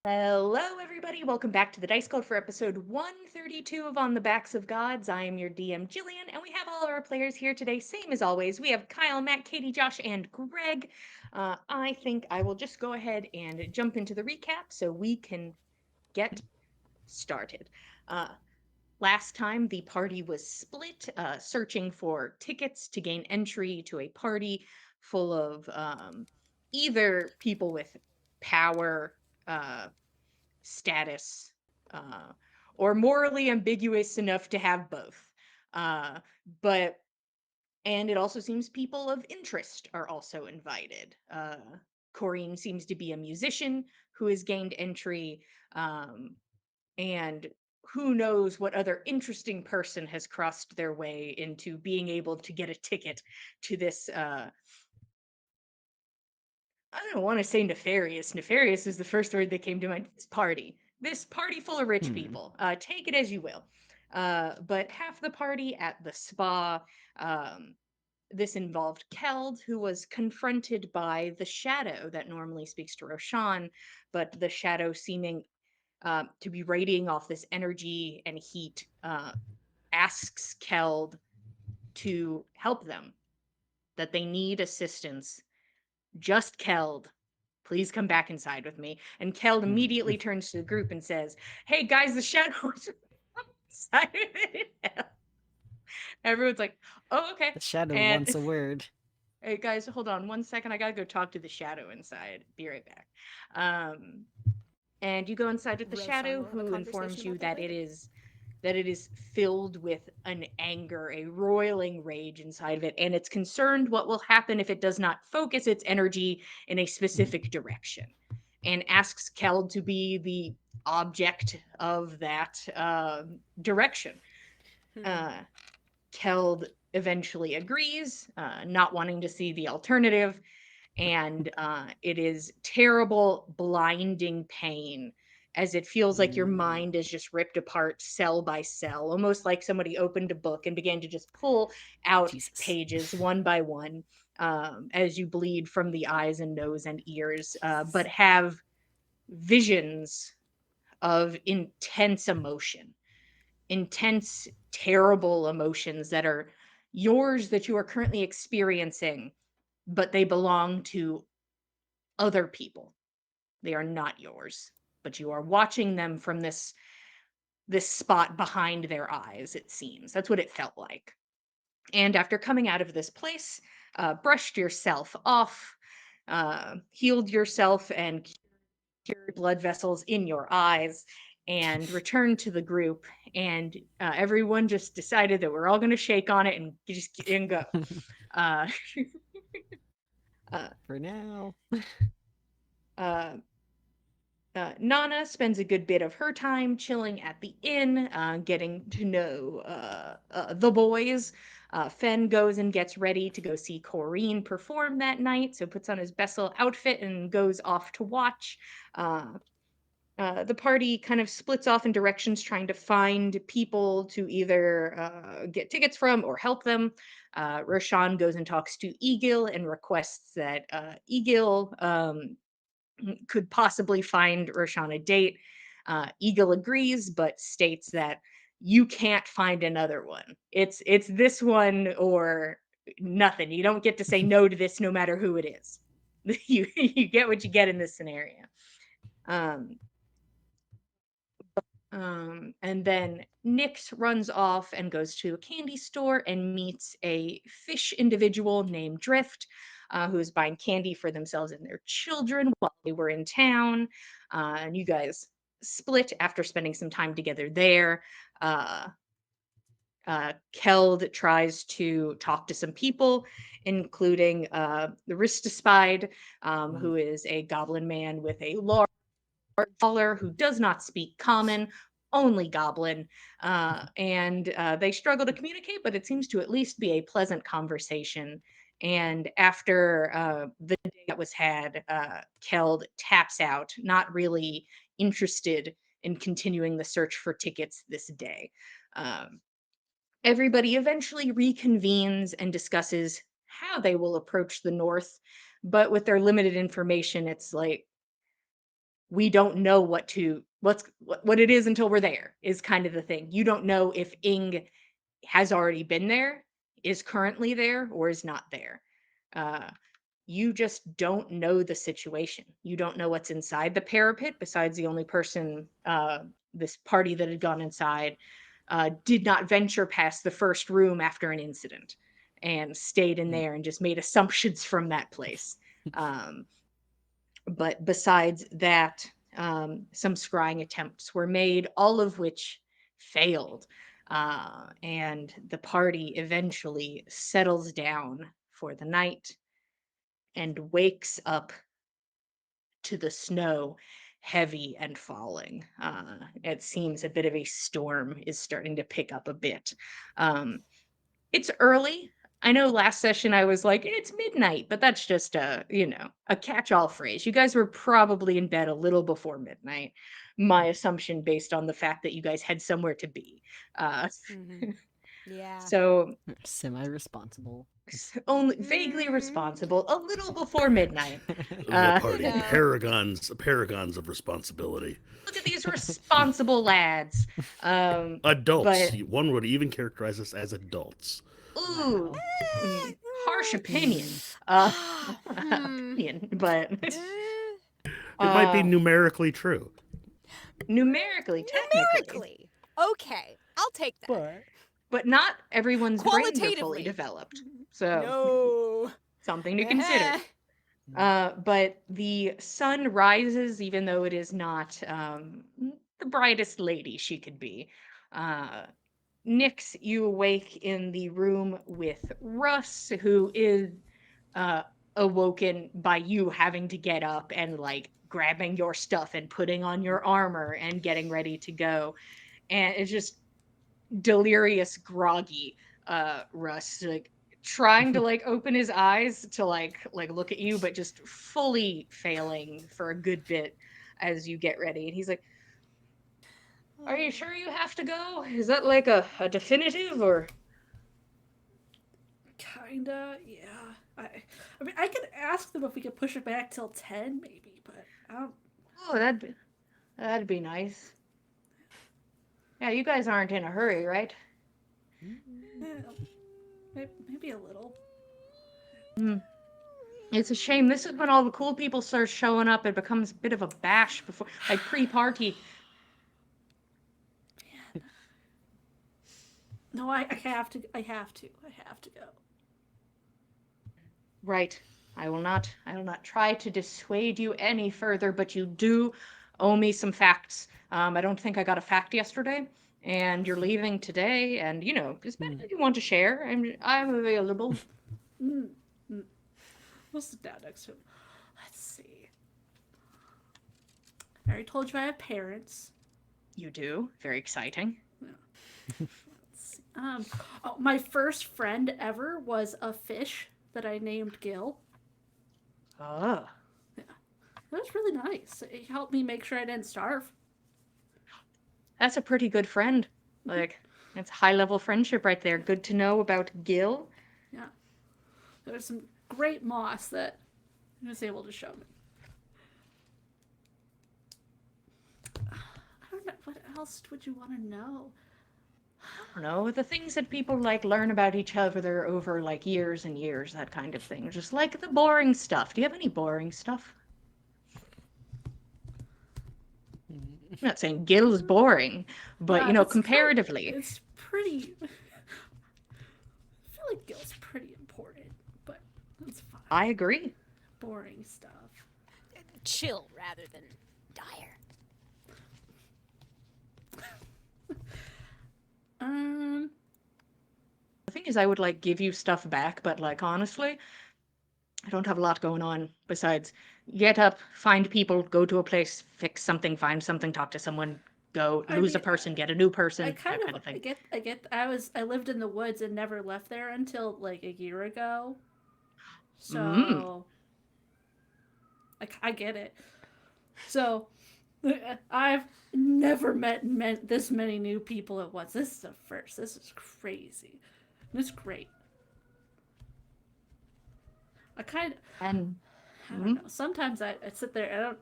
Hello, everybody. Welcome back to the Dice Code for episode 132 of On the Backs of Gods. I am your DM, Jillian, and we have all of our players here today. Same as always. We have Kyle, Matt, Katie, Josh, and Greg. I think I will just go ahead and jump into the recap so we can get started. Uh, Last time, the party was split, searching for tickets to gain entry to a party full of either people with power, uh, status, uh, or morally ambiguous enough to have both. Uh, but and it also seems people of interest are also invited. Corrine seems to be a musician who has gained entry, um, and who knows what other interesting person has crossed their way into being able to get a ticket to this I don't want to say nefarious. Nefarious is the first word that came to mind. This party full of rich Hmm. people. Take it as you will. But half the party at the spa. Um, this involved Keld, who was confronted by the shadow that normally speaks to Roshan, but the shadow seeming to be radiating off this energy and heat, asks Keld to help them, that they need assistance. Just Keld, please come back inside with me. And Keld Hmm. immediately turns to the group and says, hey guys, the shadows are inside of it. Everyone's like, oh, okay. The shadow And wants a word. hey guys, hold on 1 second. I gotta go talk to the shadow inside. Be right back. Um, and you go inside with the Roshan shadow, will have a who conversation informs you about that later. that it is filled with an anger, a roiling rage inside of it, and it's concerned what will happen if it does not focus its energy in a specific direction, and asks Kel to be the object of that direction. Uh, Keld eventually agrees, not wanting to see the alternative, and it is terrible, blinding pain as it feels like your Ooh, mind is just ripped apart cell by cell, almost like somebody opened a book and began to just pull out Jesus. pages one by one, as you bleed from the eyes and nose and ears, but have visions of intense, terrible emotions that are yours that you are currently experiencing, but they belong to other people. They are not yours, but you are watching them from this spot behind their eyes, it seems. That's what it felt like. And after coming out of this place, brushed yourself off, healed yourself, and cured blood vessels in your eyes, and returned to the group. And everyone just decided that we're all going to shake on it and just and go. Uh, uh, For now. uh, Nana spends a good bit of her time chilling at the inn, getting to know the boys. Fen goes and gets ready to go see Corrine perform that night, so puts on his Bessel outfit and goes off to watch. Uh, the party kind of splits off in directions trying to find people to either get tickets from or help them. Roshan goes and talks to Egil and requests that Egil could possibly find Roshan a date. Eagle agrees, but states that you can't find another one. It's this one or nothing. You don't get to say no to this, no matter who it is. You get what you get in this scenario. Um, and then Nix runs off and goes to a candy store and meets a fish individual named Drift, who is buying candy for themselves and their children while they were in town. And you guys split after spending some time together there. Uh, Keld tries to talk to some people, including the Ristispide, Ooh. who is a goblin man with a large caller who does not speak common, only goblin. And they struggle to communicate, but it seems to at least be a pleasant conversation. And after the day that was had, Keld taps out, not really interested in continuing the search for tickets this day. Um, Everybody eventually reconvenes and discusses how they will approach the North, but with their limited information, it's like we don't know what it is until we're there, is kind of the thing. You don't know if Ing has already been there, is currently there, or is not there. Uh, you just don't know the situation. You don't know what's inside the parapet, besides the only person, this party that had gone inside, did not venture past the first room after an incident and stayed in there and just made assumptions from that place. Um, but besides that, some scrying attempts were made, all of which failed. And the party eventually settles down for the night and wakes up to the snow heavy and falling. It seems a bit of a storm is starting to pick up a bit. It's early. I know last session I was like, it's midnight, but that's just a catch-all phrase. You guys were probably in bed a little before midnight. My assumption based on the fact that you guys had somewhere to be. Uh, Yeah. so Semi-responsible. only vaguely responsible, a little before midnight. The You party, know. paragons of responsibility. Look at these responsible lads. Adults. But One would even characterize us as adults. ooh, harsh opinion. Opinion, but It might be numerically true. numerically, technically, numerically. Okay, I'll take that. but not everyone's brains are fully Qualitatively. developed. So No. something to consider. But the sun rises, even though it is not the brightest lady she could be. Nix, you awake in the room with Russ, who is awoken by you having to get up and like grabbing your stuff and putting on your armor and getting ready to go. And it's just delirious, groggy Russ, like trying to like open his eyes to like look at you, but just fully failing for a good bit as you get ready. And he's like, are you sure you have to go? Is that like a definitive or? Kinda, yeah. I mean, I could ask them if we could push it back till 10, maybe, but I don't. Oh, that'd be nice. Yeah, you guys aren't in a hurry, right? Maybe a little. It's a shame. This is when all the cool people start showing up. It becomes a bit of a bash before, like pre-party. No, I have to. I have to go. Right. I will not try to dissuade you any further, but you do owe me some facts. I don't think I got a fact yesterday, and you're leaving today, and just if you want to share, I'm available. We'll sit down next to him. Let's see. I already told you I have parents. You do. Very exciting. My first friend ever was a fish that I named Gil. Oh. Yeah. It was really nice. It helped me make sure I didn't starve. That's a pretty good friend. Like, it's high-level friendship right there. Good to know about Gil. Yeah. There was some great moss that he was able to show me. I don't know. What else would you want to know? I don't know, the things that people like learn about each other over like years and years, that kind of thing. Just like the boring stuff. Do you have any boring stuff? I'm not saying Gil's boring, but comparatively. It's pretty. I feel like Gil's pretty important, but that's fine. I agree. Boring stuff. Chill rather than dire. The thing is, I would like give you stuff back, but like honestly, I don't have a lot going on besides get up, find people, go to a place, fix something, find something, talk to someone, go lose a person, get a new person, that kind of thing. I get. I lived in the woods and never left there until like a year ago. So I get it. So I've never met this many new people at once. This is the first. This is crazy. It's great. I kind of. And I don't know. Sometimes I sit there.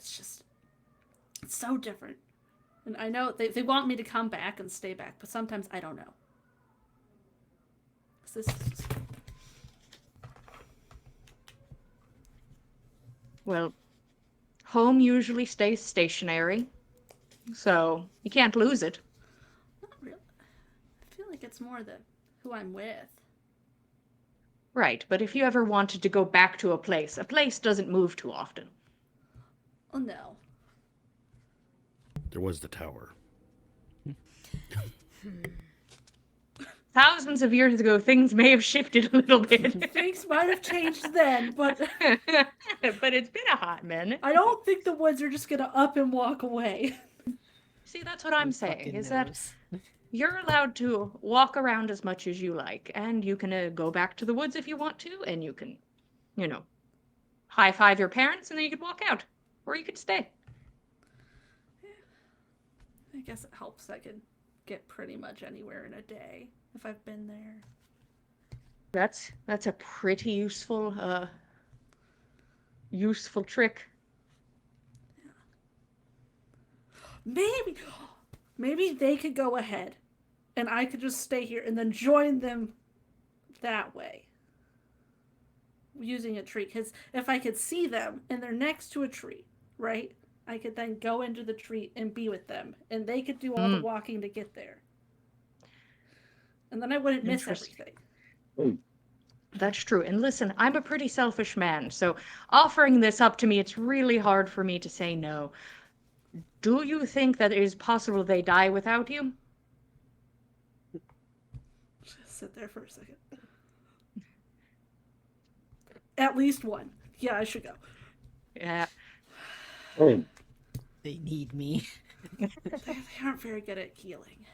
it's so different. And I know they want me to come back and stay back, but sometimes I don't know. This is just... Well, home usually stays stationary, so you can't lose it. Not really. I feel like it's more who I'm with. Right, but if you ever wanted to go back to a place doesn't move too often. Oh no. There was the tower. Thousands of years ago, things may have shifted a little bit. Things might have changed then, but but it's been a hot minute. I don't think the woods are just gonna up and walk away. See, that's what I'm Who saying, fucking is that knows? you're allowed to walk around as much as you like, and you can go back to the woods if you want to, and you can, high-five your parents, and then you could walk out. Or you could stay. I guess it helps I can get pretty much anywhere in a day if I've been there. That's a pretty useful trick. Maybe they could go ahead and I could just stay here and then join them that way using a tree, because if I could see them and they're next to a tree, right, I could then go into the tree and be with them and they could do all the walking to get there, and then I wouldn't miss everything. That's true. And listen, I'm a pretty selfish man, so offering this up to me, it's really hard for me to say no. Do you think that it is possible they die without you? Just sit there for a second. At least one. Yeah, I should go. Yeah. They need me. They aren't very good at healing.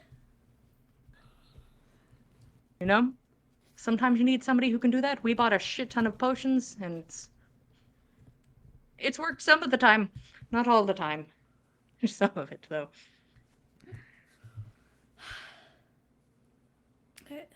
Sometimes you need somebody who can do that. We bought a shit ton of potions, and it's worked some of the time. Not all the time. Some of it, though. Okay.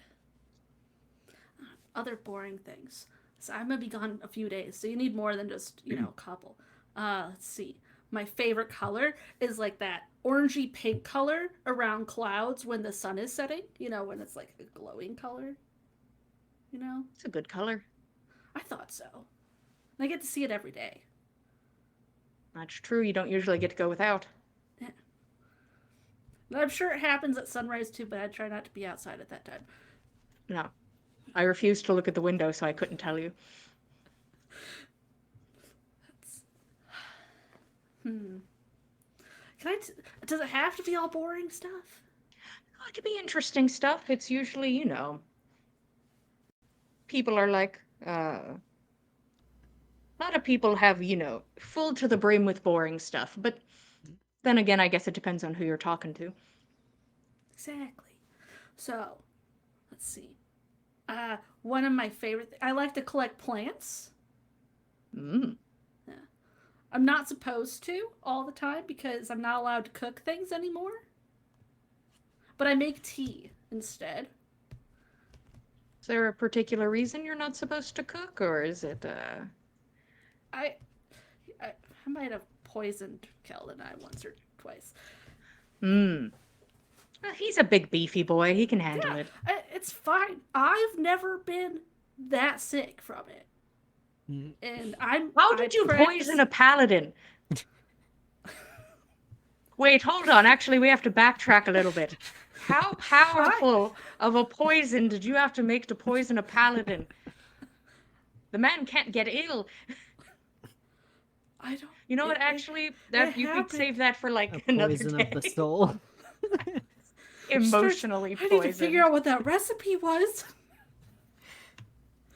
Other boring things. So I'm gonna be gone a few days, so you need more than just, a couple. Let's see. My favorite color is like that orangey pink color around clouds when the sun is setting. When it's like a glowing color. It's a good color. I thought so. I get to see it every day. That's true. You don't usually get to go without. Yeah. And I'm sure it happens at sunrise too, but I try not to be outside at that time. No. I refused to look at the window, so I couldn't tell you. Does it have to be all boring stuff? It could be interesting stuff. It's usually, people are like, a lot of people have, full to the brim with boring stuff. But then again, I guess it depends on who you're talking to. Exactly. So, let's see. One of my favorite... I like to collect plants. Yeah. I'm not supposed to all the time because I'm not allowed to cook things anymore. But I make tea instead. Is there a particular reason you're not supposed to cook, or is it, I might have poisoned Kel and I once or twice. He's a big beefy boy. He can handle it. It's fine. I've never been that sick from it. And How did you poison a paladin? Wait, hold on. Actually, we have to backtrack a little bit. How powerful of a poison did you have to make to poison a paladin? The man can't get ill. I don't... You know what, actually, that you could save that for, like, A another poison day. of the soul. Emotionally I poisoned. need to figure out what that recipe was.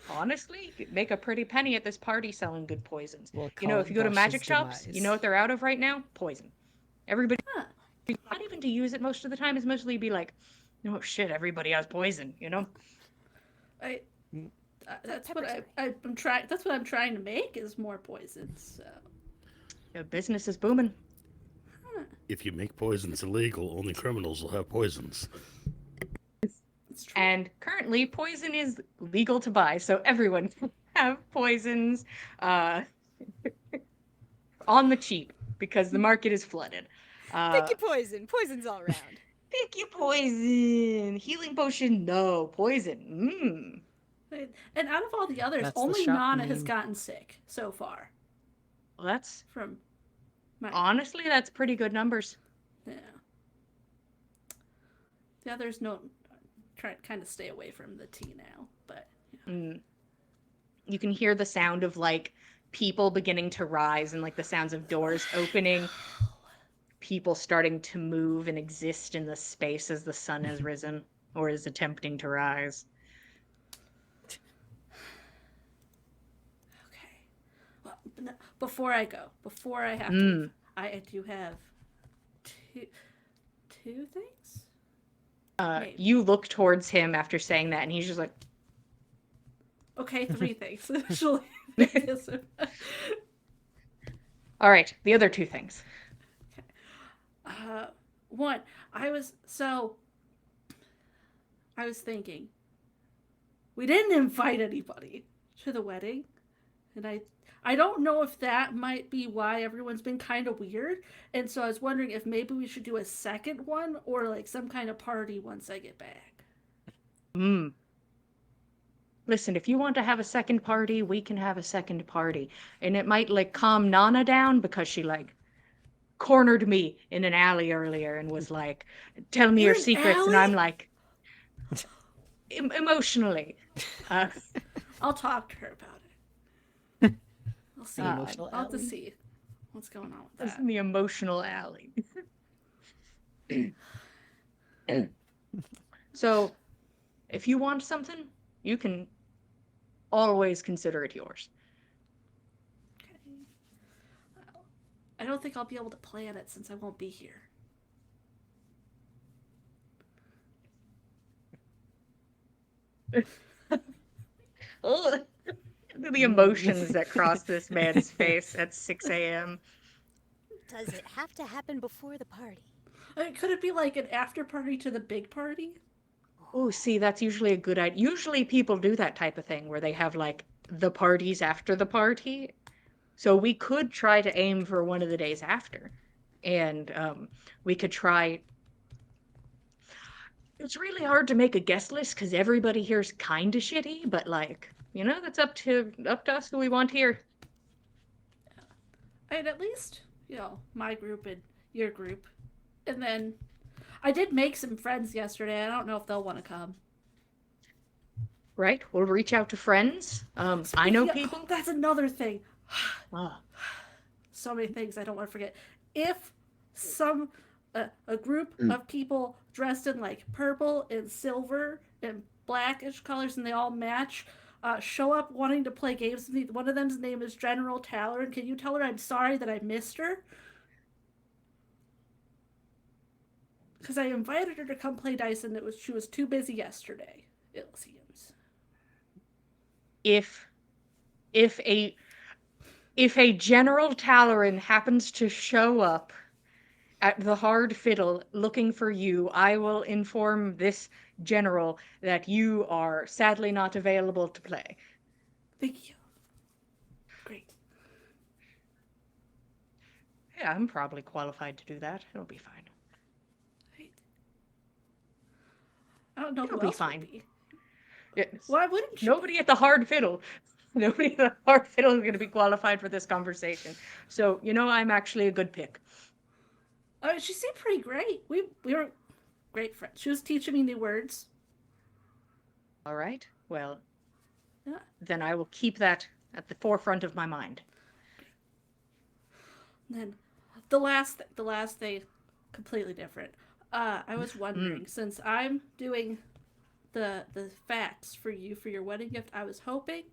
Honestly, you'd make a pretty penny at this party selling good poisons. We'll If you go to call it magic Bosch's shops, demise. you know what they're out of right now? Poison. Everybody, Huh. not even to use it most of the time, is mostly be like, oh shit, everybody has poison, That's what I'm trying. That's what I'm trying to make is more poisons. So. The business is booming. If you make poisons illegal, only criminals will have poisons. It's true. And currently, poison is legal to buy, so everyone can have poisons on the cheap. because the market is flooded. Pick your poison. Poison's all around. Pick your poison. Healing potion, no. Poison, And out of all the others, That's the only shop Nana has name. gotten sick so far. Well, that's From my honestly, that's pretty good numbers. yeah. The others no try to kind of stay away from the tea now, but You can hear the sound of like people beginning to rise and like the sounds of doors opening, people starting to move and exist in the space as the sun has risen or is attempting to rise. okay. Well, before I go, before I have to leave, I do have two things. Maybe. You look towards him after saying that, and he's just like, Okay, 3 things actually. all right, the other 2 things. One, I was thinking, we didn't invite anybody to the wedding, and I don't know if that might be why everyone's been kind of weird, and so I was wondering if maybe we should do a second one or like some kind of party once I get back. Listen, if you want to have a second party, we can have a second party, and it might like calm Nana down because she like cornered me in an alley earlier and was like, tell me In your an secrets, and alley? I'm like, emotionally. I'll talk to her about it. I'll see. Emotional I'll have to alley? see what's going on with That's that. in the emotional alley. So, if you want something, you can always consider it yours. Okay. Well, I don't think I'll be able to plan it since I won't be here. Oh, the emotions that cross this man's face at 6 a.m. Does it have to happen before the party? Could it be like an after party to the big party? Oh, see, that's usually a good idea. Usually people do that type of thing where they have like the parties after the party. So we could try to aim for one of the days after. And we could try. It's really hard to make a guest list because everybody here's kind of shitty, but like, that's up to us who we want here. And at least, my group and your group. And then I did make some friends yesterday. I don't know if they'll want to come. Right? We'll reach out to friends. I know people. That's another thing. Ah. So many things I don't want to forget. If a group of people dressed in like purple and silver and blackish colors and they all match show up wanting to play games with me, one of them's name is General Tallerin. Can you tell her I'm sorry that I missed her? Because I invited her to come play dice and she was too busy yesterday, it seems. If a General Tallerin happens to show up at the Hard Fiddle looking for you, I will inform this general that you are sadly not available to play. Thank you. Great. Yeah, I'm probably qualified to do that. It'll be fine. Right. I don't know It'll who be else fine. would be. Yes. Why wouldn't you? Nobody at the Hard Fiddle. Nobody at the Hard Fiddle is going to be qualified for this conversation. So, I'm actually a good pick. She seemed pretty great. We were great friends. She was teaching me new words. All right. Well, Yeah. then I will keep that at the forefront of my mind. And then the last thing, completely different. I was wondering, since I'm doing the facts for you for your wedding gift, I was hoping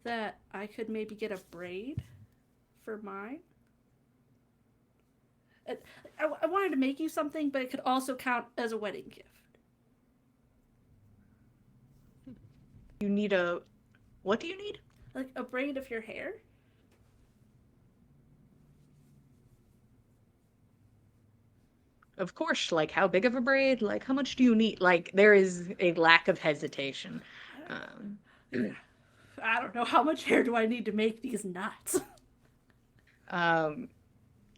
that I could maybe get a braid for mine. I wanted to make you something, but it could also count as a wedding gift. You need what do you need? Like a braid of your hair. Of course, like how big of a braid? Like how much do you need? Like there is a lack of hesitation. I don't know, how much hair do I need to make these knots?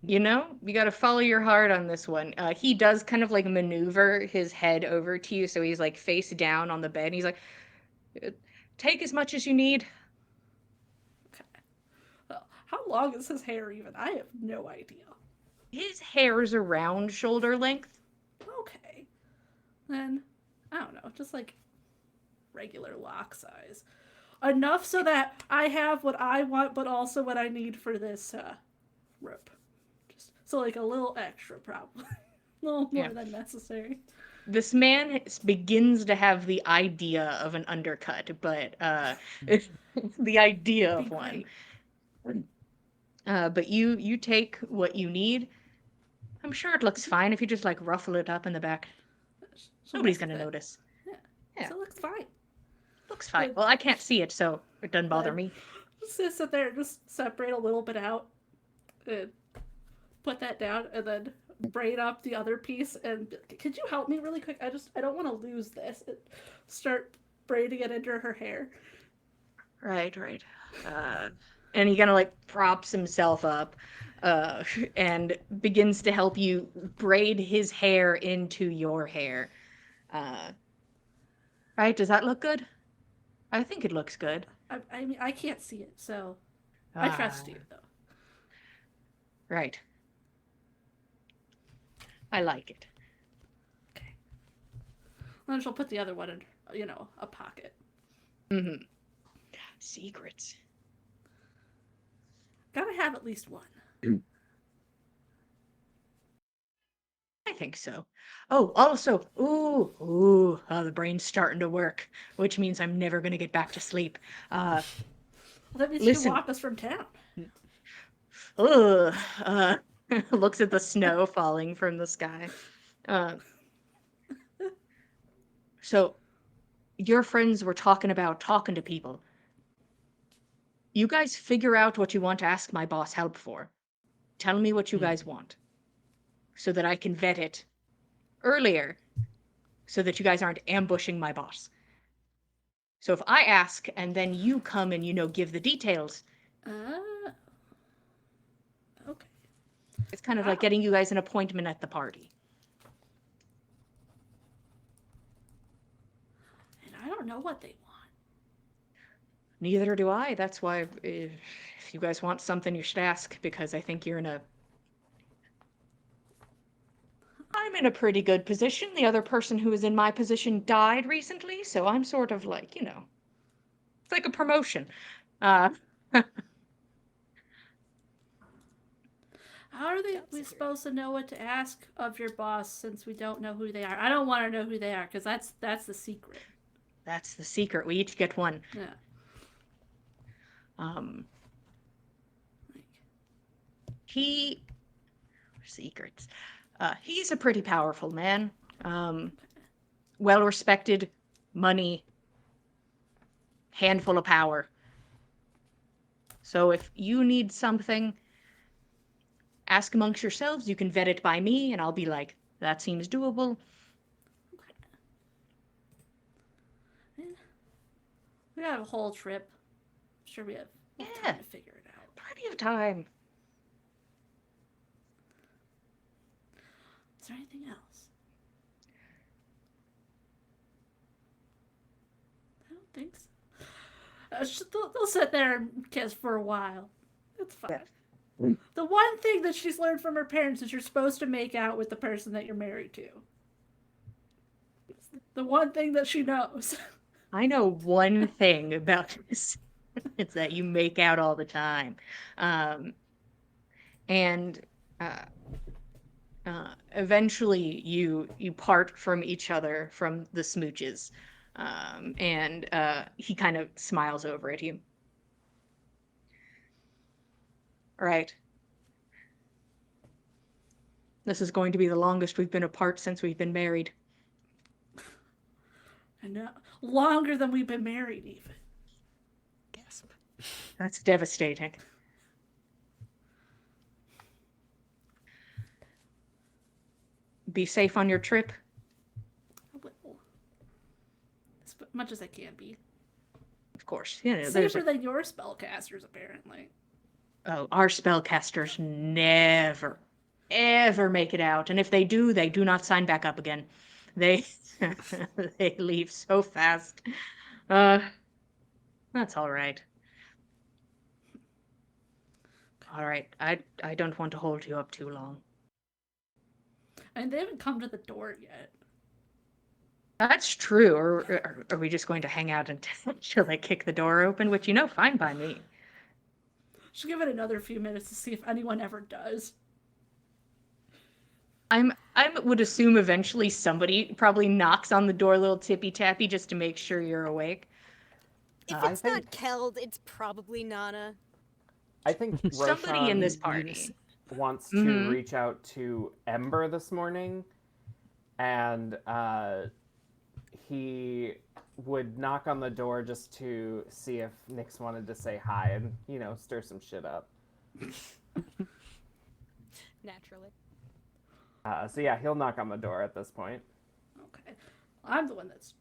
You know, you got to follow your heart on this one. He does kind of like maneuver his head over to you, so he's like face down on the bed. And he's like, take as much as you need. Okay. Well, how long is his hair even? I have no idea. His hair's around shoulder length. Okay. Then, I don't know, just like regular lock size. Enough so that I have what I want, but also what I need for this rope. Just so like a little extra, probably. A little more than necessary. This man begins to have the idea of an undercut, but the idea of one. But you take what you need. I'm sure it looks fine if you just like ruffle it up in the back. Nobody's gonna notice. Yeah. So it looks fine. Looks fine. Well, I can't see it, so it doesn't bother me. Just sit there and just separate a little bit out and put that down and then braid up the other piece. And could you help me really quick? I don't want to lose this. Start braiding it into her hair. Right. And he kind of like props himself up and begins to help you braid his hair into your hair. Right? Does that look good? I think it looks good. I mean, I can't see it, so I trust you, though. Right. I like it. Okay. Then she'll put the other one in, a pocket. Mm-hmm. Secrets. Gotta have at least one. I think so. Oh, also, the brain's starting to work, which means I'm never going to get back to sleep. Well, that means you walk us from town. Looks at the snow falling from the sky. So, your friends were talking about talking to people. You guys figure out what you want to ask my boss help for. Tell me what you guys want, so that I can vet it earlier, so that you guys aren't ambushing my boss. So if I ask and then you come and, give the details. Okay. It's kind of like getting you guys an appointment at the party. And I don't know what they want. Neither do I. That's why if you guys want something, you should ask, because I think I'm in a pretty good position. The other person who was in my position died recently, so I'm sort of like, it's like a promotion. How are we supposed to know what to ask of your boss since we don't know who they are? I don't want to know who they are because that's the secret. That's the secret. We each get one. Yeah. Secrets. He's a pretty powerful man. Well respected, money, handful of power. So if you need something, ask amongst yourselves. You can vet it by me, and I'll be like, that seems doable. We have a whole trip. I'm sure we have time to figure it out. Plenty of time. Is there anything else? I don't think so. They'll sit there and kiss for a while. It's fine. Yeah. The one thing that she's learned from her parents is you're supposed to make out with the person that you're married to. It's the one thing that she knows. I know one thing about this. It's that you make out all the time. Eventually you part from each other from the smooches. And he kind of smiles over at you. Right. This is going to be the longest we've been apart since we've been married. I know. Longer than we've been married, even. Gasp. That's devastating. Be safe on your trip. I will. As much as I can be. Of course. Safer than your spellcasters, apparently. Oh, our spellcasters never, ever make it out. And if they do not sign back up again. They they leave so fast. Uh, that's all right. All right. I don't want to hold you up too long. And they haven't come to the door yet. That's true. Or are we just going to hang out until they kick the door open? Which, fine by me. Should give it another few minutes to see if anyone ever does. I would assume eventually somebody probably knocks on the door a little tippy tappy just to make sure you're awake. If I it's think- not Keld, it's probably Nana. I think Somebody in this Roshan party. wants to Mhm. reach out to Ember this morning, and he would knock on the door just to see if Nyx wanted to say hi and, stir some shit up. Naturally. So yeah, he'll knock on the door at this point. Okay. I'm the one that's...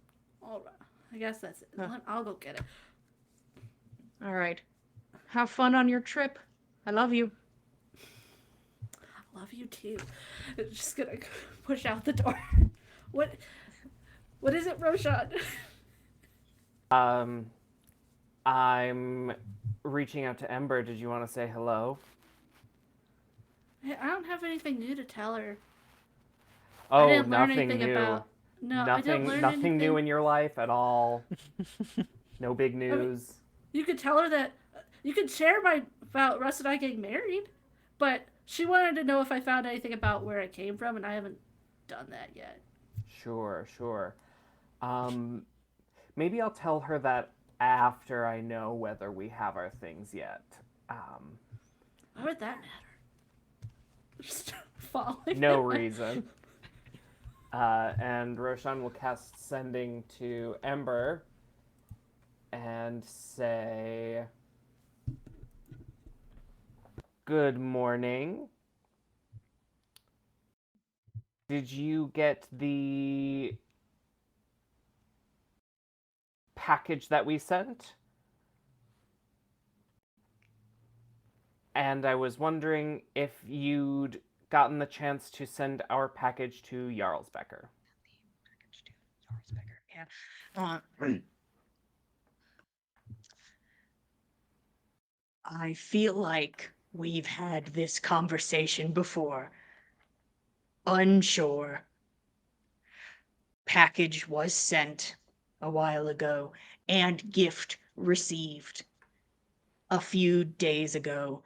Alright. I guess that's it. I'll go get it. All right. Have fun on your trip. I love you. Love you too. Just gonna push out the door. What is it, Roshan? I'm reaching out to Ember. Did you want to say hello? Hey, I don't have anything new to tell her. Oh, I didn't learn nothing anything new. about... No, I didn't learn Nothing anything. new in your life at all. No big news. You could tell her that... You could share about Russ and I getting married, but she wanted to know if I found anything about where I came from, and I haven't done that yet. Sure. Maybe I'll tell her that after I know whether we have our things yet. Why would that matter? Just following. No reason. And Roshan will cast Sending to Ember and say, "Good morning. Did you get the package that we sent? And I was wondering if you'd gotten the chance to send our package to Jarlsbecker." Yeah. I feel like we've had this conversation before. Unsure. Package was sent a while ago, and gift received a few days ago.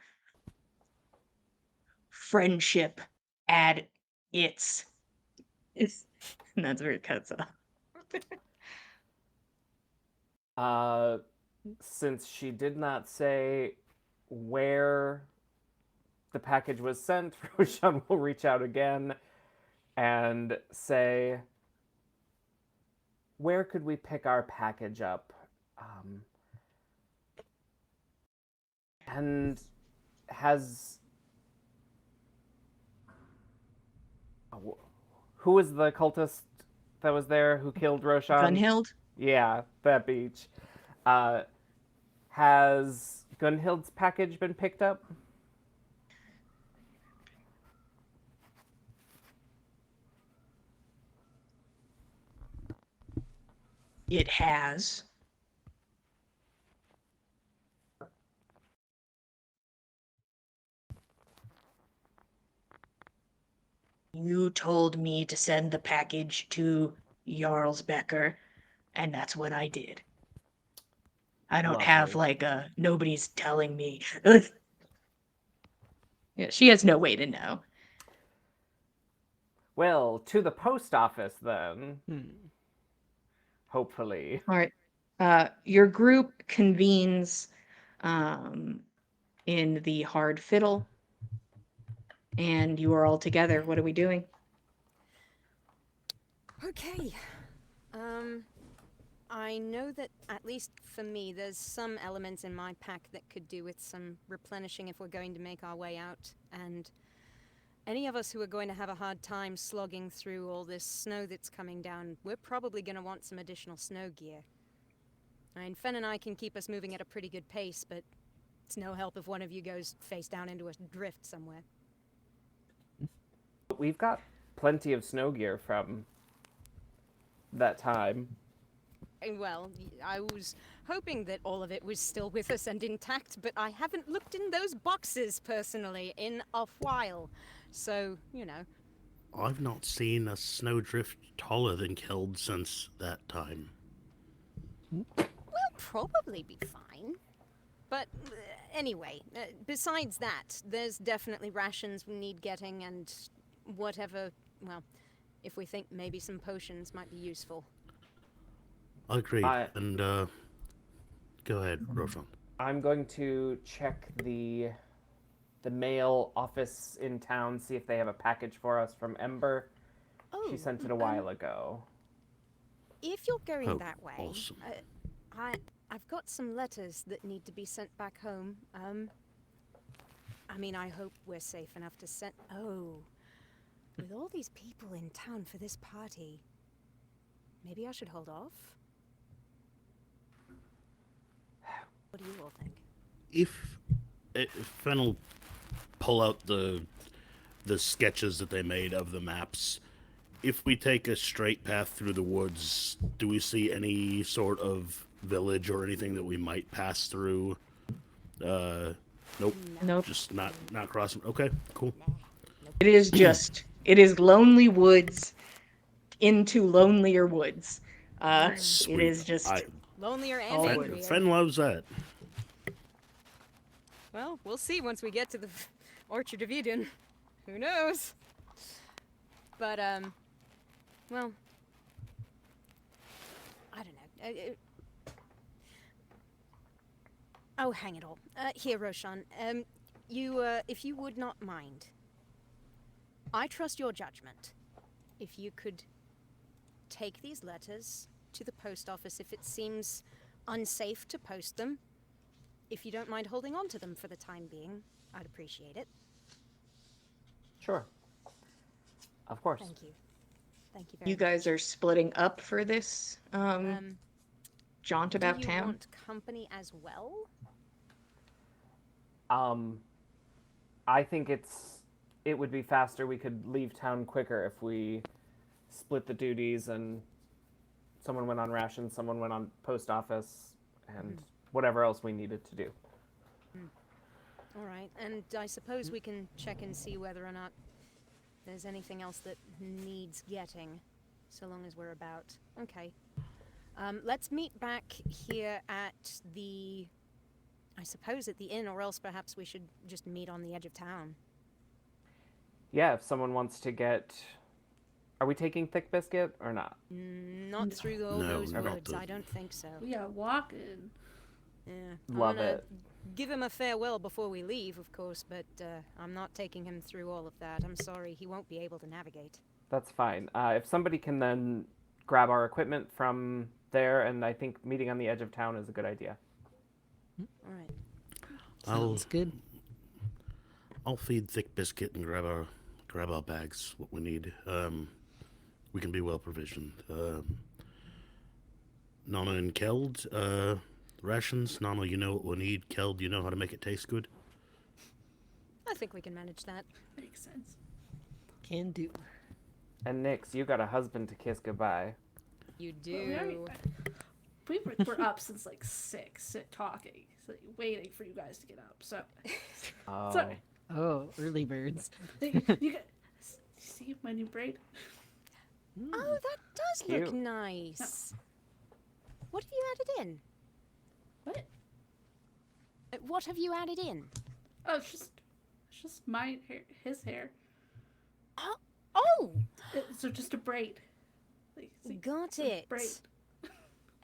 Friendship at its. And that's where it cuts off. Since she did not say where the package was sent, Roshan will reach out again and say, "Where could we pick our package up?" And has... Who was the cultist that was there who killed Roshan? Gunhild? Yeah, that beach. Has Gunhild's package been picked up? It has. You told me to send the package to Jarlsbecker, and that's what I did. I don't have Lovely. nobody's telling me. Yeah, she has no way to know. Well, to the post office then. Hopefully. All right. Your group convenes in the Hard Fiddle, and you are all together. What are we doing? Okay. I know that, at least for me, there's some elements in my pack that could do with some replenishing if we're going to make our way out, and any of us who are going to have a hard time slogging through all this snow that's coming down, we're probably going to want some additional snow gear. I mean, Fen and I can keep us moving at a pretty good pace, but It's no help if one of you goes face down into a drift somewhere. We've got plenty of snow gear from that time. Well, I was hoping that all of it was still with us and intact, but I haven't looked in those boxes personally in a while. So, you know. I've not seen a snowdrift taller than Keld since that time. We'll probably be fine. But anyway, besides that, there's definitely rations we need getting and whatever, well, if we think maybe some potions might be useful. Agreed. And, go ahead, Roshan. I'm going to check the mail office in town, see if they have a package for us from Ember. Oh, She sent it a while ago. If you're going Oh, that way, awesome. I've got some letters that need to be sent back home. I mean, I hope we're safe enough to send. Oh, with all these people in town for this party, maybe I should hold off. What do you all think? If Fen will pull out the sketches that they made of the maps, if we take a straight path through the woods, do we see any sort of village or anything that we might pass through? Nope. Nope. Just not crossing. Okay, cool. It is lonely woods into lonelier woods. It Sweet. is just Lonelier and Oh, angrier. Fen loves that. Well, we'll see once we get to the Orchard of Eden. Who knows? But, well, I don't know. Oh, hang it all. Here, Roshan. You, if you would not mind, I trust your judgment. If you could take these letters to the post office if it seems unsafe to post them. If you don't mind holding on to them for the time being, I'd appreciate it. Sure. Of course. Thank you. Thank you very you much. guys are splitting up for this jaunt about do you town. want company as well? I think it would be faster. We could leave town quicker if we split the duties and someone went on rations, someone went on post office, and whatever else we needed to do. All right, and I suppose we can check and see whether or not there's anything else that needs getting, so long as we're about. Okay. Let's meet back here at the, I suppose at the inn, or else perhaps we should just meet on the edge of town. Yeah, if someone wants to get... Are we taking Thick Biscuit or not? Not through all No, those not woods, the- I don't think so. Yeah, walking. Yeah. Love I'm gonna it. give him a farewell before we leave, of course, but I'm not taking him through all of that. I'm sorry, he won't be able to navigate. That's fine. If somebody can then grab our equipment from there, and I think meeting on the edge of town is a good idea. All right. Sounds good. I'll feed Thick Biscuit and grab our bags, what we need. We can be well provisioned. Nana and Keld, rations. Nana, you know what we need. Keld, you know how to make it taste good. I think we can manage that. Makes sense. Can do. And Nix, you got a husband to kiss goodbye. You But do. we were up since like 6, talking, so waiting for you guys to get up. So, Oh. sorry. Oh, early birds. You got, see my new braid? Oh, that does look Cute. nice. What have you added in? What? What have you added in? Oh, it's just my hair, his hair. Oh, So just a braid. Like, see, got it's a it. braid.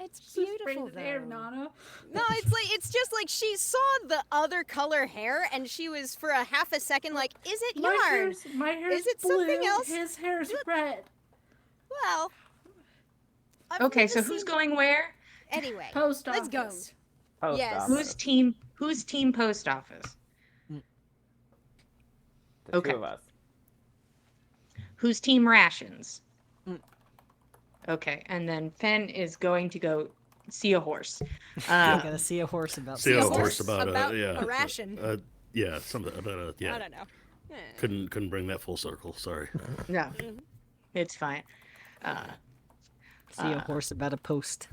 It's Just beautiful braided hair, though. Nana. No, it's just like she saw the other color hair and she was for a half a second like, is it yarn? My hair's Is it blue, something else? His hair's red. Well, I've Okay, so never who's seen- going where? Anyway, Post let's go. office. Post Yes. office. Who's team post office? The Okay. two of us. Who's team rations? Mm. Okay, and then Fen is going to go see a horse. I gotta see a horse about See a something. horse about About yeah, a ration. Yeah, something about I yeah. don't know. Eh. Couldn't bring that full circle. Sorry. No, it's fine. See a horse about a post.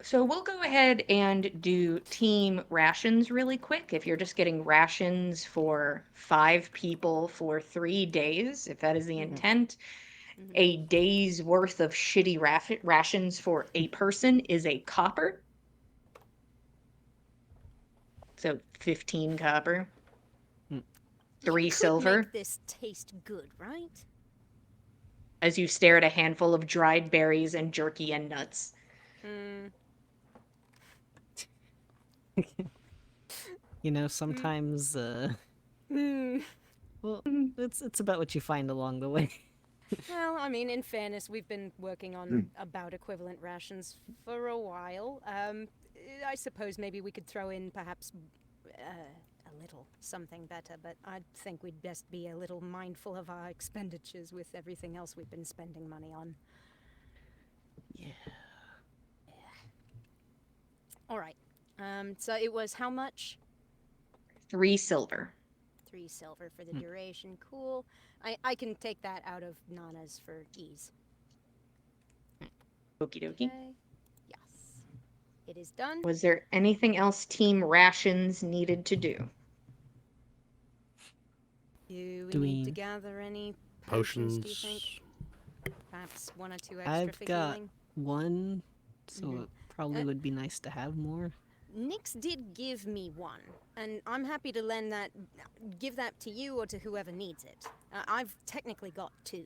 So we'll go ahead and do team rations really quick. If you're just getting rations for 5 people for 3 days, if that is the intent, a day's worth of shitty rations for a person is a copper. So 15 copper. 3 You could silver. make this taste good, right? As you stare at a handful of dried berries and jerky and nuts. You know, sometimes well, it's about what you find along the way. Well, I mean, in fairness, we've been working on about equivalent rations for a while. I suppose maybe we could throw in perhaps a little something better, but I think we'd best be a little mindful of our expenditures with everything else we've been spending money on. Yeah. All right. So it was how much? 3 silver. 3 silver for the duration. Cool. I can take that out of Nana's for ease. Okie dokie. Okay. Yes. It is done. Was there anything else team rations needed to do? Do Do we need we- to gather any potions, do you think? Potions. Perhaps 1 or 2 extra I've for got healing? one, so it probably Uh, would be nice to have more. Nix did give me 1, and I'm happy to give that to you or to whoever needs it. I've technically got 2.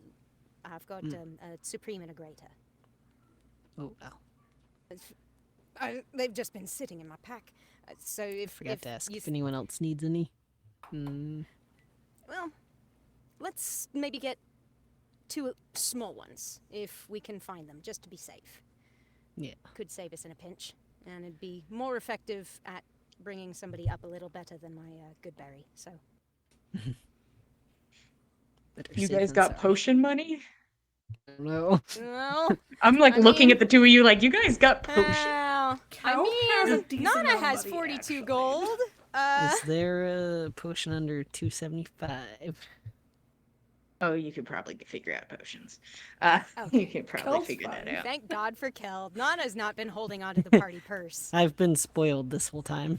I've got a Supreme and a Greater. Oh, wow. They've just been sitting in my pack. So if Forgot to ask you if anyone else needs any. well, let's maybe get 2 small ones if we can find them, just to be safe. Yeah. Could save us in a pinch, and it'd be more effective at bringing somebody up a little better than my good berry. So Better You safe guys than got sorry. potion money? No. well, I'm like I looking mean- at the two of you like, you guys got potion? I Cow has a mean, decent Nana amount of has money, 42 actually. gold. Is there a potion under 275? Oh, you could probably figure out potions. Okay. You could probably Kel's figure that fine. out. Thank God for Kel. Nana's not been holding on to the party purse. I've been spoiled this whole time.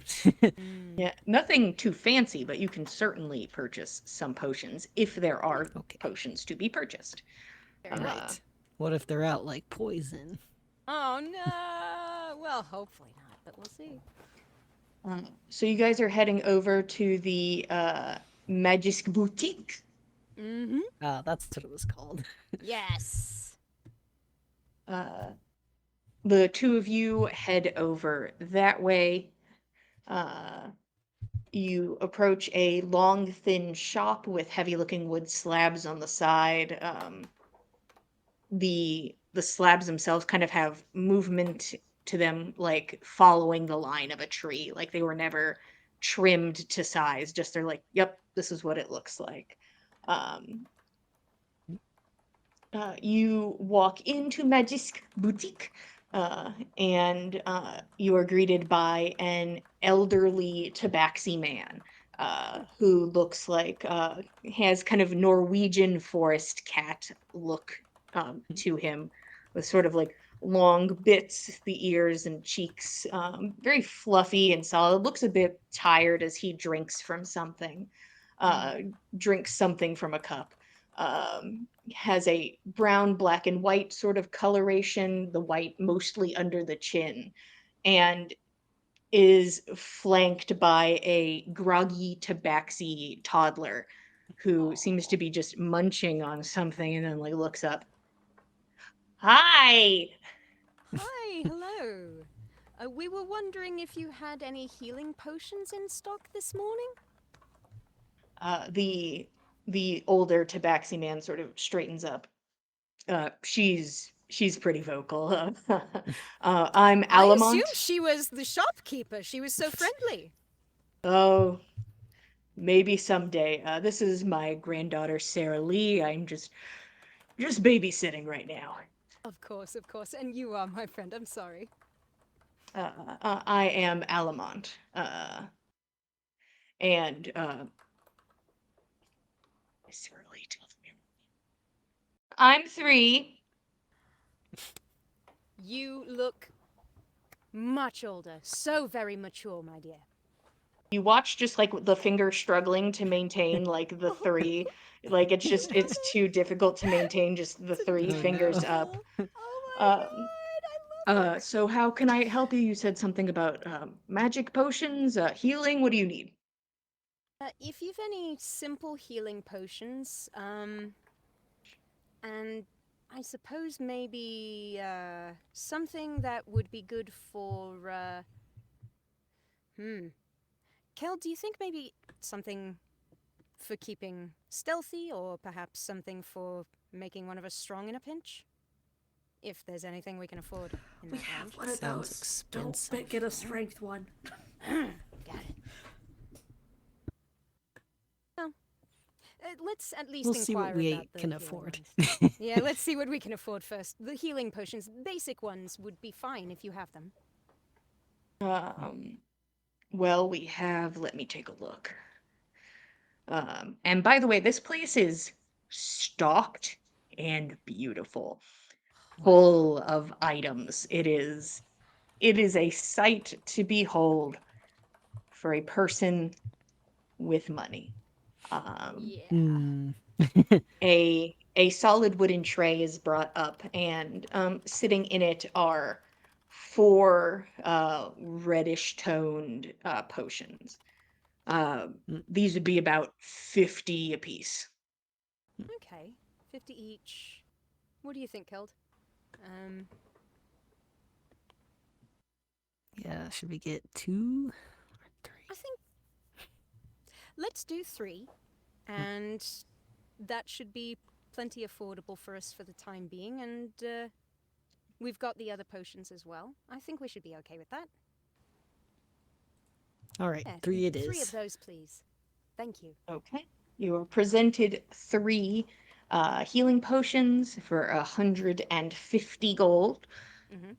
Yeah, nothing too fancy, but you can certainly purchase some potions if there are Okay. potions to be purchased. Right. What if they're out like poison? Oh no! Well, hopefully not, but we'll see. So you guys are heading over to the Magisk Boutique. Mm-hmm. That's what it was called. Yes. The two of you head over that way. You approach a long, thin shop with heavy-looking wood slabs on the side. The slabs themselves kind of have movement to them, like following the line of a tree. Like they were never trimmed to size. Just they're like, yep, this is what it looks like. You walk into Magisk Boutique, and you are greeted by an elderly tabaxi man who looks like has kind of Norwegian forest cat look to him, with sort of like long bits, the ears and cheeks, very fluffy and solid. Looks a bit tired as he drinks from something, drinks something from a cup. Has a brown, black, and white sort of coloration, the white mostly under the chin, and is flanked by a groggy tabaxi toddler who seems to be just munching on something and then like looks up. Hi! Hi, hello. We were wondering if you had any healing potions in stock this morning? The older tabaxi man sort of straightens up. She's pretty vocal. I'm I Alamont. assumed she was the shopkeeper. She was so friendly. Oh, maybe someday. This is my granddaughter Sarah Lee. I'm just babysitting right now. Of course, of course. And you are my friend. I'm sorry. I am Alamont. And it's really tough. I'm 3. You look much older. So very mature, my dear. You watch just like the finger struggling to maintain like the 3. Like it's too difficult to maintain just the 3 Oh, fingers no. up. Oh my god, I love it. So how can I help you? You said something about magic potions, healing. What do you need? If you've any simple healing potions, and I suppose maybe something that would be good for. Kel, do you think maybe something for keeping stealthy, or perhaps something for making one of us strong in a pinch? If there's anything we can afford in We that have range. one of Sounds those. expensive. Don't get a strength one. Got it. Well, let's at least We'll see what inquire we about the can healing afford. ones. Yeah, let's see what we can afford first. The healing potions, basic ones, would be fine if you have them. Well, we have, let me take a look. And by the way, this place is stocked and beautiful, full of items. It is a sight to behold for a person with money. Yeah. Hmm. A solid wooden tray is brought up, and sitting in it are 4 reddish toned potions. These would be about 50 apiece. Okay, 50 each. What do you think, Keld? Yeah, should we get 2 or 3? I think let's do 3, and that should be plenty affordable for us for the time being, and we've got the other potions as well. I think we should be okay with that. All right, Yeah, 3 it 3 of is. those, please. Thank you. Okay. You are presented 3 healing potions for 150 gold. Mm-hmm.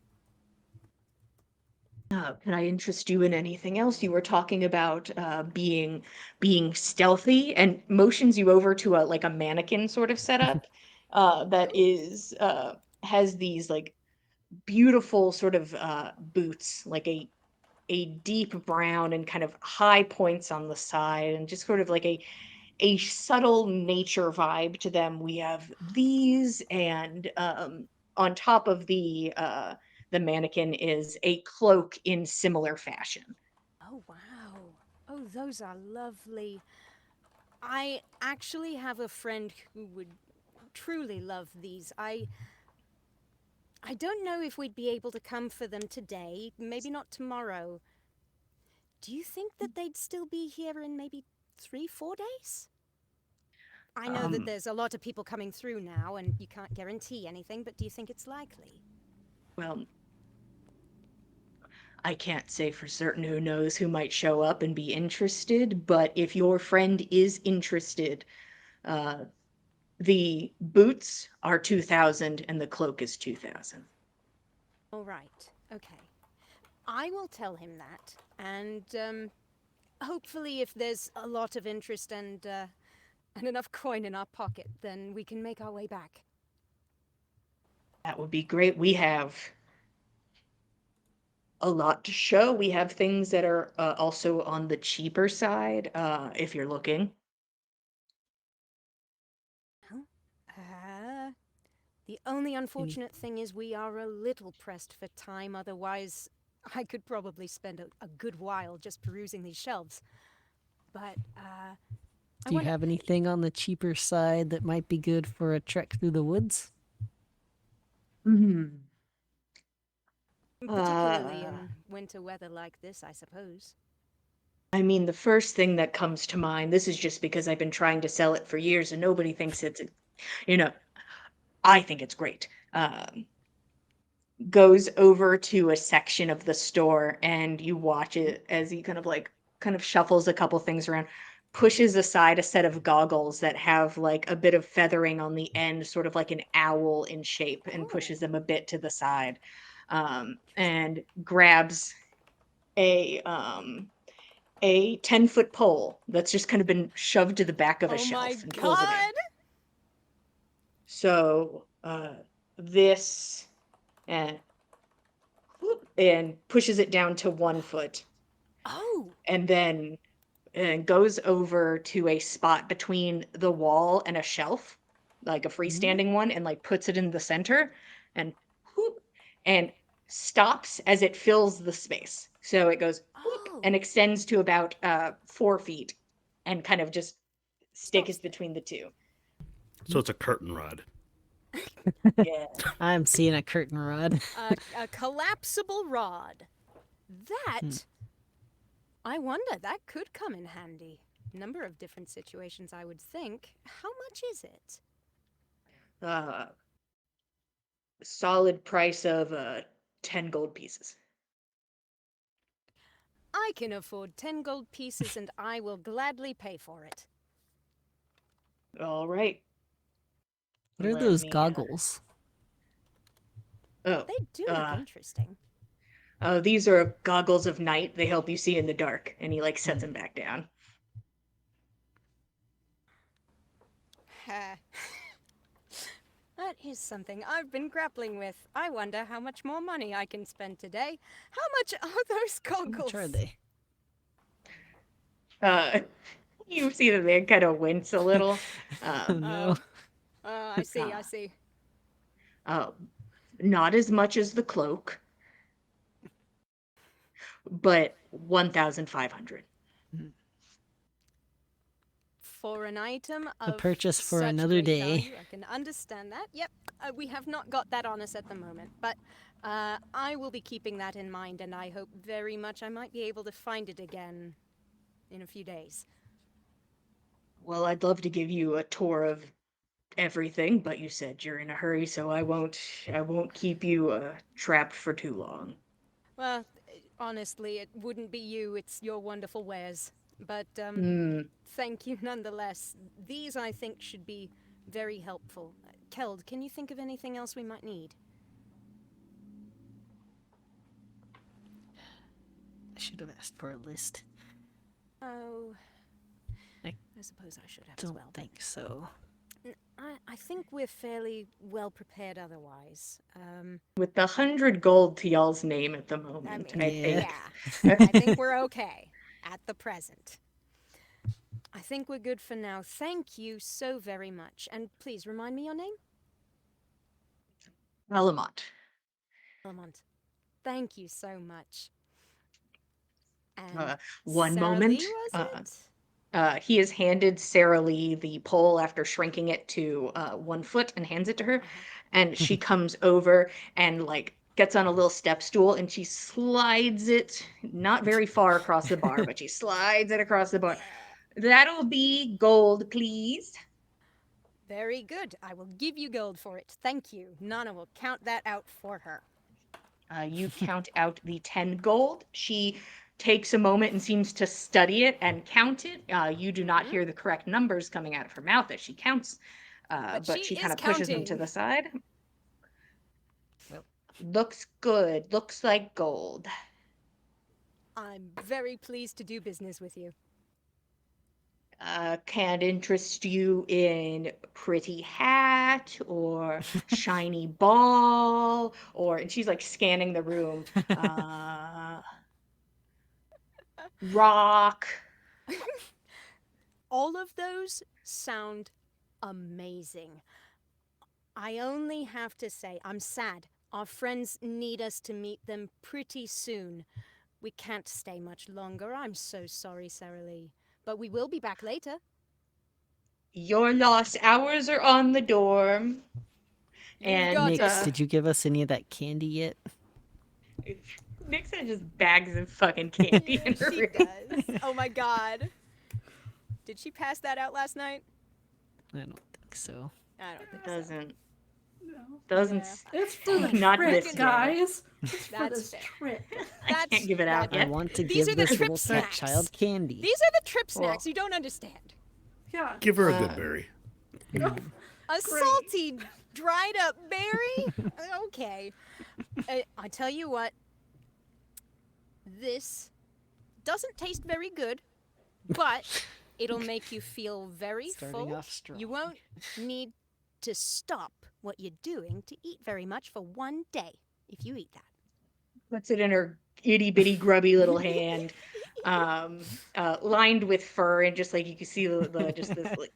Can I interest you in anything else? You were talking about being stealthy, and motions you over to a mannequin sort of setup that is has these like beautiful sort of boots, like a deep brown and kind of high points on the side, and just sort of like a subtle nature vibe to them. We have these, and on top of the mannequin is a cloak in similar fashion. Oh, wow. Oh, those are lovely. I actually have a friend who would truly love these. I don't know if we'd be able to come for them today, maybe not tomorrow. Do you think that they'd still be here in maybe 3, 4 days? I know that Um, there's a lot of people coming through now, and you can't guarantee anything, but do you think it's likely? well, I can't say for certain. Who knows who might show up and be interested, but if your friend is interested, uh, the boots are 2,000 and the cloak is 2,000. All right, okay. I will tell him that, and hopefully, if there's a lot of interest and enough coin in our pocket, then we can make our way back. That would be great. We have a lot to show. We have things that are also on the cheaper side, if you're looking. Well, the only unfortunate thing is we are a little pressed for time, otherwise, I could probably spend a good while just perusing these shelves. But, I Do you wonder. have anything on the cheaper side that might be good for a trek through the woods? Hmm. Particularly Uh, in winter weather like this, I suppose. I mean, the first thing that comes to mind, this is just because I've been trying to sell it for years and nobody thinks you know, I think it's great. Goes over to a section of the store and you watch it as he kind of shuffles a couple things around, pushes aside a set of goggles that have like a bit of feathering on the end, sort of like an owl in shape, and Oh, pushes them a bit to the side. and grabs a 10-foot pole that's just kind of been shoved to the back of a Oh my shelf and pulls it in. god! So this and pushes it down to 1 foot, Oh! and then goes over to a spot between the wall and a shelf, like a freestanding one, and like puts it in the center, and whoop, and stops as it fills the space. So it goes whoop, Oh! and extends to about 4 feet, and kind of just sticks Stops there. between the two. So it's a curtain rod. Yeah. I'm seeing a curtain rod. A collapsible rod. That, I wonder, that could come in handy. Number of different situations, I would think. How much is it? Solid price of 10 gold pieces. I can afford 10 gold pieces and I will gladly pay for it. All right. What are Let those me, goggles? Oh, They do look interesting. these are goggles of night. They help you see in the dark. And he like sets them back down. Ha. That is something I've been grappling with. I wonder how much more money I can spend today. How much are those How goggles? much are they? You see that they kind of wince a little. Oh no. I see, I see. Not as much as the cloak, but 1,500. For an item A of purchase for such another great day. value, I can understand that. Yep, we have not got that on us at the moment, but I will be keeping that in mind, and I hope very much I might be able to find it again in a few days. Well, I'd love to give you a tour of everything, but you said you're in a hurry, so I won't keep you trapped for too long. Well, honestly, it wouldn't be you, it's your wonderful wares. But thank you nonetheless. These, I think, should be very helpful. Keld, can you think of anything else we might need? I should have asked for a list. Oh, I I suppose I should have as Don't well. think so. I think we're fairly well prepared otherwise. With the 100 gold to y'all's name at the I moment, mean, I Yeah. think. I think we're okay at the present. I think we're good for now. Thank you so very much. And please remind me your name? Alamont. Lamont. Thank you so much. And One Sarah moment. Lee, was it? He has handed Sarah Lee the pole after shrinking it to 1 foot and hands it to her. And she comes over and like gets on a little step stool and she slides it not very far across the bar, but she slides it across the bar. That'll be gold, please. Very good. I will give you gold for it. Thank you. Nana will count that out for her. You count out the 10 gold. She takes a moment and seems to study it and count it. You do not hear the correct numbers coming out of her mouth as she counts, but she is kind of pushes them to counting. the side. Well. Looks good. Looks like gold. I'm very pleased to do business with you. Can it interest you in pretty hat or shiny ball or, and she's like scanning the room. Rock. All of those sound amazing. I only have to say, I'm sad. Our friends need us to meet them pretty soon. We can't stay much longer. I'm so sorry, Sarah Lee. But we will be back later. Your lost hours are on the door. You've got Nix, it. did you give us any of that candy yet? Nix had just bags of fucking candy in her She room. does. Oh my god. Did she pass that out last night? I don't think so. I don't think so. Doesn't. Yeah. It's for the Not trick, this guys. It's for That's this fair. trick. I can't give it out I yet. want to These give are the this trip little snacks. child candy. These are the trip Well. snacks. You don't understand. Yeah. Give her a good berry. A Great. salty, dried up berry? Okay. I tell you what, this doesn't taste very good, but it'll make you feel very Starting full. off strong. You won't need to stop what you're doing to eat very much for one day if you eat that. Puts it in her itty bitty grubby little hand, lined with fur, and just like you can see the just this like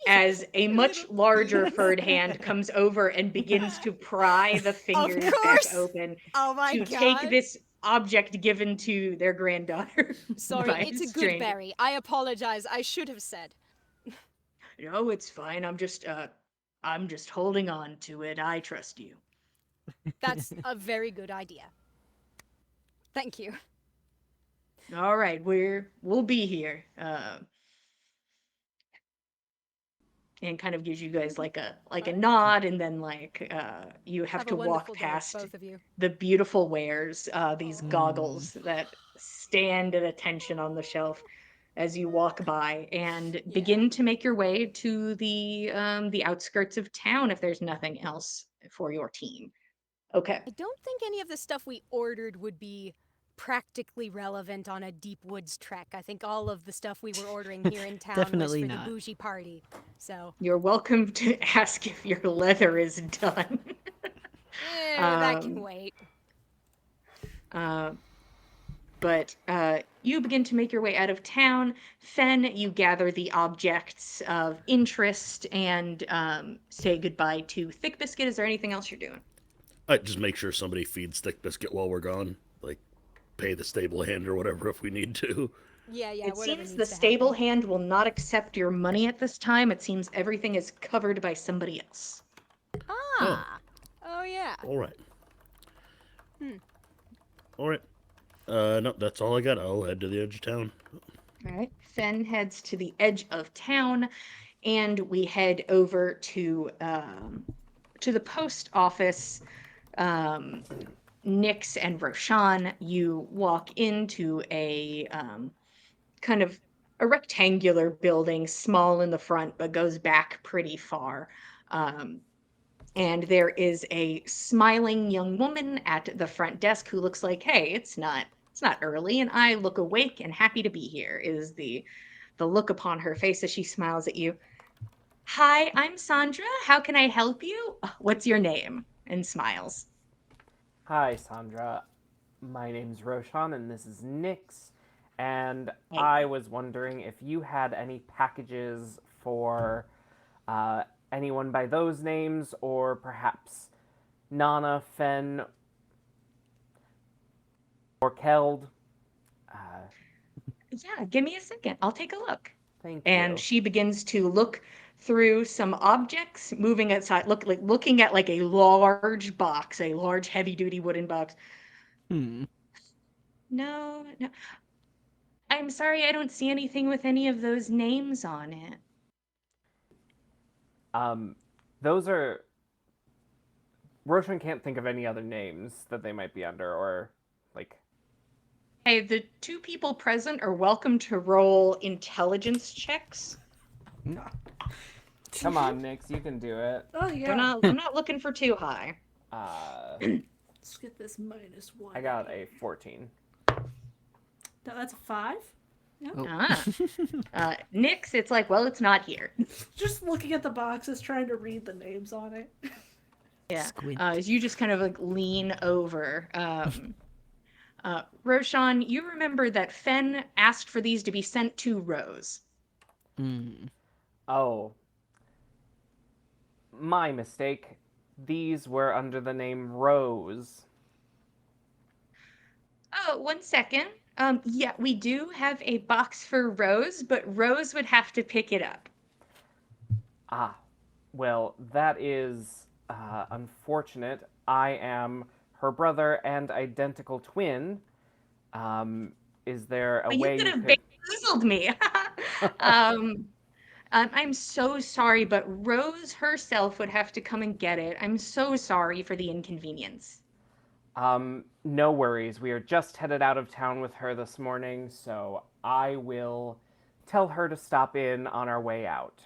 as a much larger furred hand comes over and begins to pry the fingers back course. open Oh my to god. take this object given to their granddaughter. Sorry, by it's a good stranger. berry. I apologize. I should have said. No, it's fine. I'm just holding on to it. I trust you. That's a very good idea. Thank you. All right, we'll be here. And kind of gives you guys like a nod, and then you have to a walk wonderful day, past both of you. the beautiful wares, these goggles that stand at attention on the shelf as you walk by, and begin to make your way to the outskirts of town if there's nothing else for your team. Okay. I don't think any of the stuff we ordered would be practically relevant on a deep woods trek. I think all of the stuff we were ordering here in town Definitely was for not. the bougie party. So You're welcome to ask if your leather is done. that can wait. But you begin to make your way out of town. Fen, you gather the objects of interest and say goodbye to Thick Biscuit. Is there anything else you're doing? Just make sure somebody feeds Thick Biscuit while we're gone. Like, pay the stable hand or whatever if we need to. Yeah, It whatever seems the needs to stable happen. hand will not accept your money at this time. It seems everything is covered by somebody else. Ah. Oh yeah. All right. All right. No, that's all I got. I'll head to the edge of town. All right. Fen heads to the edge of town, and we head over to the post office. Nyx and Roshan, you walk into a kind of a rectangular building, small in the front, but goes back pretty far. And there is a smiling young woman at the front desk who looks like, hey, it's not early, and I look awake and happy to be here, is the look upon her face as she smiles at you. Hi, I'm Sandra. How can I help you? What's your name? And smiles. Hi, Sandra. My name's Roshan, and this is Nyx. And Hey. I was wondering if you had any packages for anyone by those names, or perhaps Nana, Fen, or Keld. Yeah, give me a second. I'll take a look. Thank And you. she begins to look through some objects, moving outside, looking at like a large box, a large heavy-duty wooden box. No. I'm sorry, I don't see anything with any of those names on it. Those are... Roshan can't think of any other names that they might be under, or, like... Hey, the two people present are welcome to roll intelligence checks. Come on, Nyx, you can do it. Oh yeah. I'm not looking for too high. Let's get this -1. I got a 14. No, that's a 5. Nyx, it's like, well, it's not here. Just looking at the boxes, trying to read the names on it. Yeah. Squint. As you just kind of like lean over. Roshan, you remember that Fen asked for these to be sent to Rose. Oh. My mistake. These were under the name Rose. Oh, 1 second. Yeah, we do have a box for Rose, but Rose would have to pick it up. Ah. Well, that is unfortunate. I am her brother and identical twin. Is there a way You could you have could... bamboozled me. I'm so sorry, but Rose herself would have to come and get it. I'm so sorry for the inconvenience. No worries. We are just headed out of town with her this morning, so I will tell her to stop in on our way out.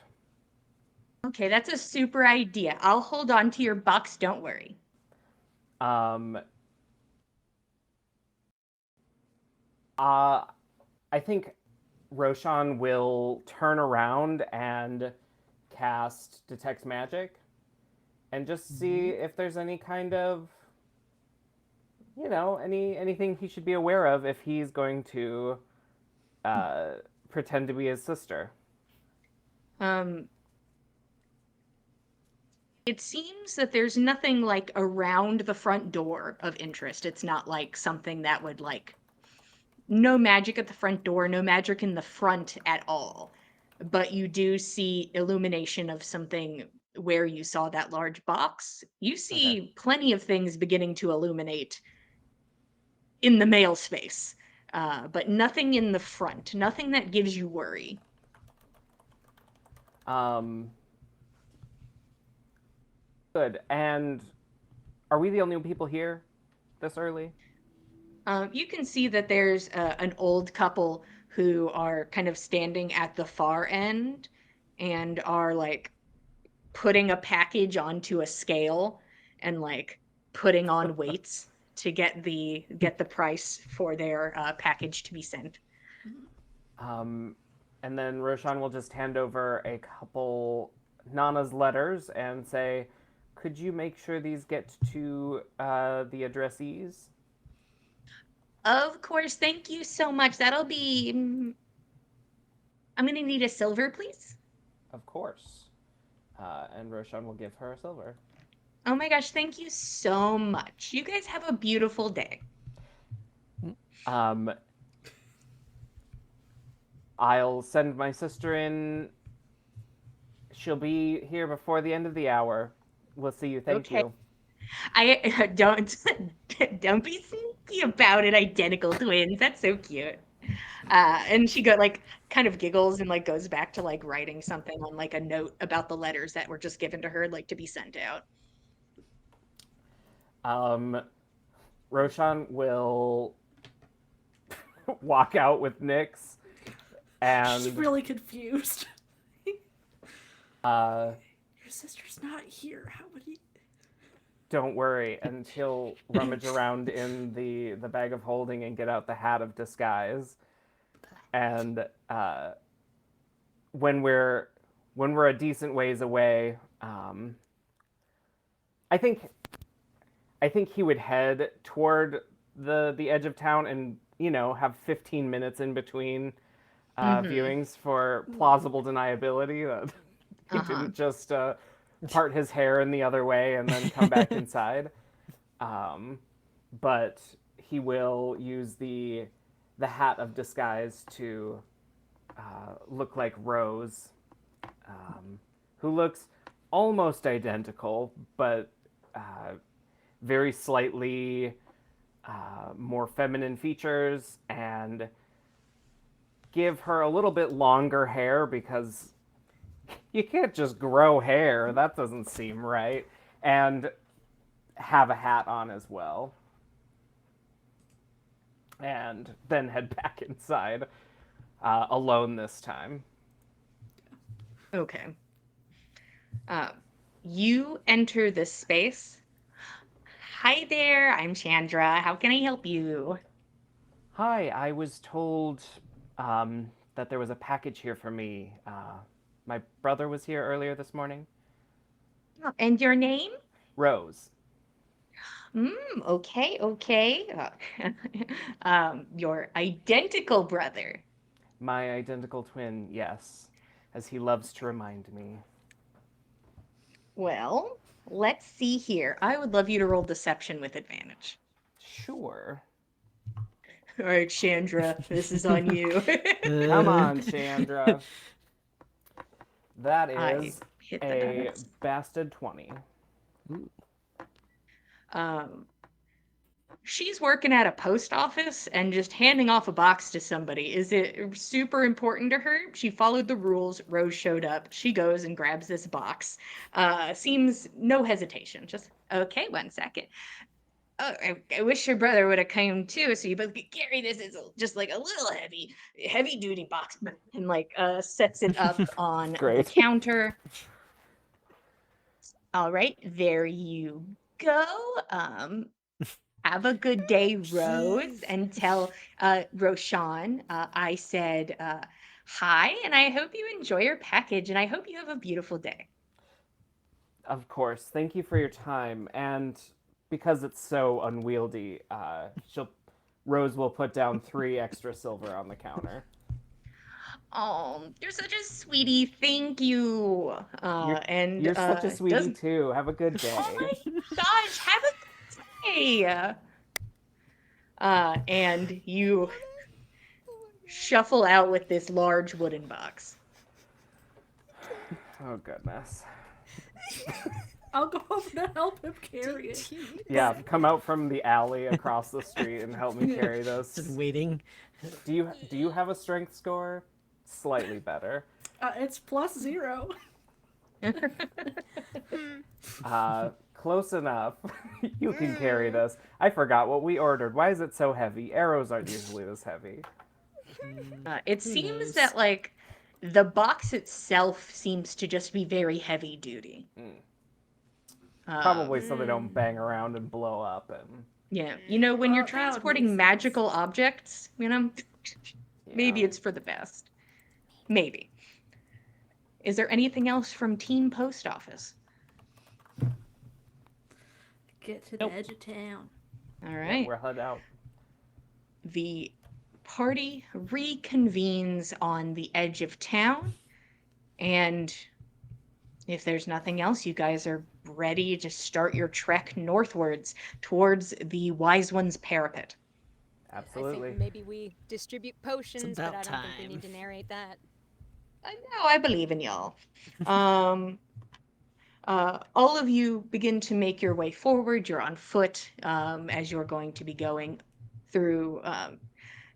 Okay, that's a super idea. I'll hold on to your bucks, don't worry. I think Roshan will turn around and cast Detect Magic and just see if there's any kind of, anything he should be aware of if he's going to pretend to be his sister. It seems that there's nothing like around the front door of interest. It's not like something that would like no magic at the front door, no magic in the front at all. But you do see illumination of something where you saw that large box. You see plenty of things beginning to illuminate in the mail space, but nothing in the front, nothing that gives you worry. Good. And are we the only people here this early? You can see that there's an old couple who are kind of standing at the far end and are like putting a package onto a scale and like putting on weights to get the price for their package to be sent. And then Roshan will just hand over a couple Nana's letters and say, could you make sure these get to the addressees? Of course, thank you so much. That'll be. I'm gonna need a silver, please. Of course. And Roshan will give her a silver. Oh my gosh, thank you so much. You guys have a beautiful day. I'll send my sister in. She'll be here before the end of the hour. We'll see you. Thank you. I don't be sneaky about it, identical twins. That's so cute. And she kind of giggles and like goes back to like writing something on like a note about the letters that were just given to her like to be sent out. Roshan will walk out with Nyx and She's really confused. Your sister's not here. How would he? Don't worry, and he'll rummage around in the bag of holding and get out the hat of disguise. And when we're a decent ways away, I think he would head toward the edge of town and have 15 minutes in between viewings for plausible deniability that he didn't just part his hair in the other way and then come back inside. But he will use the hat of disguise to look like Rose, who looks almost identical, but very slightly more feminine features, and give her a little bit longer hair because you can't just grow hair. That doesn't seem right. And have a hat on as well. And then head back inside, alone this time. Okay. You enter this space. Hi there, I'm Chandra. How can I help you? Hi, I was told that there was a package here for me. My brother was here earlier this morning. And your name? Rose. Okay. Your identical brother. My identical twin, yes, as he loves to remind me. Well, let's see here. I would love you to roll deception with advantage. Sure. All right, Chandra, this is on you. Come on, Chandra. That is hit the a nuts. bastard 20. She's working at a post office and just handing off a box to somebody. Is it super important to her? She followed the rules. Rose showed up. She goes and grabs this box. Seems no hesitation. Just, okay, 1 second. Oh, I wish your brother would have come too, so you both could carry this. It's just like a little heavy duty box, and like sets it up on the Great. counter. All right, there you go. Have a good day, Rose, and tell Roshan I said hi, and I hope you enjoy your package, and I hope you have a beautiful day. Of course. Thank you for your time. And because it's so unwieldy, Rose will put down 3 extra silver on the counter. Oh, you're such a sweetie. Thank you. You're such a sweetie does too. Have a good day. Oh my gosh, have a good day. And you shuffle out with this large wooden box. Oh goodness. I'll go over to help him carry it. Yeah, come out from the alley across the street and help me carry Just this. waiting. Do you have a strength score? Slightly better. It's +0. Close enough. You can carry this. I forgot what we ordered. Why is it so heavy? Arrows aren't usually this heavy. It seems that like the box itself seems to just be very heavy duty. Probably so they don't bang around and blow up. And Yeah, you know, when you're That would make transporting sense. magical objects, you know, maybe yeah. it's for the best. Maybe. Is there anything else from Team Post Office? Get to Nope. the edge of town. All Yeah, right. we're head out. The party reconvenes on the edge of town, and if there's nothing else, you guys are ready to start your trek northwards towards the Wise One's Parapet. I Absolutely. think maybe we distribute potions, but I about don't think we need time. to narrate that. I know, I believe in y'all. All of you begin to make your way forward. You're on foot as you're going to be going through an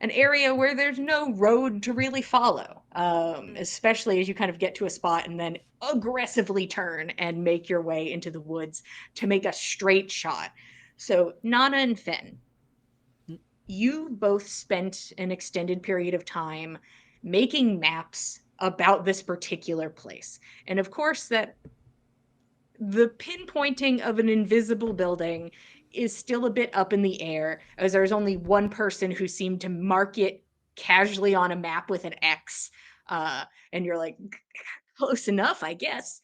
area where there's no road to really follow, especially as you kind of get to a spot and then aggressively turn and make your way into the woods to make a straight shot. So, Nana and Finn, you both spent an extended period of time making maps about this particular place. And of course, that the pinpointing of an invisible building is still a bit up in the air, as there's only one person who seemed to mark it casually on a map with an X. And you're like, close enough, I guess.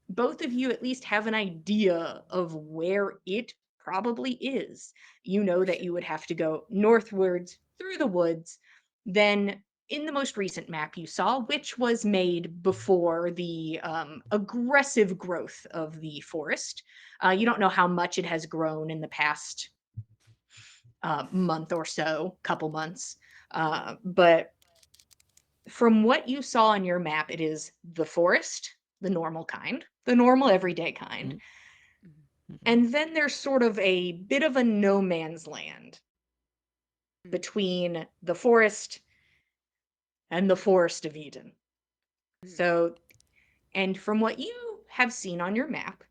Both of you at least have an idea of where it probably is. You know that you would have to go northwards through the woods, then in the most recent map you saw, which was made before the aggressive growth of the forest. You don't know how much it has grown in the past month or so, couple months. But from what you saw on your map, it is the forest, the normal kind, the normal everyday kind. And then there's sort of a bit of a no man's land between the forest and the Forest of Eden. So, and from what you have seen on your map,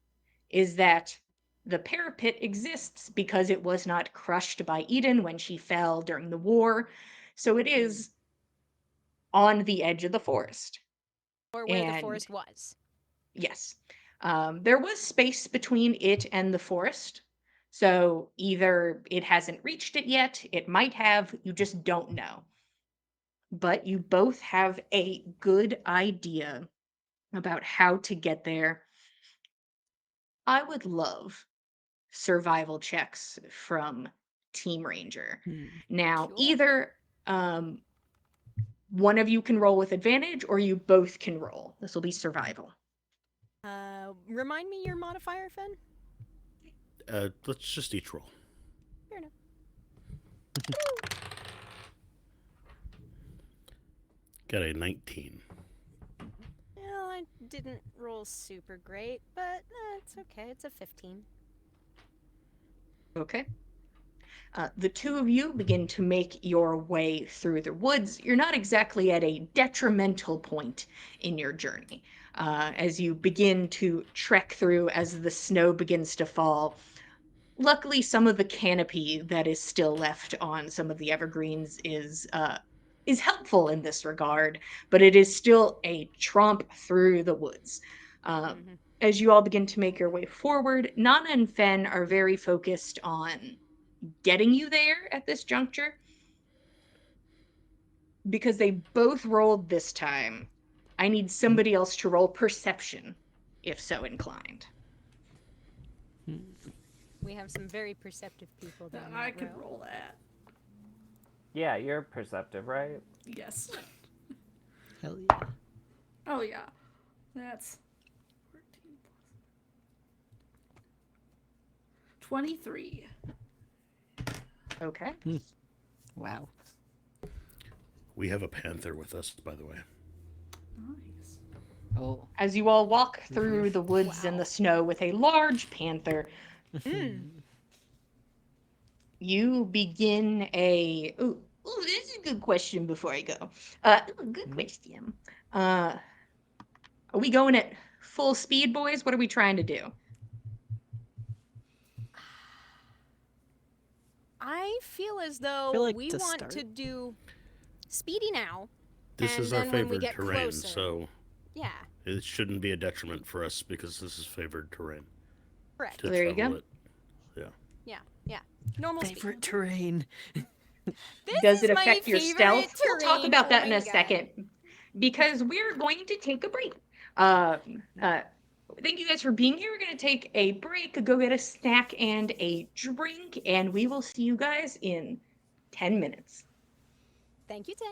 is that the parapet exists because it was not crushed by Eden when she fell during the war. So it is on the edge of the forest. Or where the And forest was. yes, there was space between it and the forest. So either it hasn't reached it yet, it might have, you just don't know. But you both have a good idea about how to get there. I would love survival checks from Team Ranger. Now, Sure. either one of you can roll with advantage or you both can roll. This will be survival. Remind me your modifier, Finn? Let's just each roll. Fair enough. Got a 19. Well, I didn't roll super great, but it's okay. It's a 15. Okay. The two of you begin to make your way through the woods. You're not exactly at a detrimental point in your journey. As you begin to trek through, as the snow begins to fall, luckily some of the canopy that is still left on some of the evergreens is helpful in this regard, but it is still a tromp through the woods. As you all begin to make your way forward, Nana and Fen are very focused on getting you there at this juncture. Because they both rolled this time, I need somebody else to roll perception, if so inclined. We have some very perceptive people down I that could row. roll that. Yeah, you're perceptive, right? Yes. Hell yeah. Oh yeah. That's 14 plus 23. Okay. Wow. We have a panther with us, by the way. Nice. Oh. As you all walk through the woods and Wow. the snow with a large panther, you begin a. Ooh, this is a good question before I go. Good question. Are we going at full speed, boys? What are we trying to do? I feel as though feel like we to want start- to do speedy now. This and is our then when we favored get terrain, closer, so yeah, it shouldn't be a detriment for us because this is favored terrain correct. to There you travel go. it. Yeah. Yeah. Normal Favorite speed. terrain. This Does is it my affect your favorite stealth? We'll talk terrain. about Oh that in my a God. second, because we're going to take a break. Thank you guys for being here. We're going to take a break, go get a snack and a drink, and we will see you guys in 10 minutes. Thank you, 10.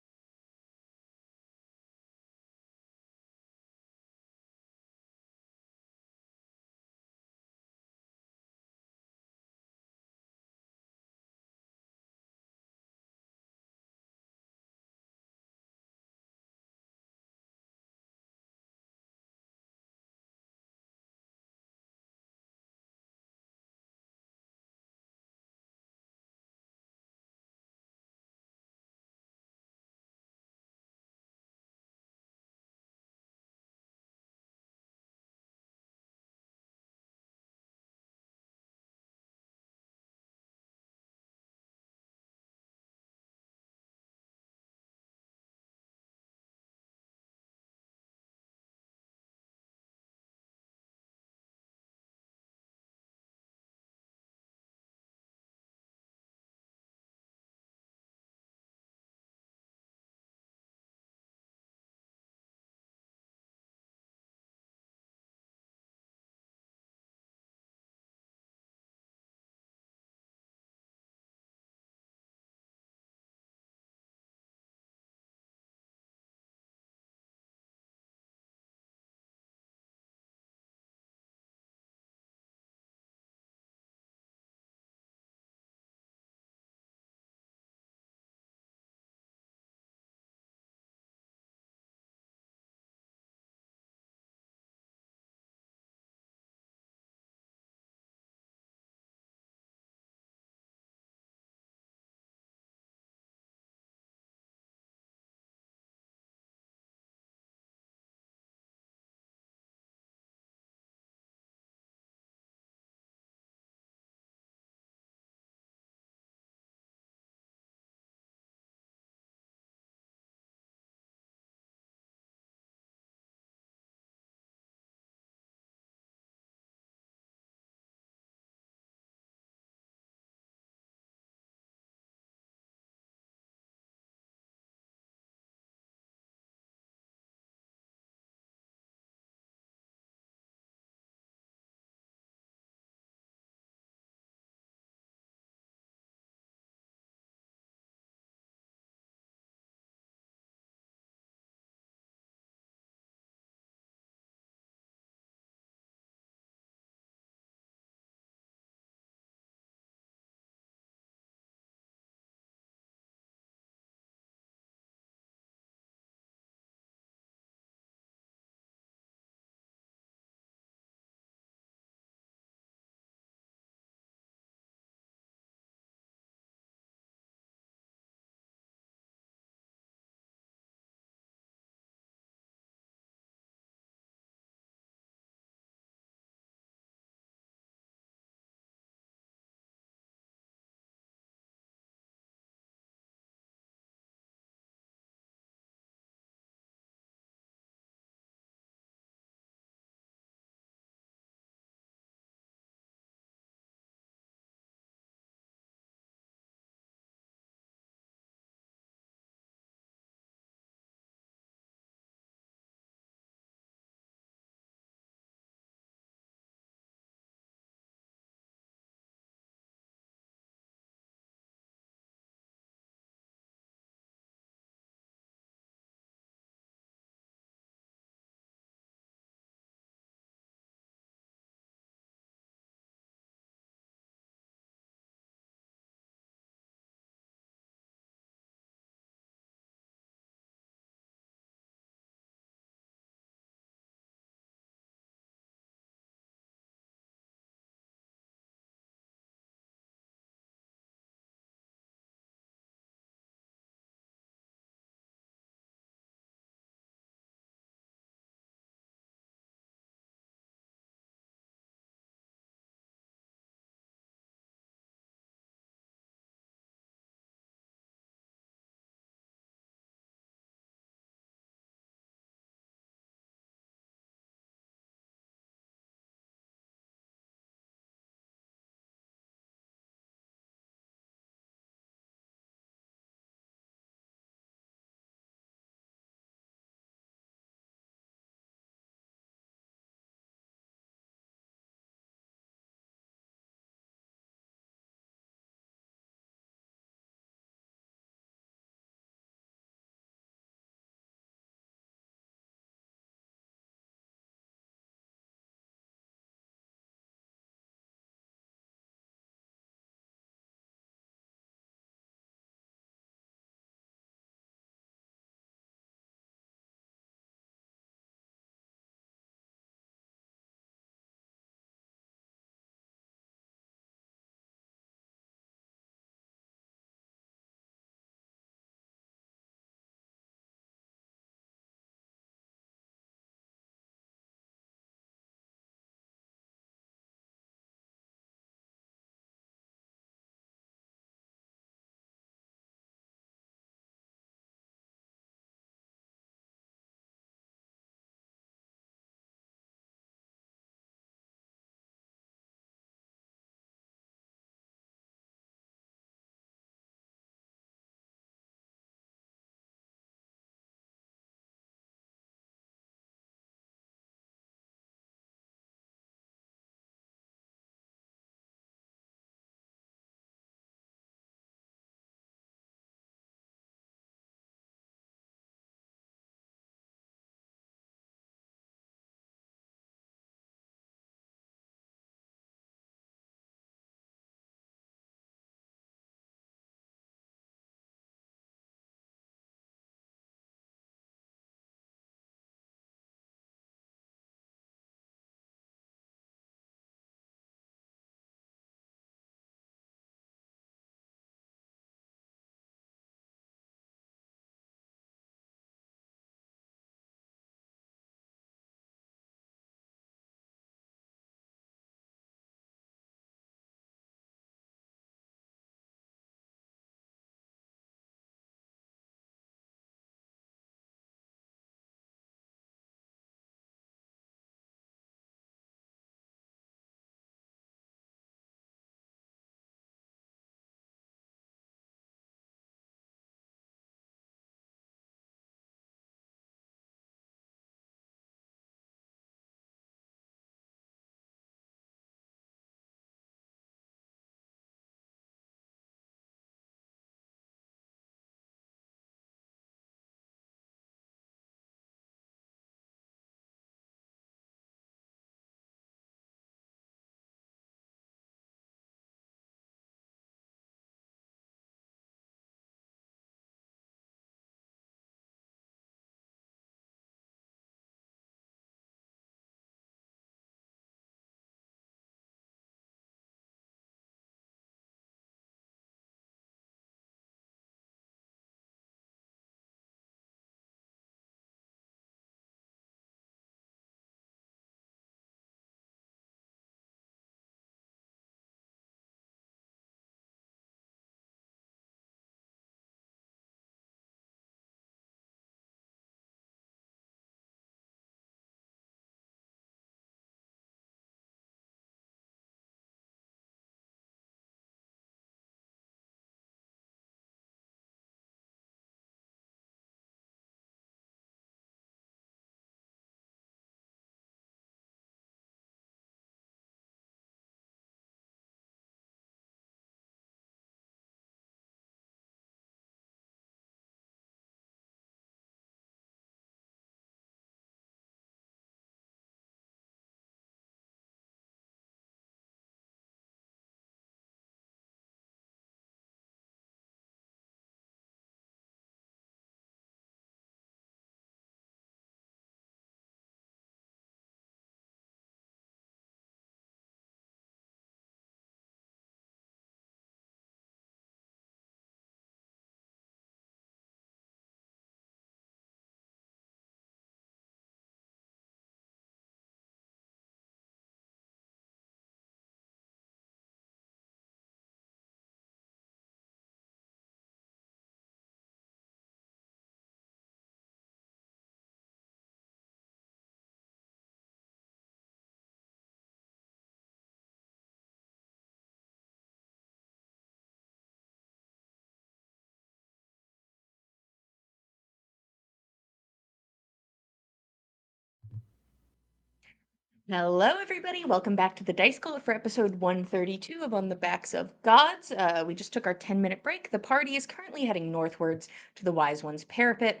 Hello, everybody. Welcome back to the Dice Cult for episode 132 of On the Backs of Gods. We just took our 10-minute break. The party is currently heading northwards to the Wiseone's Parapet.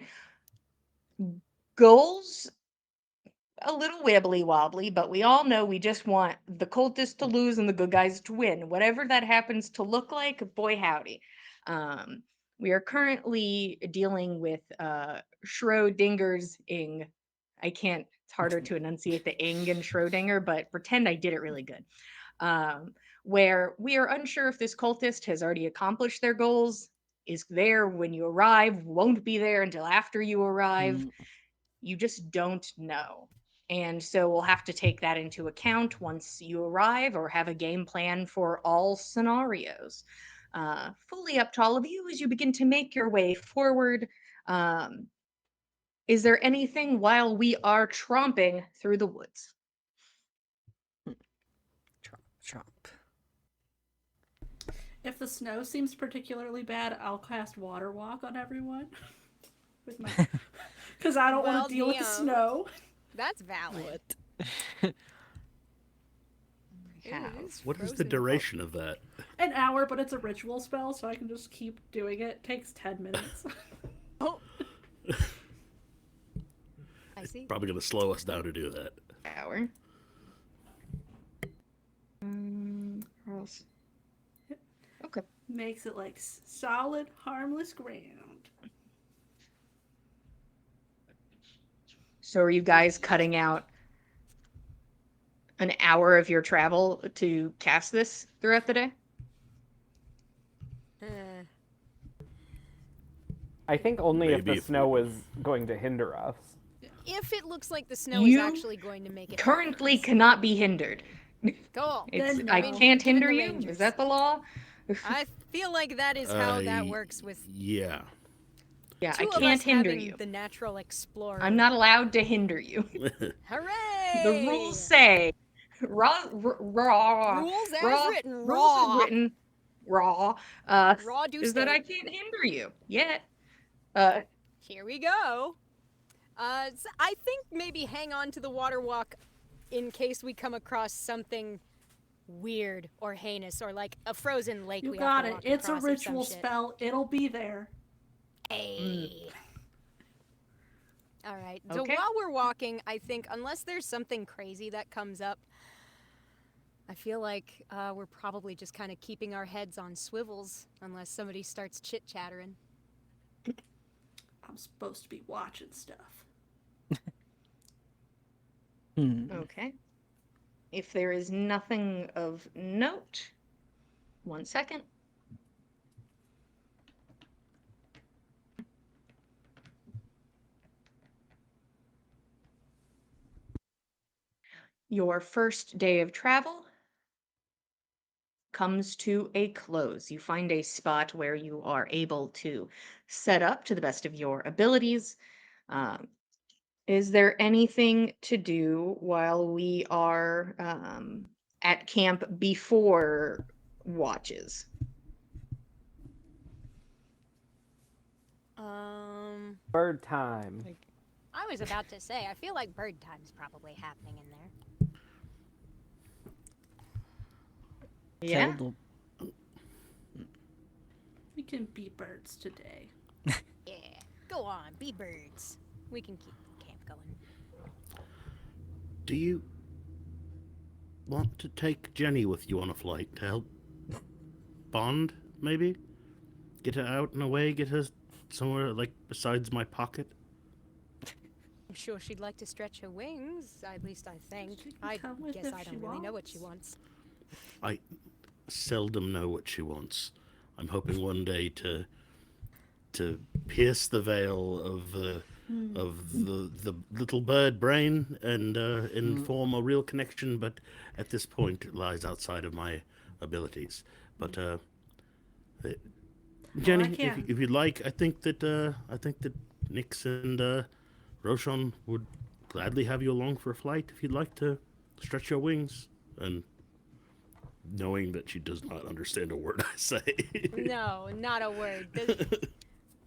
Goals a little wibbly wobbly, but we all know we just want the cultists to lose and the good guys to win. Whatever that happens to look like, boy howdy. We are currently dealing with Schrodinger's ing. It's harder to enunciate the ing and Schrodinger, but pretend I did it really good. Where we are unsure if this cultist has already accomplished their goals, is there when you arrive, won't be there until after you arrive. You just don't know. And so we'll have to take that into account once you arrive or have a game plan for all scenarios. Fully up to all of you as you begin to make your way forward. Is there anything while we are tromping through the woods? Trump. If the snow seems particularly bad, I'll cast Water Walk on everyone. With my, because I don't Well, want to deal with the DM. snow. That's valid. What? Ooh, it is What is frozen the cold. duration of that? An hour, but it's a ritual spell, so I can just keep doing it. Takes 10 minutes. Oh. I see. Probably going to slow us down to do that. Hour. Where else? Okay. Makes it like solid, harmless ground. So are you guys cutting out an hour of your travel to cast this throughout the day? I think only if Maybe the if snow we- was going to hinder us. If it looks like the snow You is actually going to make it Currently harmless. cannot be hindered. Cool. It's Then I no. can't Given hinder the you. Rangers. Is that the law? I feel like that is how that works with Yeah. Yeah, I two of can't us hinder having you. the natural explorer. I'm not allowed to hinder you. Hooray! The rules say raw, Rules as written, rules raw. as written, raw. Raw do Is that I state. can't hinder you yet. Here we go. So I think maybe hang on to the water walk in case we come across something weird or heinous or like a frozen lake You we got have to it. walk It's a across or some ritual shit. spell. It'll be there. Hey. All right. So Okay. while we're walking, I think unless there's something crazy that comes up, I feel like we're probably just kind of keeping our heads on swivels unless somebody starts chit-chattering. I'm supposed to be watching stuff. Okay. If there is nothing of note, 1 second. Your first day of travel comes to a close. You find a spot where you are able to set up to the best of your abilities. Is there anything to do while we are at camp before watches? Bird time. I was about to say, I feel like bird time's probably happening in there. Yeah. We can be birds today. Yeah, go on, be birds. We can keep camp going. Do you want to take Jenny with you on a flight to help bond, maybe? Get her out and away, get her somewhere, like, besides my pocket? I'm sure she'd like to stretch her wings, at least I think. She can I come with guess if I she don't really know what she wants. wants. I seldom know what she wants. I'm hoping one day to pierce the veil of the little bird brain and form a real connection, but at this point it lies outside of my abilities. But Jenny, can. if you'd like, I think that Nix and Roshan would gladly have you along for a flight if you'd like to stretch your wings. And knowing that she does not understand a word I say. No, not a word.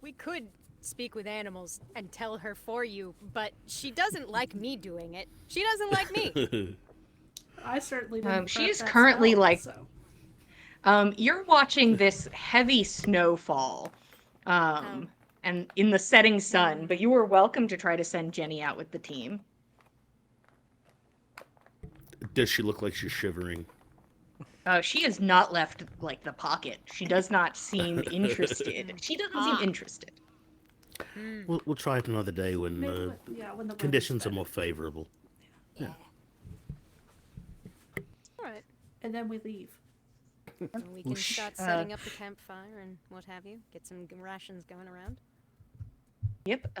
We could speak with animals and tell her for you, but she doesn't like me doing it. She doesn't like me. I certainly didn't. She prep is that currently spell, like so. You're watching this heavy snowfall, and in the setting sun, but you are welcome to try to send Jenny out with the team. Does she look like she's shivering? She has not left like the pocket. She does not seem interested. She doesn't seem interested. We'll try it another day when Maybe when the weather's conditions are better. more favorable. All right. And then we leave. And we can start setting up the campfire and what have you. Get some rations going around. Yep.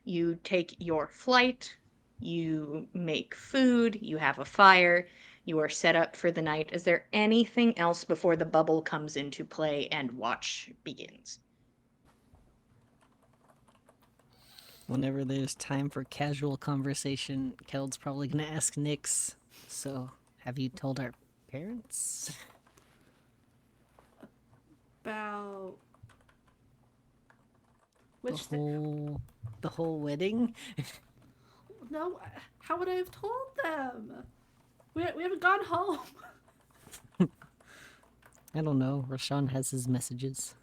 You take your flight, you make food, you have a fire, you are set up for the night. Is there anything else before the bubble comes into play and watch begins? Whenever there's time for casual conversation, Keld's probably gonna ask Nyx. So, have you told our parents? About The which whole wedding? no, how would I have told them? We haven't gone home. I don't know. Rashawn has his messages.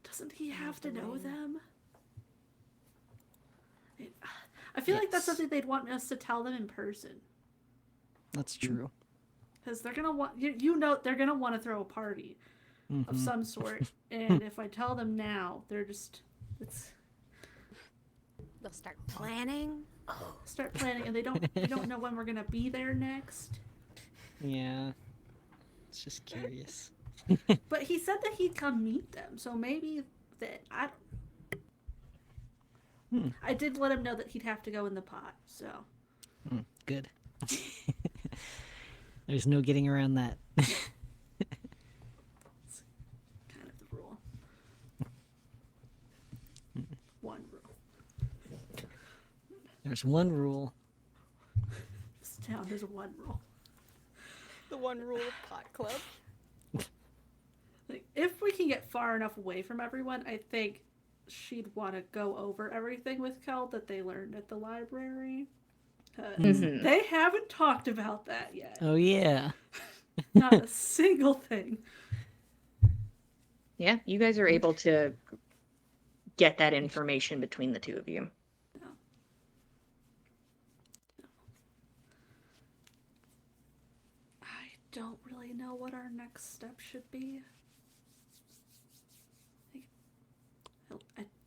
Doesn't he have to know them? I feel like that's Yes. something they'd want us to tell them in person. That's true. Because they're gonna want you know they're gonna want to throw a party of some sort, and if I tell them now, they're just They'll start planning. start planning, and they don't know when we're gonna be there next. Yeah. It's just curious. But he said that he'd come meet them, so maybe that I don't. I did let him know that he'd have to go in the pot, so. Good. There's no getting around that. It's kind of the rule. One rule. There's one rule. This town, there's one rule. The one rule of Pot Club. Like, if we can get far enough away from everyone, I think she'd want to go over everything with Kel that they learned at the library. 'Cause they haven't talked about that yet. Oh, yeah. Not a single thing. Yeah, you guys are able to get that information between the two of you. I don't really know what our next step should be.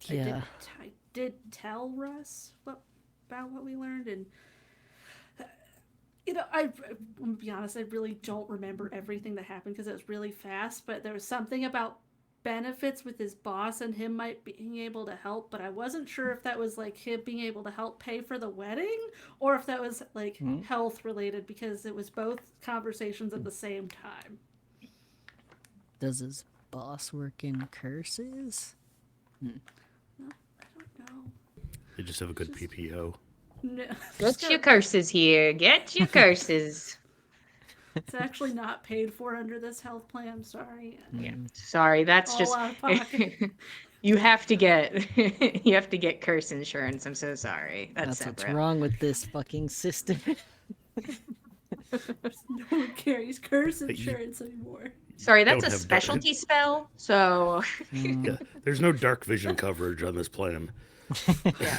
Yeah. I did tell Russ about what we learned, and I'm gonna be honest, I really don't remember everything that happened because it was really fast. But there was something about benefits with his boss and him might being able to help, but I wasn't sure if that was like him being able to help pay for the wedding or if that was like health related, because it was both conversations at the same time. Does his boss work in curses? No, I don't know. They just have a good PPO. No, Get your curses here. Get your curses. it's actually not paid for under this health plan. Sorry. Yeah. Sorry, that's All just out of pocket. you have to get you have to get curse insurance. I'm so sorry. That's What's separate. wrong with this fucking system. No one carries curse insurance anymore. Sorry, that's Don't a have specialty spell. So Yeah, there's no dark vision coverage on this plan. yeah.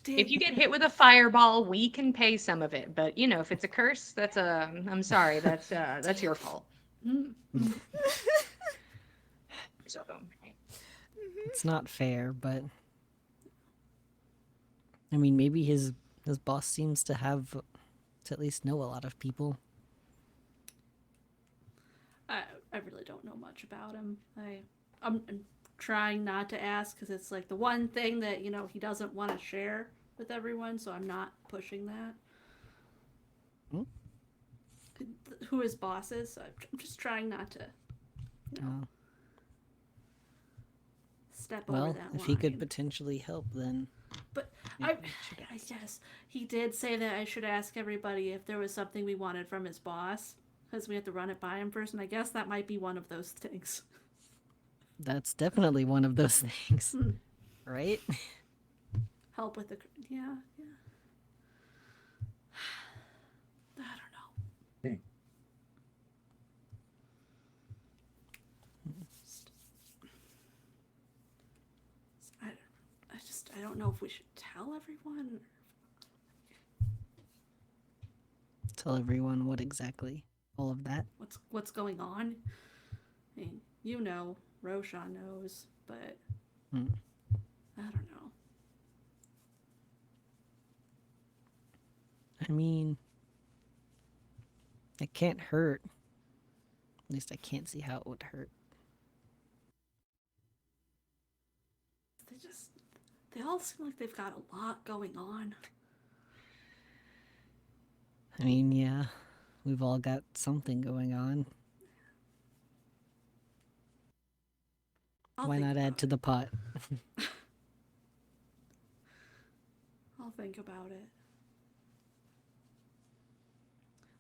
If you get hit with a fireball, we can pay some of it. But if it's a curse, that's I'm sorry, that's your fault. So It's not fair, but I mean, maybe his boss seems to at least know a lot of people. I really don't know much about him. I'm trying not to ask because it's like the one thing that he doesn't want to share with everyone, so I'm not pushing that. Who his boss is, so I'm just trying not to step over Well, that if line. he could potentially help, then But I guess he did say that I should ask everybody if there was something we wanted from his boss, because we had to run it by him first, and I guess that might be one of those things. that's definitely one of those things, right? Help with the yeah. I don't know. I don't know if we should tell everyone. Tell everyone what exactly? All of that? What's going on. I mean, you know, Roshan knows, but Hmm. I don't know. I mean, it can't hurt. At least I can't see how it would hurt. They all seem like they've got a lot going on. I mean, yeah, we've all got something going on. Why not add to the pot? I'll think about it.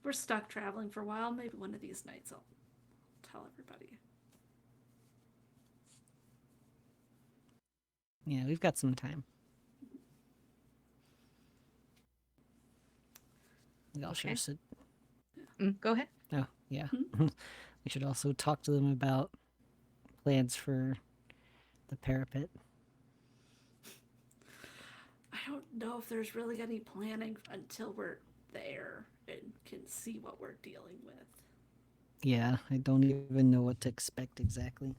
We're stuck traveling for a while. Maybe one of these nights I'll tell everybody. Yeah, we've got some time. We all Okay. should. Go ahead. Oh, yeah. We should also talk to them about plans for the parapet. I don't know if there's really any planning until we're there and can see what we're dealing with. Yeah, I don't even know what to expect exactly.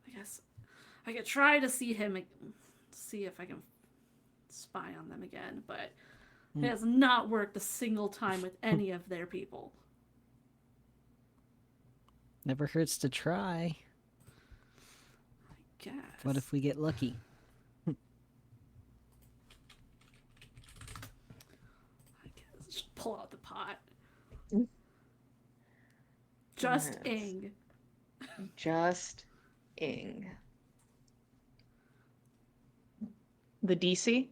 I guess I could try to see him, see if I can spy on them again, but it has not worked a single time with any of their people. Never hurts to try. I guess. What if we get lucky? I guess just pull out the pot. Just Yes. Ing. Just Ing. The DC?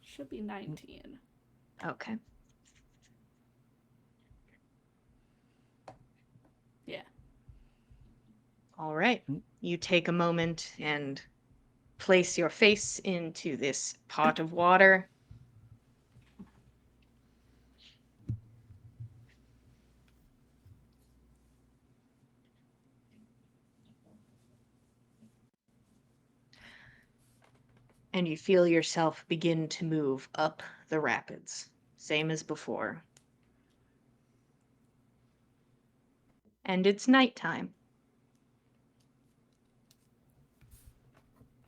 Should be 19. Okay. Yeah. All right. You take a moment and place your face into this pot of water. And you feel yourself begin to move up the rapids, same as before. And it's nighttime.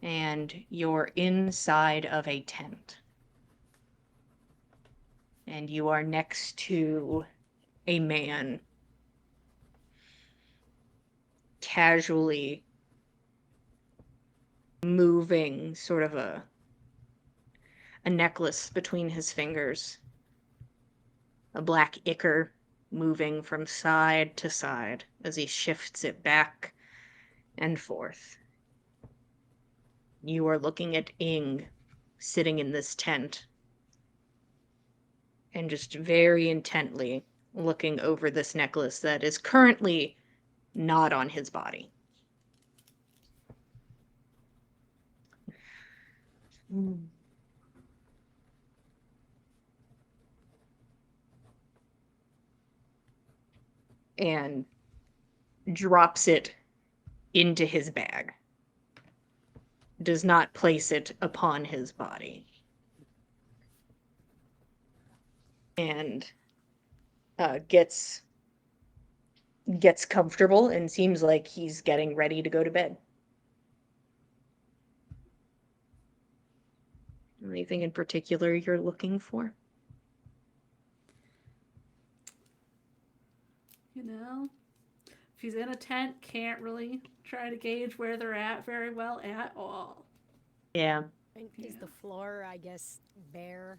And you're inside of a tent. And you are next to a man casually moving sort of a necklace between his fingers. A black ichor moving from side to side as he shifts it back and forth. You are looking at Ing sitting in this tent and just very intently looking over this necklace that is currently not on his body. And drops it into his bag. Does not place it upon his body. And gets comfortable and seems like he's getting ready to go to bed. Anything in particular you're looking for? You know, if he's in a tent, can't really try to gauge where they're at very well at all. Yeah. Is the floor, I guess, bare?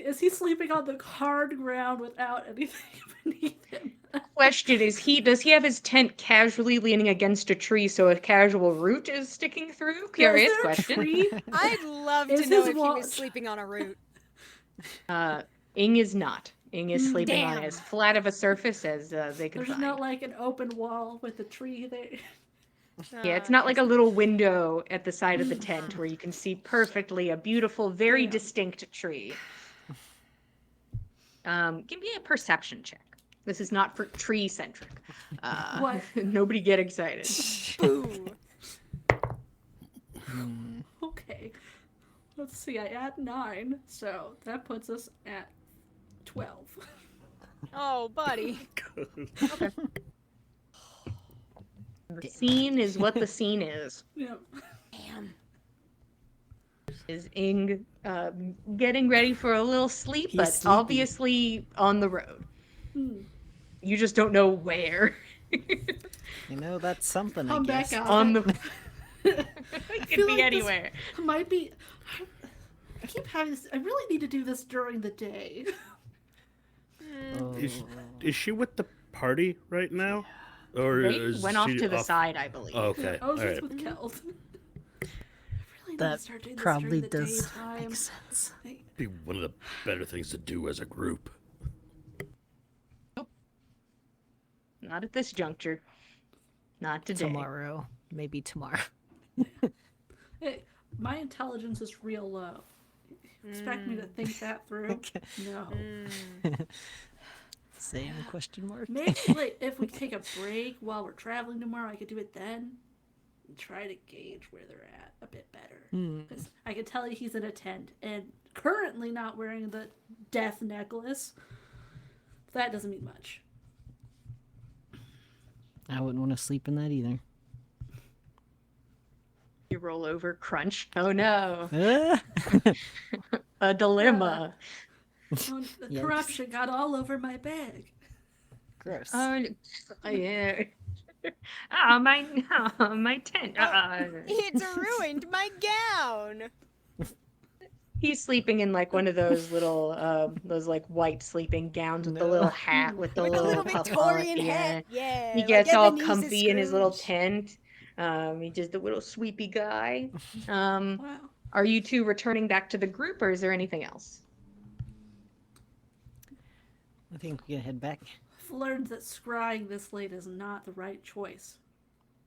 Is he sleeping on the hard ground without anything beneath him? Question is, does he have his tent casually leaning against a tree so a casual root is sticking through? Curious Is there question. a tree? I'd love Is to know his if he wall- was sleeping on a root. Ing is not. Ing is sleeping on Damn. as flat of a surface as they could There's find. not like an open wall with a tree there. Yeah, it's not like a Yes. little window at the side of the tent where you can see perfectly a beautiful, very Yeah. distinct tree. Give me a perception check. This is not for tree centric. What? Nobody get excited. Boo. Okay. Let's see, I add 9, so that puts us at 12. Oh, buddy. The scene is what the scene is. Yeah. Damn. Is Ing getting ready for a little sleep, He's but sleepy. obviously on the road. Hmm. You just don't know where. You know, that's something, Come I back guess. out. On the It it feel could be like this anywhere. might be. I keep having this. I really need to do this during the day. Oh. Is she with the party right now? Or They is went off she to the side, I believe. Oh, okay. I was all just right. with Keld. I really need to That start doing this probably during the does daytime. make sense. Be one of the better things to do as a group. Not at this juncture. Not today. Tomorrow. Maybe tomorrow. Hey, my intelligence is real low. Expect me to think that through? Okay. No. Same question mark? Maybe like if we take a break while we're traveling tomorrow, I could do it then and try to gauge where they're at a bit better. Because I can tell you he's in a tent and currently not wearing the death necklace. That doesn't mean much. I wouldn't want to sleep in that either. You roll over, crunch. Oh no. Ah! A dilemma. Oh, the Yikes. corruption got all over my bag. Gross. Oh yeah. My tent. It's ruined my gown. He's sleeping in like one of those little, those like white sleeping gowns with the No. little hat with the With a little little puff Victorian on it. hat. Yeah. He like gets all Ebenezer comfy in his little Scrooge. tent. He's just a little sweepy guy. Wow. Are you two returning back to the group, or is there anything else? I think we can head back. I've learned that scrying this late is not the right choice.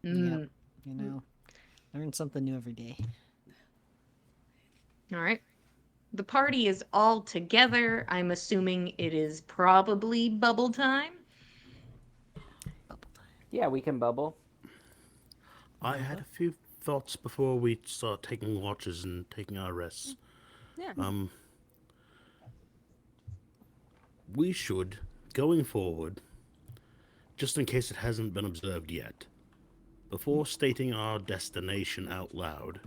Mm. Yep. You know, learn something new every day. All right. The party is all together. I'm assuming it is probably bubble time. Yeah, we can bubble. I had a few thoughts before we start taking watches and taking our rests. Yeah. We should, going forward, just in case it hasn't been observed yet, before stating our destination out loud,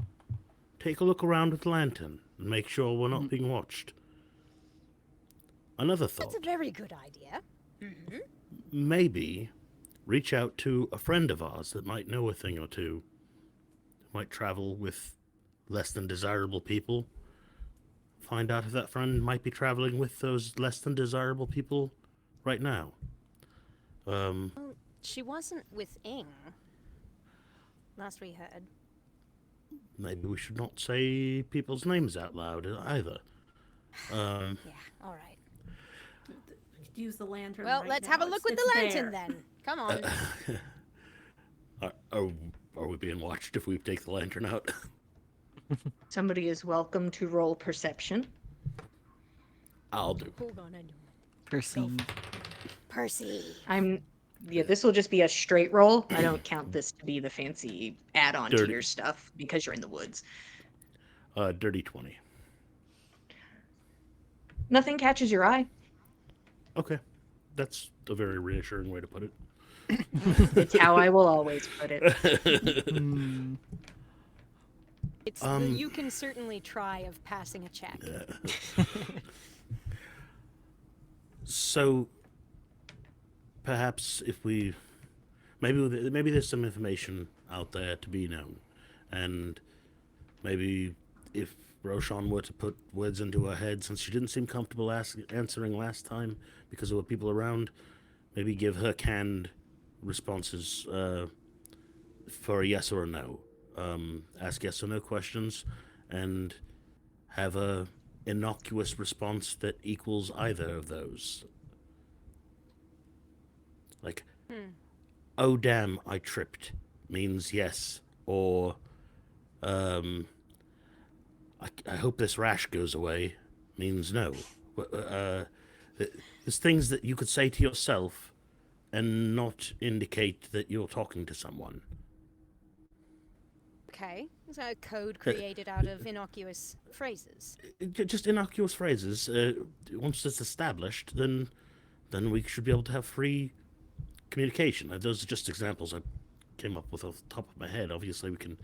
take a look around with the lantern and make sure we're not being watched. Another thought. That's a very good idea. Maybe reach out to a friend of ours that might know a thing or two, might travel with less than desirable people. Find out if that friend might be traveling with those less than desirable people right now. Well, she wasn't with Ing. Last we heard. Maybe we should not say people's names out loud either. Yeah, all right. We could use the lantern. Well, right let's now. have a look with the It's lantern there. then. Come on. Are we being watched if we take the lantern out? Somebody is welcome to roll perception. I'll do. Hold on, I know. Perceive. Percy. Yeah, this will just be a straight roll. I don't count this to be the fancy add-on to Dirty. your stuff because you're in the woods. Dirty 20. Nothing catches your eye. Okay. That's a very reassuring way to put it. It's how I will always put it. It's the you can certainly try of passing a check. So, perhaps if we, maybe there's some information out there to be known, and maybe if Roshan were to put words into her head, since she didn't seem comfortable answering last time because there were people around, maybe give her canned responses for a yes or a no. Ask yes or no questions, and have a innocuous response that equals either of those. Like, oh damn, I tripped. means yes, or I hope this rash goes away means no. There's things that you could say to yourself and not indicate that you're talking to someone. Okay, is that a code created out of innocuous phrases? Just innocuous phrases. Once it's established, then we should be able to have free communication. Those are just examples I came up with off the top of my head. Obviously, we can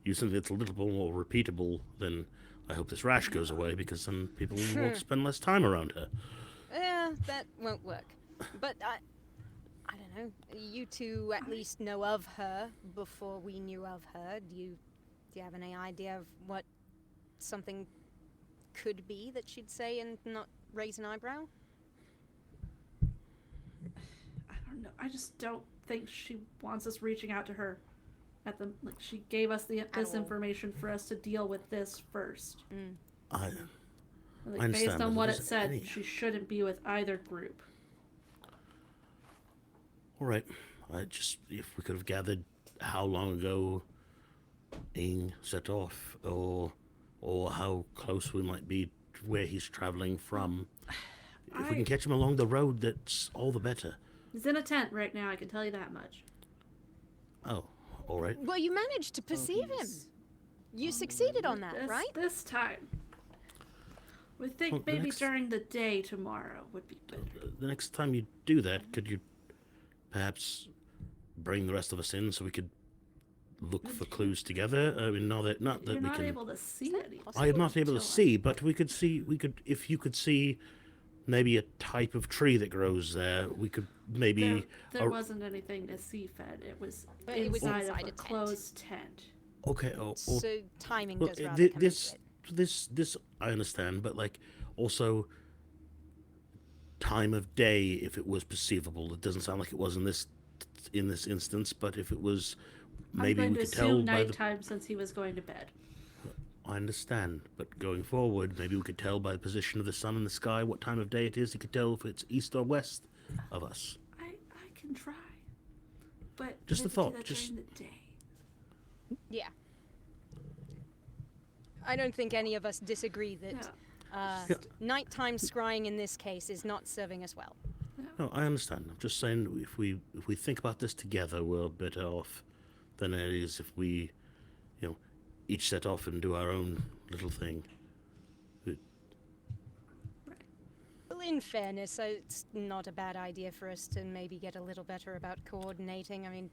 use something that's a little bit more repeatable than I hope this rash goes away, because then people will spend less time around her. Yeah, that won't work. But I don't know. You two at least know of her before we knew of her. Do you have any idea of what something could be that she'd say and not raise an eyebrow? I don't know. I just don't think she wants us reaching out to her. She gave us this information for us to deal with this first. I Based understand, on but what if it there's said, any- she shouldn't be with either group. All right. If we could have gathered how long ago Ing set off, or how close we might be to where he's traveling from. If we can catch him along the road, that's all the better. He's in a tent right now, I can tell you that much. Oh, all right. Well, you managed to perceive him. You succeeded on that, right? This time. We think Well, maybe during the day tomorrow would be better. The next time you do that, could you perhaps bring the rest of us in so we could look for clues together? I mean, not that You're we not can. able to see anything. I am not able to Till see, but we could see. If you could see, maybe a type of tree that grows there. We could maybe. There wasn't anything to see, Fed. It was But it was inside inside of a a tent. closed tent. Okay. So timing well, does rather come this into it. this I understand, but also time of day, if it was perceivable. It doesn't sound like it was in this instance, but if it was, maybe I'm we going to could tell assume by the. nighttime since he was going to bed. I understand, but going forward, maybe we could tell by the position of the sun in the sky what time of day it is. You could tell if it's east or west of us. I can try. But Just we a have to do thought, that just- during the day. Yeah. I don't think any of us disagree that Yeah. nighttime scrying in this case is not serving us well. No, I understand. I'm just saying, if we think about this together, we're better off than it is if we, each set off and do our own little thing. Well, in fairness, it's not a bad idea for us to maybe get a little better about coordinating. I mean,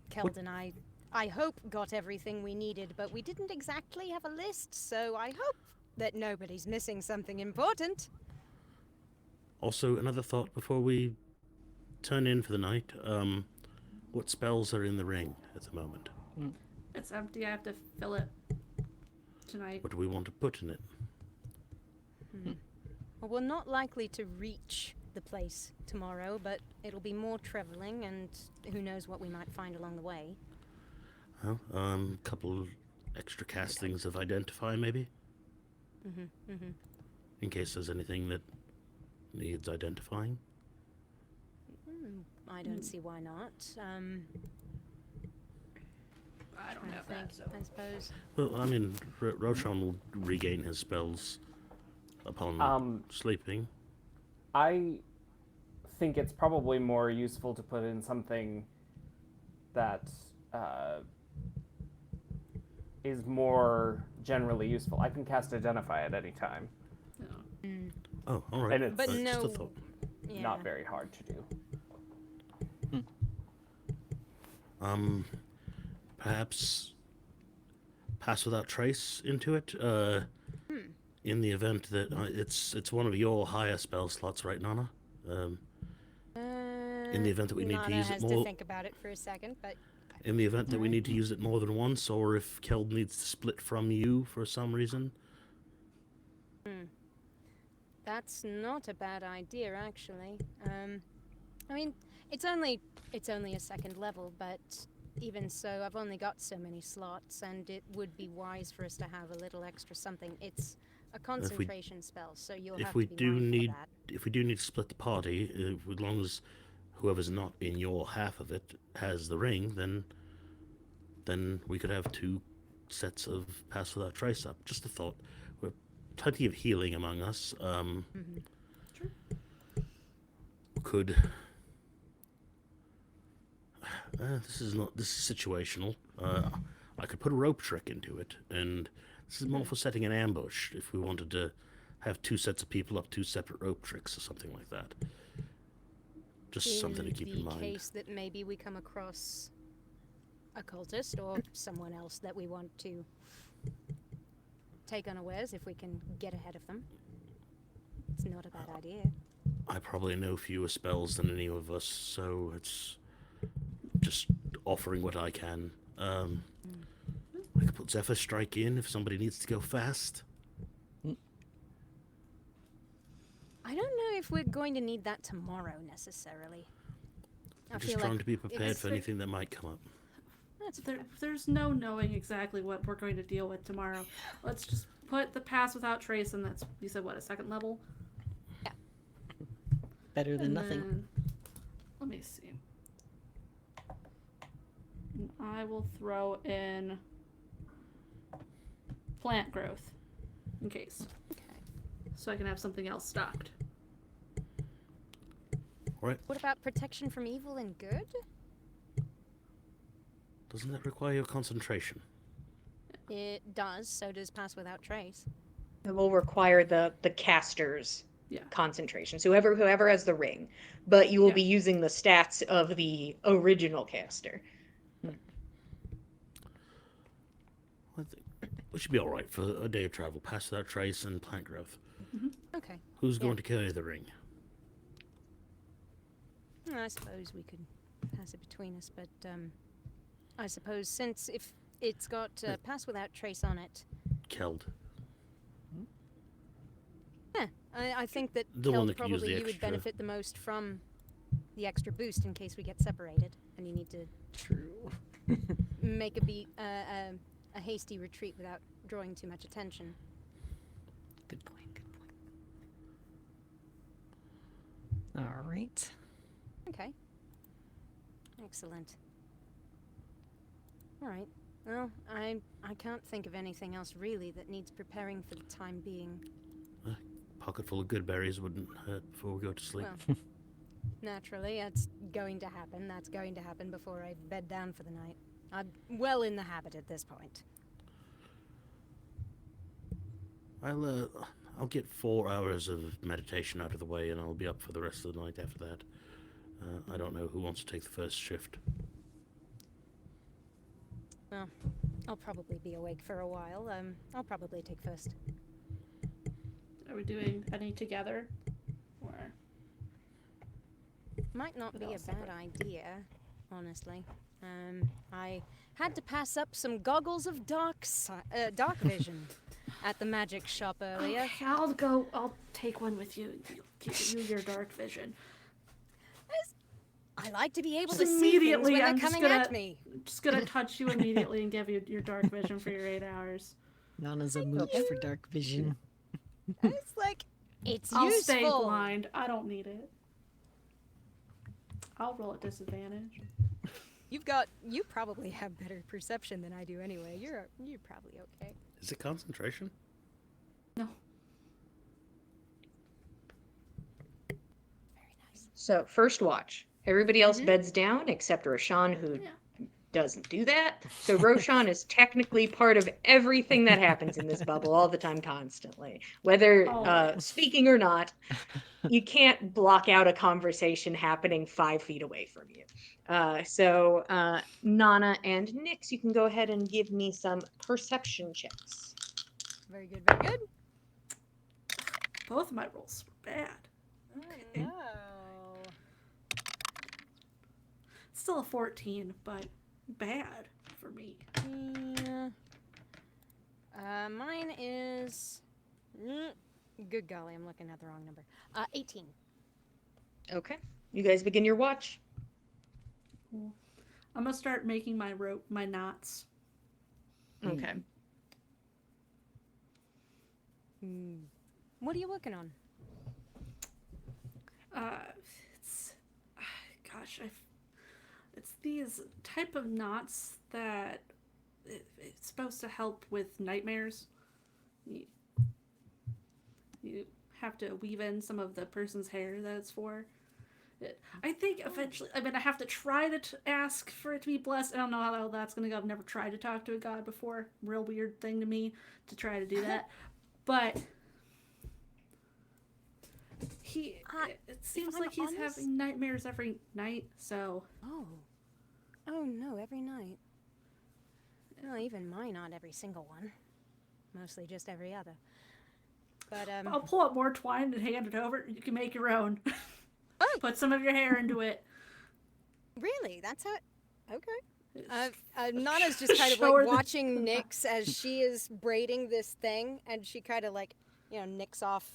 Keld and I hope, got everything we needed, but we didn't exactly have a list, so I hope that nobody's missing something important. Also, another thought before we turn in for the night. What spells are in the ring at the moment? It's empty. I have to fill it tonight. What do we want to put in it? Well, we're not likely to reach the place tomorrow, but it'll be more traveling, and who knows what we might find along the way. Well, couple of extra castings of Identify, maybe? In case there's anything that needs identifying. I don't see why not. I don't have think, that. So. I suppose. Well, I mean, Roshan will regain his spells upon sleeping. I think it's probably more useful to put in something that is more generally useful. I can cast Identify at any time. Oh, all right. And it's But Just no, a thought. yeah. not very hard to do. Perhaps pass without trace into it. In the event that it's one of your higher spell slots, right, Nana? In the event that we need to Nana use it has more. to think about it for a second, but In the event that we need to use it more than once, or if Keld needs to split from you for some reason. that's not a bad idea, actually. I mean, it's only a second level, but even so, I've only got so many slots, and it would be wise for us to have a little extra something. It's a concentration spell, so you'll have If we to be do mindful need, of that. if we do need to split the party, as long as whoever's not in your half of it has the ring, then then we could have 2 sets of Pass Without Trace up. Just a thought. We're plenty of healing among us. Sure. Could this is situational. I could put a rope trick into it, and this is more for setting an ambush. If we wanted to have 2 sets of people up 2 separate rope tricks or something like that. Just something to keep in mind. In the case that maybe we come across a cultist or someone else that we want to take unawares, if we can get ahead of them. It's not a bad idea. I probably know fewer spells than any of us, so it's just offering what I can. I could put Zephyr Strike in if somebody needs to go fast. I don't know if we're going to need that tomorrow necessarily. I'm just trying to be prepared for anything that might come up. There's no knowing exactly what we're going to deal with tomorrow. Let's just put the Pass Without Trace, and that's, you said, what, a 2nd level? Yeah. Better than And nothing. then, let me see. And I will throw in plant growth, in case. Okay. So I can have something else stocked. Right? What about protection from evil and good? Doesn't that require your concentration? It does, so does Pass Without Trace. It will require the caster's concentration. So whoever has the ring, but you will be using the stats of the original caster. I think we should be all right for a day of travel. Pass Without Trace and plant growth. Okay. Who's going to carry the ring? I suppose we could pass it between us, but I suppose since if it's got Pass Without Trace on it. Keld. Yeah, I think that The one that could use probably the you would extra. benefit the most from the extra boost in case we get separated and you need to make a hasty retreat without drawing too much attention. Good point. Good point. All right. Okay. Excellent. All right. Well, I can't think of anything else really that needs preparing for the time being. Pocket full of good berries wouldn't hurt before we go to sleep. Well, naturally, that's going to happen. That's going to happen before I bed down for the night. I'm well in the habit at this point. I'll get 4 hours of meditation out of the way, and I'll be up for the rest of the night after that. I don't know who wants to take the first shift. Well, I'll probably be awake for a while. I'll probably take first. Are we doing any together? Or Might not be all a bad separate. idea, honestly. I had to pass up some goggles of dark dark vision at the magic shop earlier. okay, I'll take one with you. Give you your dark vision. I like to be able Just to see things when immediately, they're I'm just coming at gonna- me. I'm just gonna touch you immediately and give you your dark vision for your 8 hours. Nana's a mooch for dark vision. It's like, it's I'll useful. stay blind. I don't need it. I'll roll at disadvantage. You probably have better perception than I do anyway. You're probably okay. Is it concentration? No. Very nice. So first watch. Everybody else beds down except Roshan, who Yeah. doesn't do that. So Roshan is technically part of everything that happens in this bubble all the time, constantly. Whether Always. speaking or not, you can't block out a conversation happening 5 feet away from you. So Nana and Nyx, you can go ahead and give me some perception checks. Very good, very good. Both of my rolls were bad. No. Still a 14, but bad for me. Yeah. Mine is. Good golly, I'm looking at the wrong number. 18. Okay. You guys begin your watch. Cool. I'm gonna start making my rope, my knots. Okay. What are you working on? It's, gosh, it's these type of knots that it's supposed to help with nightmares. You, you have to weave in some of the person's hair that it's for. I think eventually, I mean, I have to try to ask for it to be blessed. I don't know how that's going to go. I've never tried to talk to a god before. Real weird thing to me to try to do that. But it seems like he's having nightmares every night, so. Oh no, every night. Well, even mine aren't every single one. Mostly just every other. But, I'll pull up more twine and hand it over. You can make your own. Put some of your hair into it. Really? That's how... Okay. Nana's just kind of like watching Nyx as she is braiding this thing, and she kind of like, nicks off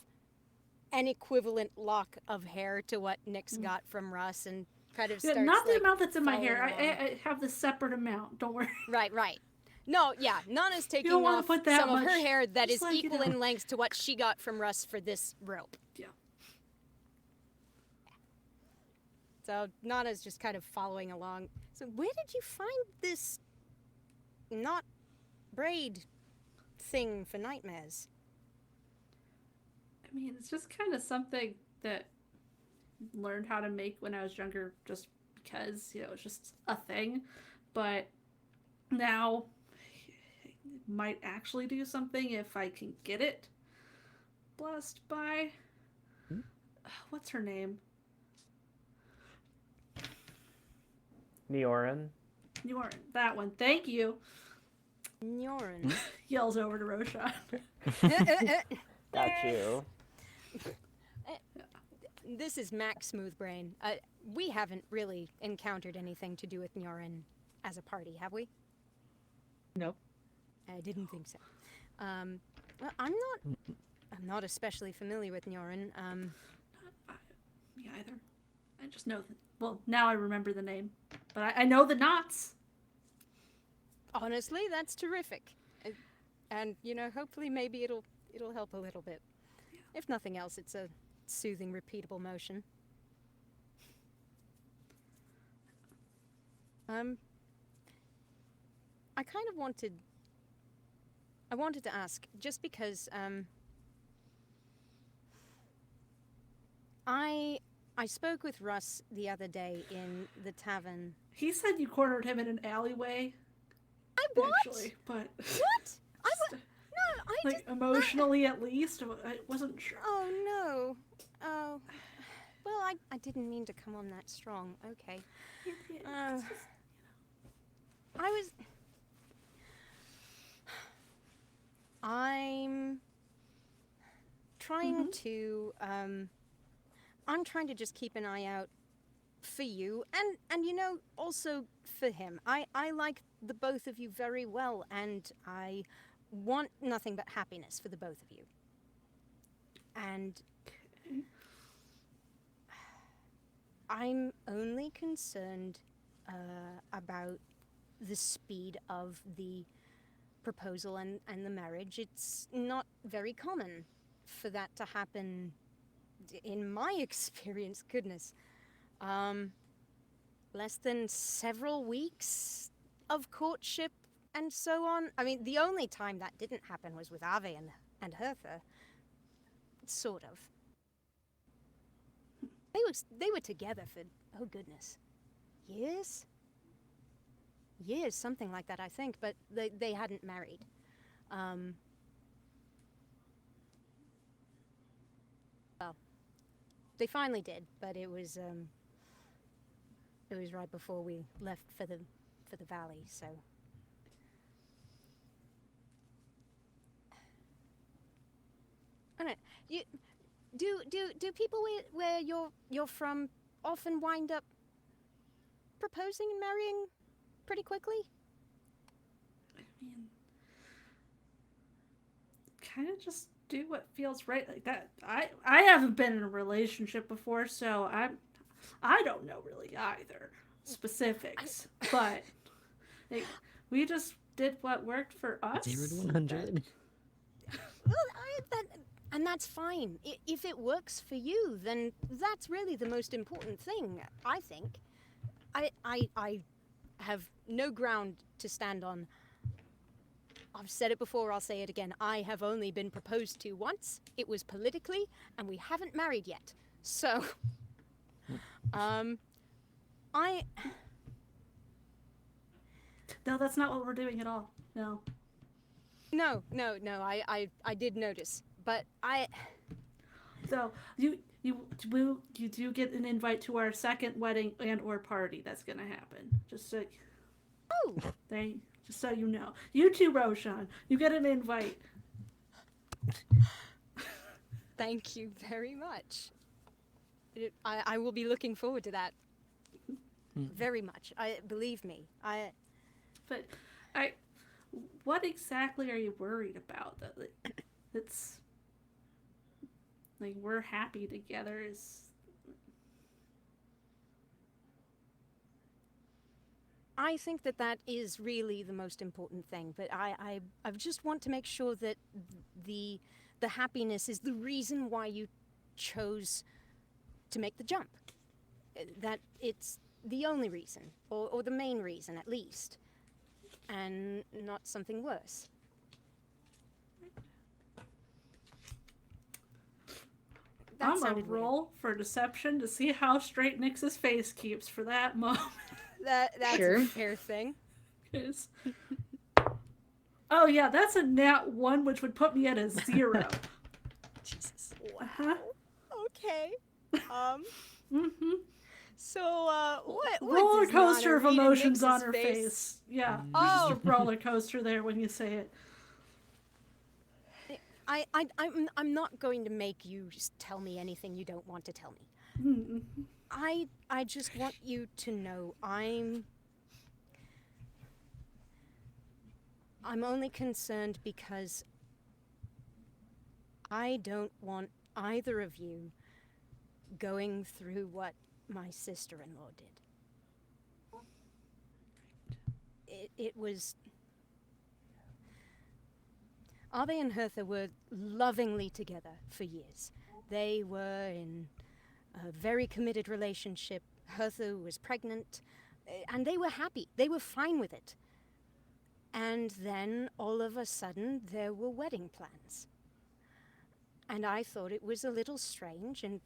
an equivalent lock of hair to what Nyx got from Russ, and kind of starts not the like, amount that's in my hair. following along. I have the separate amount. Don't worry. Right. No, yeah, Nana's taking don't wanna off put that some of her much. hair that Just is like, equal in length to what she got from Russ for this rope. Yeah. So Nana's just kind of following along. So where did you find this not braid thing for nightmares? I mean, it's just kind of something that I learned how to make when I was younger, just because, it's just a thing. But now it might actually do something if I can get it blessed by... What's her name? Niorin. That one. Thank you. Niorin. Yells over to Roshan. Got you. This is Mac Smoothbrain. We haven't really encountered anything to do with Niorin as a party, have we? Nope. I didn't think so. Well, I'm not especially familiar with Niorin. Me either. I just know that. Well, now I remember the name, but I know the knots. Honestly, that's terrific. And hopefully maybe it'll help a little bit. Yeah. If nothing else, it's a soothing, repeatable motion. I kind of wanted to ask, just because I spoke with Russ the other day in the tavern. He said you cornered him in an alleyway. I what? Actually, but what? I like emotionally at least. I wasn't sure. Oh no. Oh. Well, I didn't mean to come on that strong. Okay. I'm trying to I'm trying to just keep an eye out for you and also for him. I like the both of you very well, and I want nothing but happiness for the both of you. And I'm only concerned about the speed of the proposal and the marriage. It's not very common for that to happen, in my experience. Goodness. Less than several weeks of courtship and so on. I mean, the only time that didn't happen was with Ave and Hertha. Sort of. They were together for, oh goodness, years? Years, something like that, I think, but they hadn't married. Well, they finally did, but it was right before we left for the valley, so. I don't know. Do people where you're from often wind up proposing and marrying pretty quickly? I mean, kind of just do what feels right like that. I haven't been in a relationship before, so I don't know really either specifics, but we just did what worked for us. 0 to 100. Well, and that's fine. If it works for you, then that's really the most important thing, I think. I have no ground to stand on I've said it before, I'll say it again. I have only been proposed to once. It was politically, and we haven't married yet. So, I... No, that's not what we're doing at all. No. No, I did notice. But So you do get an invite to our second wedding and or party that's gonna happen. Just so just so you know. You too, Roshan. You get an invite. thank you very much. I will be looking forward to that. Very much. Believe me. But what exactly are you worried about? That it's like we're happy together is. I think that is really the most important thing, but I just want to make sure that the happiness is the reason why you chose to make the jump. That it's the only reason, or the main reason at least, and not something worse. I'm gonna roll for deception to see how straight Nix's face keeps for that moment. That's Sure. a fair thing. Oh yeah, that's a nat 1, which would put me at a 0. Jesus. Uh-huh. Okay. Mm-hmm. So, what Roller does Nana coaster of read in emotions on Nix's her face. Yeah, Oh. just a roller coaster there when you say it. I'm not going to make you just tell me anything you don't want to tell me. Mm-hmm. I just want you to know I'm only concerned because I don't want either of you going through what my sister-in-law did. It was... Ave and Hertha were lovingly together for years. They were in a very committed relationship. Hertha was pregnant, and they were happy. They were fine with it. And then, all of a sudden, there were wedding plans. And I thought it was a little strange, and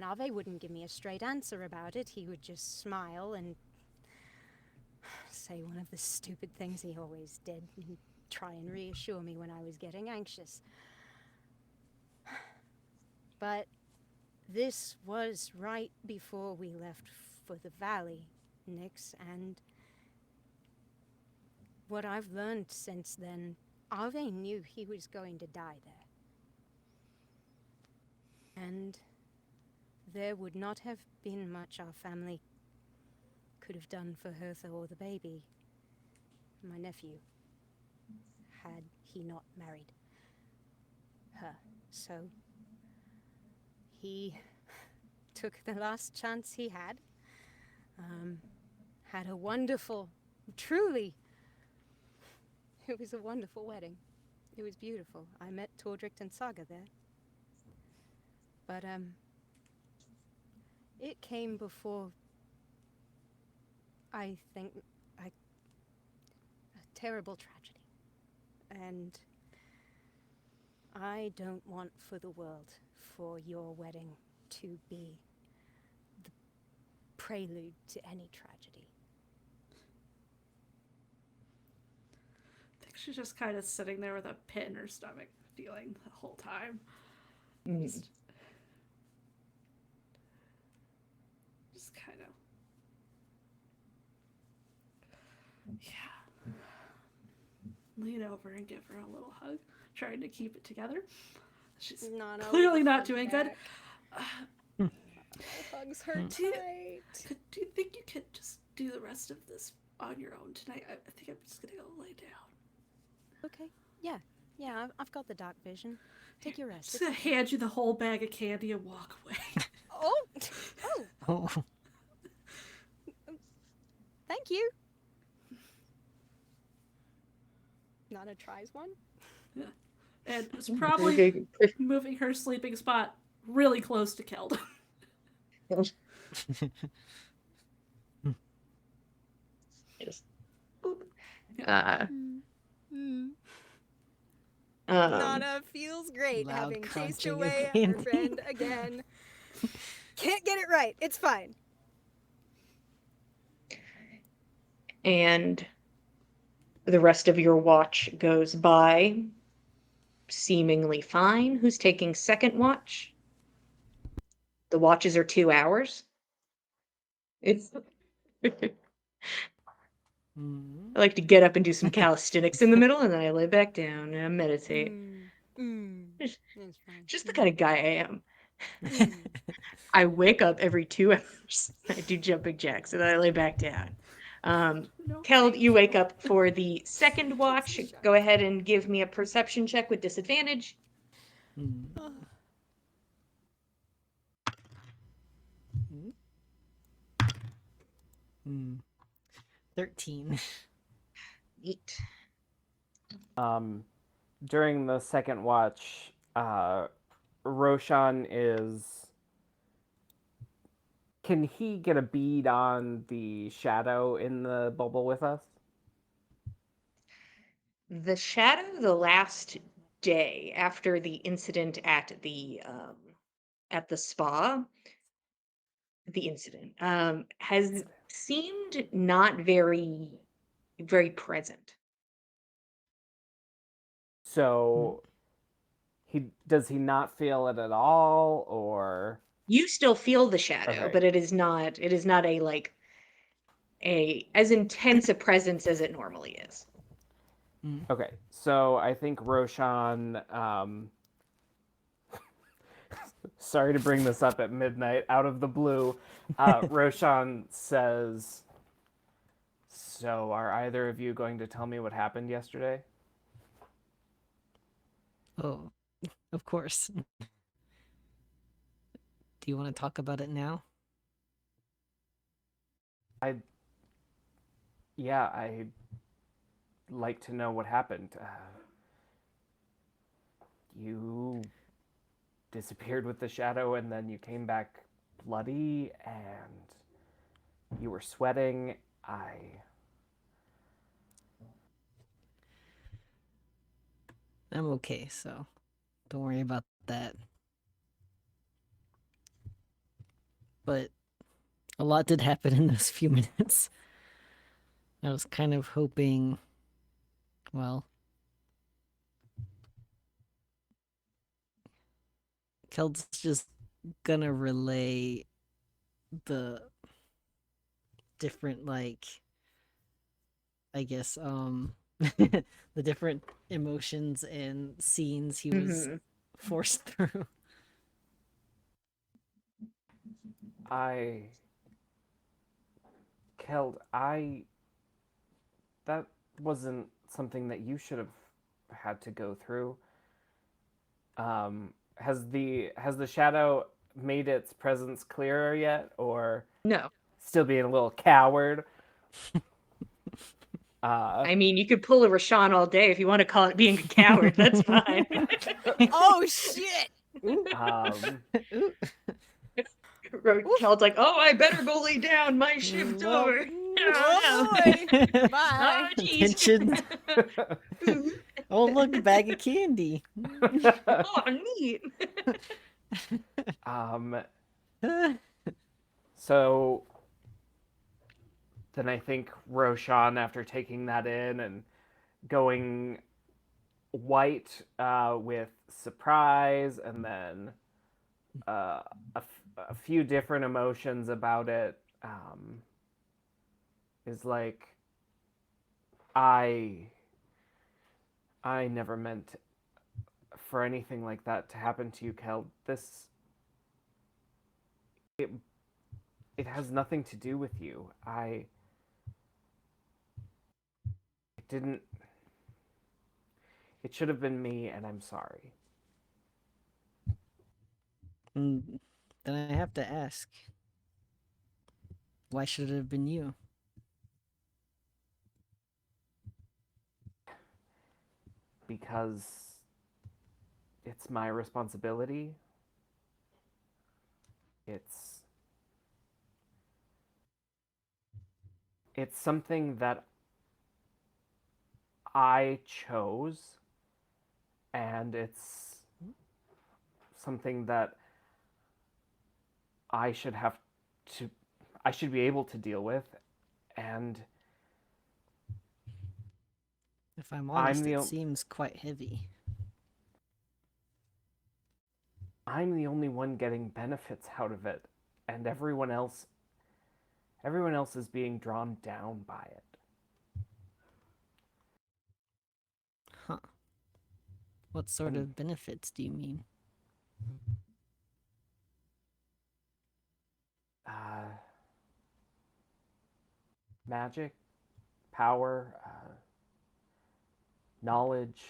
Nave wouldn't give me a straight answer about it. He would just smile and say one of the stupid things he always did, and try and reassure me when I was getting anxious. But this was right before we left for the valley, Nyx, and what I've learned since then, Ave knew he was going to die there. And there would not have been much our family could have done for Hertha or the baby, my nephew, had he not married her. So he took the last chance he had a wonderful, truly, it was a wonderful wedding. It was beautiful. I met Tordricht and Saga there. But, it came before, I think, a terrible tragedy. And I don't want for the world for your wedding to be the prelude to any tragedy. I think she's just kind of sitting there with a pit in her stomach, feeling the whole time. Just kind of. Yeah. Lean over and give her a little hug, trying to keep it together. She's clearly not doing good. My hugs hurt tight. Do you think you could just do the rest of this on your own tonight? I think I'm just gonna go lay down. Okay. Yeah. Yeah, I've got the dark vision. Take your rest. Just gonna hand you the whole bag of candy and walk away. Oh! Oh. Thank you. Nana tries one. Yeah. And it's probably moving her sleeping spot really close to Keld. Yes. Nana feels great Loud having chased crunching of away her candy. friend again. Can't get it right. It's fine. And the rest of your watch goes by seemingly fine. Who's taking second watch? The watches are 2 hours. It's Mm. I like to get up and do some calisthenics in the middle, and then I lay back down and meditate. It's fine. Just the kind of guy I am. I wake up every 2 hours. I do jumping jacks, and then I lay back down. Keld, you wake up for the second watch. Go ahead and give me a perception check with disadvantage. Mm. 13. Neat. During the second watch, Roshan is. Can he get a bead on the shadow in the bubble with us? The shadow the last day after the incident at the spa, the incident has seemed not very present. So does he not feel it at all, or You still feel the shadow, Okay. but it is not a like a as intense a presence as it normally is. okay? So I think Roshan. Sorry to bring this up at midnight, out of the blue. Roshan says, "So are either of you going to tell me what happened yesterday?" Oh, of course. Do you want to talk about it now? I'd like to know what happened. You disappeared with the shadow, and then you came back bloody, and you were sweating. I'm okay, so don't worry about that. But a lot did happen in those few minutes. I was kind of hoping, well, Keld's just gonna relay the different, like, I guess, the different emotions and scenes he was forced through. I Keld, that wasn't something that you should have had to go through. Has the shadow made its presence clearer yet, or No. still being a little coward? I mean, you could pull a Rashawn all day if you want to call it being a coward. That's fine. Oh shit! Um, Keld's like, oh, I better go lay down. My shift's Well, over. Oh boy! Bye. Oh, jeez. Attention. Oh, look, a bag of candy. Oh, neat. So then I think Roshan, after taking that in and going white with surprise, and then a few different emotions about it, is like, I never meant for anything like that to happen to you, Kel. It has nothing to do with you. It didn't. It should have been me, and I'm sorry. Then I have to ask, why should it have been you? Because it's my responsibility. It's something that I chose, and it's something that I should have to, I should be able to deal with, and If I'm I'm honest, the it o- seems quite heavy. I'm the only one getting benefits out of it, and everyone else is being drawn down by it. Huh. What sort And of benefits do you mean? magic, power, knowledge,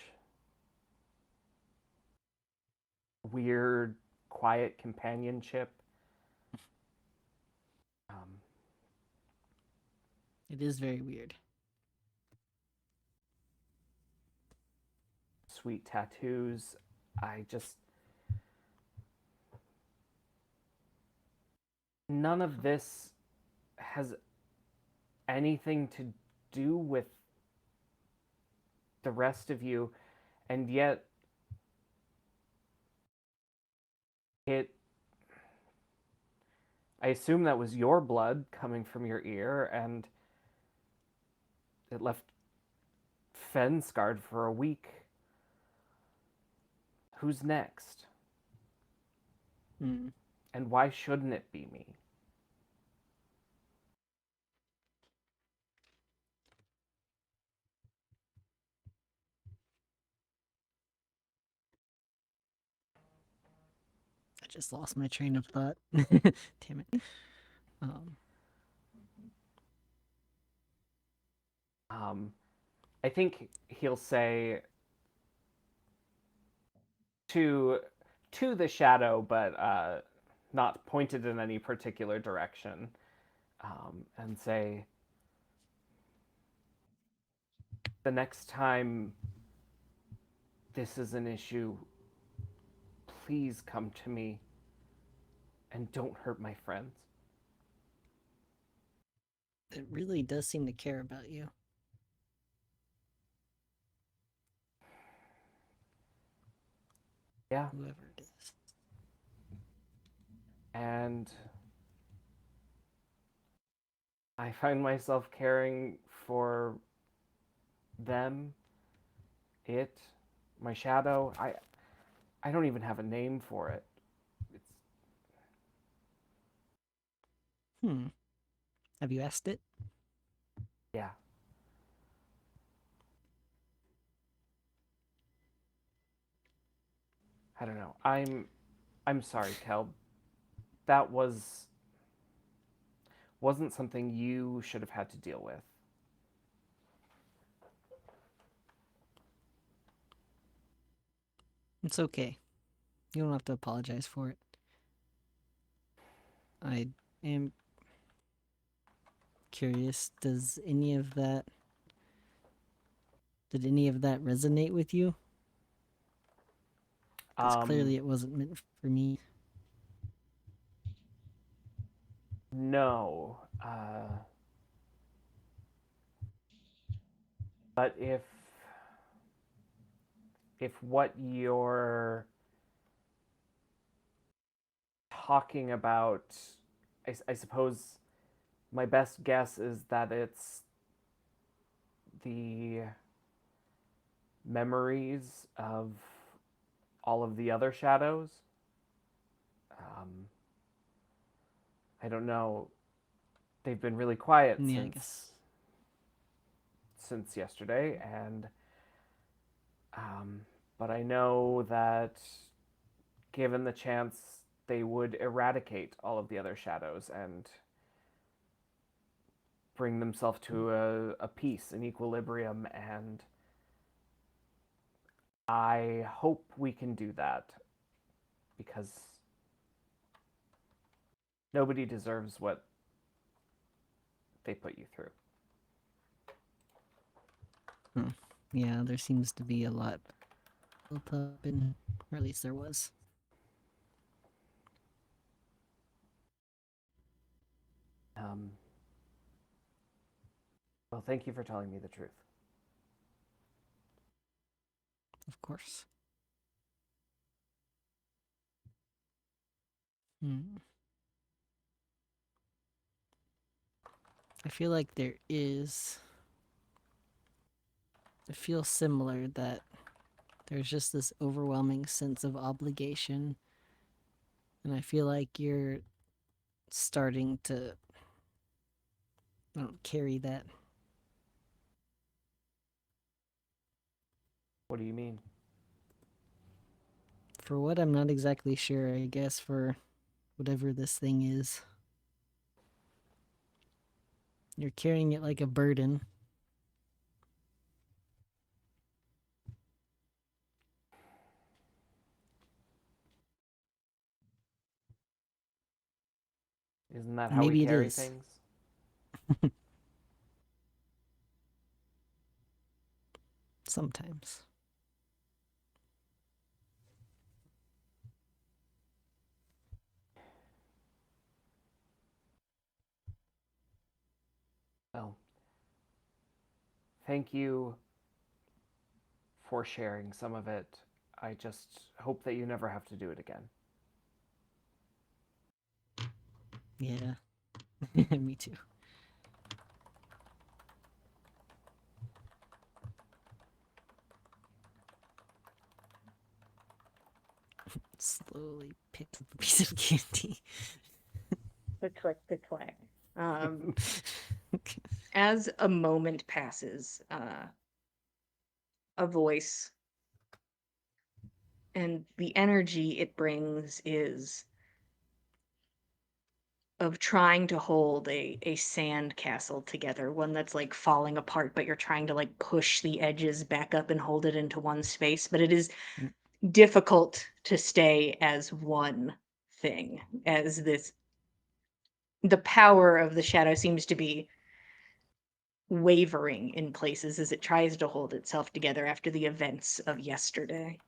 weird, quiet companionship. Um, It is very weird. Sweet tattoos. I just. None of this has anything to do with the rest of you, and yet it. I assume that was your blood coming from your ear, and it left Fen scarred for a week. Who's next? Hmm. And why shouldn't it be me? I just lost my train of thought. Damn it. I think he'll say to the shadow, but not pointed in any particular direction, and say, the next time this is an issue, please come to me and don't hurt my friends. It really does seem to care about you. Yeah. Whoever it is. And I find myself caring for them, it, my shadow. I don't even have a name for it. It's Have you asked it? yeah. I don't know. I'm sorry, Kel. That wasn't something you should have had to deal with. It's okay. You don't have to apologize for it. I am curious, did any of that resonate with you? Because clearly it wasn't meant for me. No. But if what you're talking about, I suppose my best guess is that it's the memories of all of the other shadows. Um, I don't know. They've been really quiet Yeah, I guess. since yesterday, and but I know that given the chance, they would eradicate all of the other shadows and bring themselves to a peace, an equilibrium, and I hope we can do that because nobody deserves what they put you through. Yeah, there seems to be a lot built up in, or at least there was. Well, thank you for telling me the truth. Of course. Hmm. I feel like there is. It feels similar that there's just this overwhelming sense of obligation. And I feel like you're starting to, I don't carry that. What do you mean? For what, I'm not exactly sure, I guess, for whatever this thing is. You're carrying it like a burden. Isn't that how we Maybe it carry is. things? Sometimes. Well, thank you for sharing some of it. I just hope that you never have to do it again. Yeah. Me too. Slowly picks up a piece of candy. The click, the click. As a moment passes, a voice and the energy it brings is of trying to hold a sand castle together, one that's like falling apart, but you're trying to like push the edges back up and hold it into one space. But it is difficult to stay as one thing, as this the power of the shadow seems to be wavering in places as it tries to hold itself together after the events of yesterday.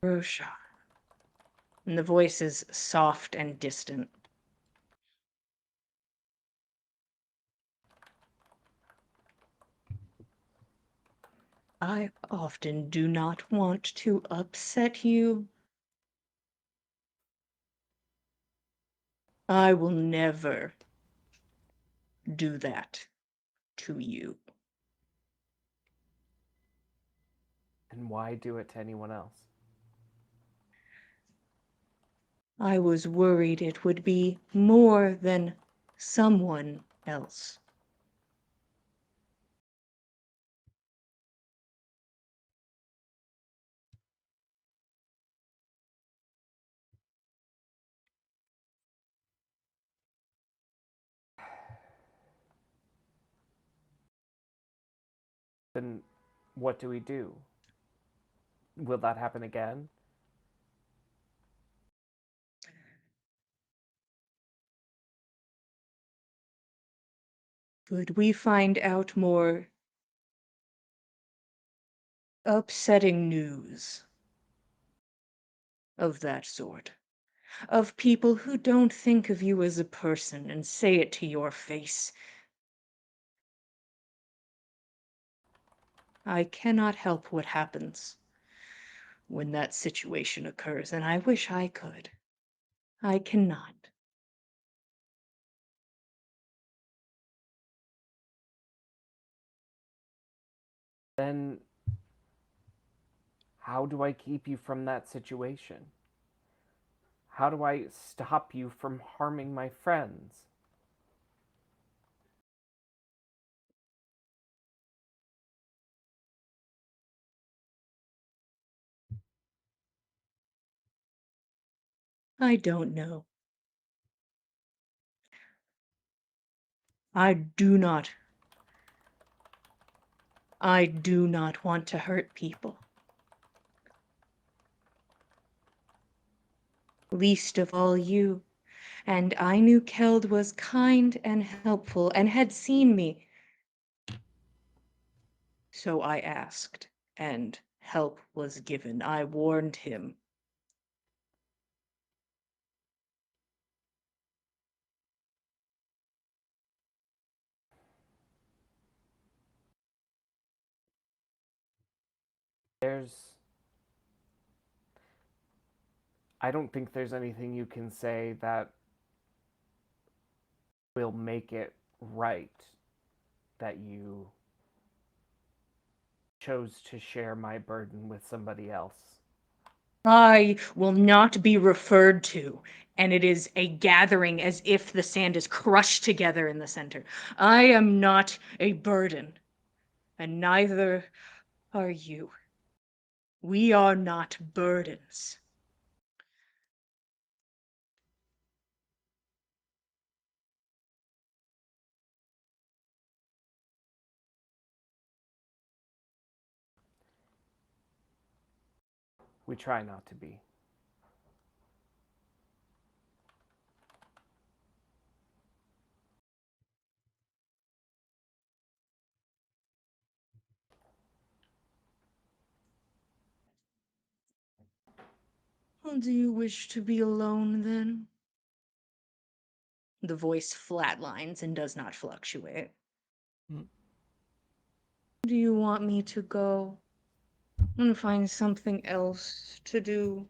Rosha. And the voice is soft and distant. I often do not want to upset you. I will never do that to you. And why do it to anyone else? I was worried it would be more than someone else. Then what do we do? Will that happen again? Could we find out more upsetting news of that sort? Of people who don't think of you as a person and say it to your face. I cannot help what happens when that situation occurs, and I wish I could. I cannot. Then how do I keep you from that situation? How do I stop you from harming my friends? I don't know. I do not. I do not want to hurt people. Least of all you. And I knew Keld was kind and helpful and had seen me. So I asked, and help was given. I warned him. There's I don't think there's anything you can say that will make it right that you chose to share my burden with somebody else. I will not be referred to, and it is a gathering as if the sand is crushed together in the center. I am not a burden, and neither are you. We are not burdens. We try not to be. Well, do you wish to be alone then? The voice flatlines and does not fluctuate. Mm. Do you want me to go and find something else to do?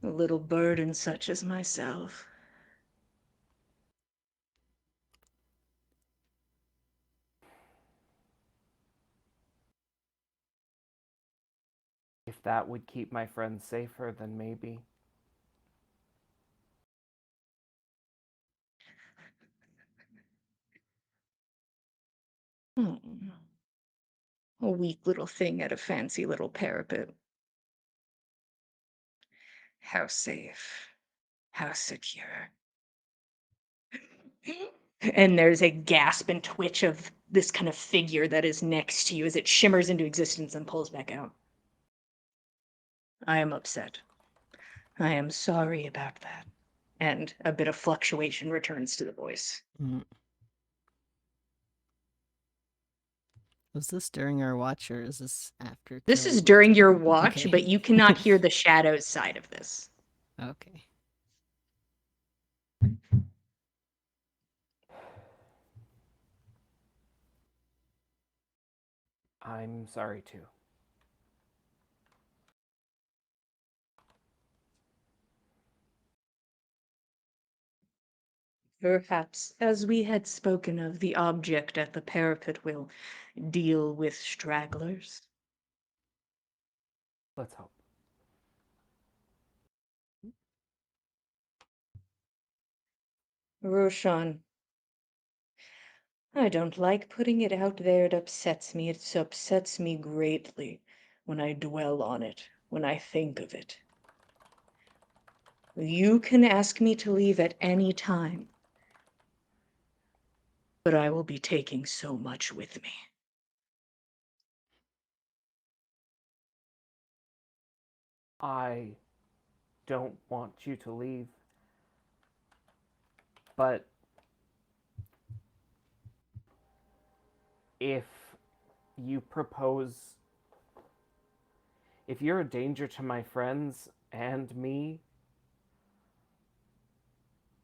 A little burden such as myself. If that would keep my friends safer, then maybe. Hmm. A weak little thing at a fancy little parapet. How safe. How secure. And there's a gasp and twitch of this kind of figure that is next to you as it shimmers into existence and pulls back out. I am upset. I am sorry about that. And a bit of fluctuation returns to the voice. Mm. Was this during our watch or is this after This is killing? during your watch, Okay. but you cannot hear the shadows side of this. Okay. I'm sorry too. Perhaps, as we had spoken of, the object at the parapet will deal with stragglers. Let's hope. Roshan, I don't like putting it out there. It upsets me. It upsets me greatly when I dwell on it, when I think of it. You can ask me to leave at any time, but I will be taking so much with me. I don't want you to leave, but if you propose, if you're a danger to my friends and me,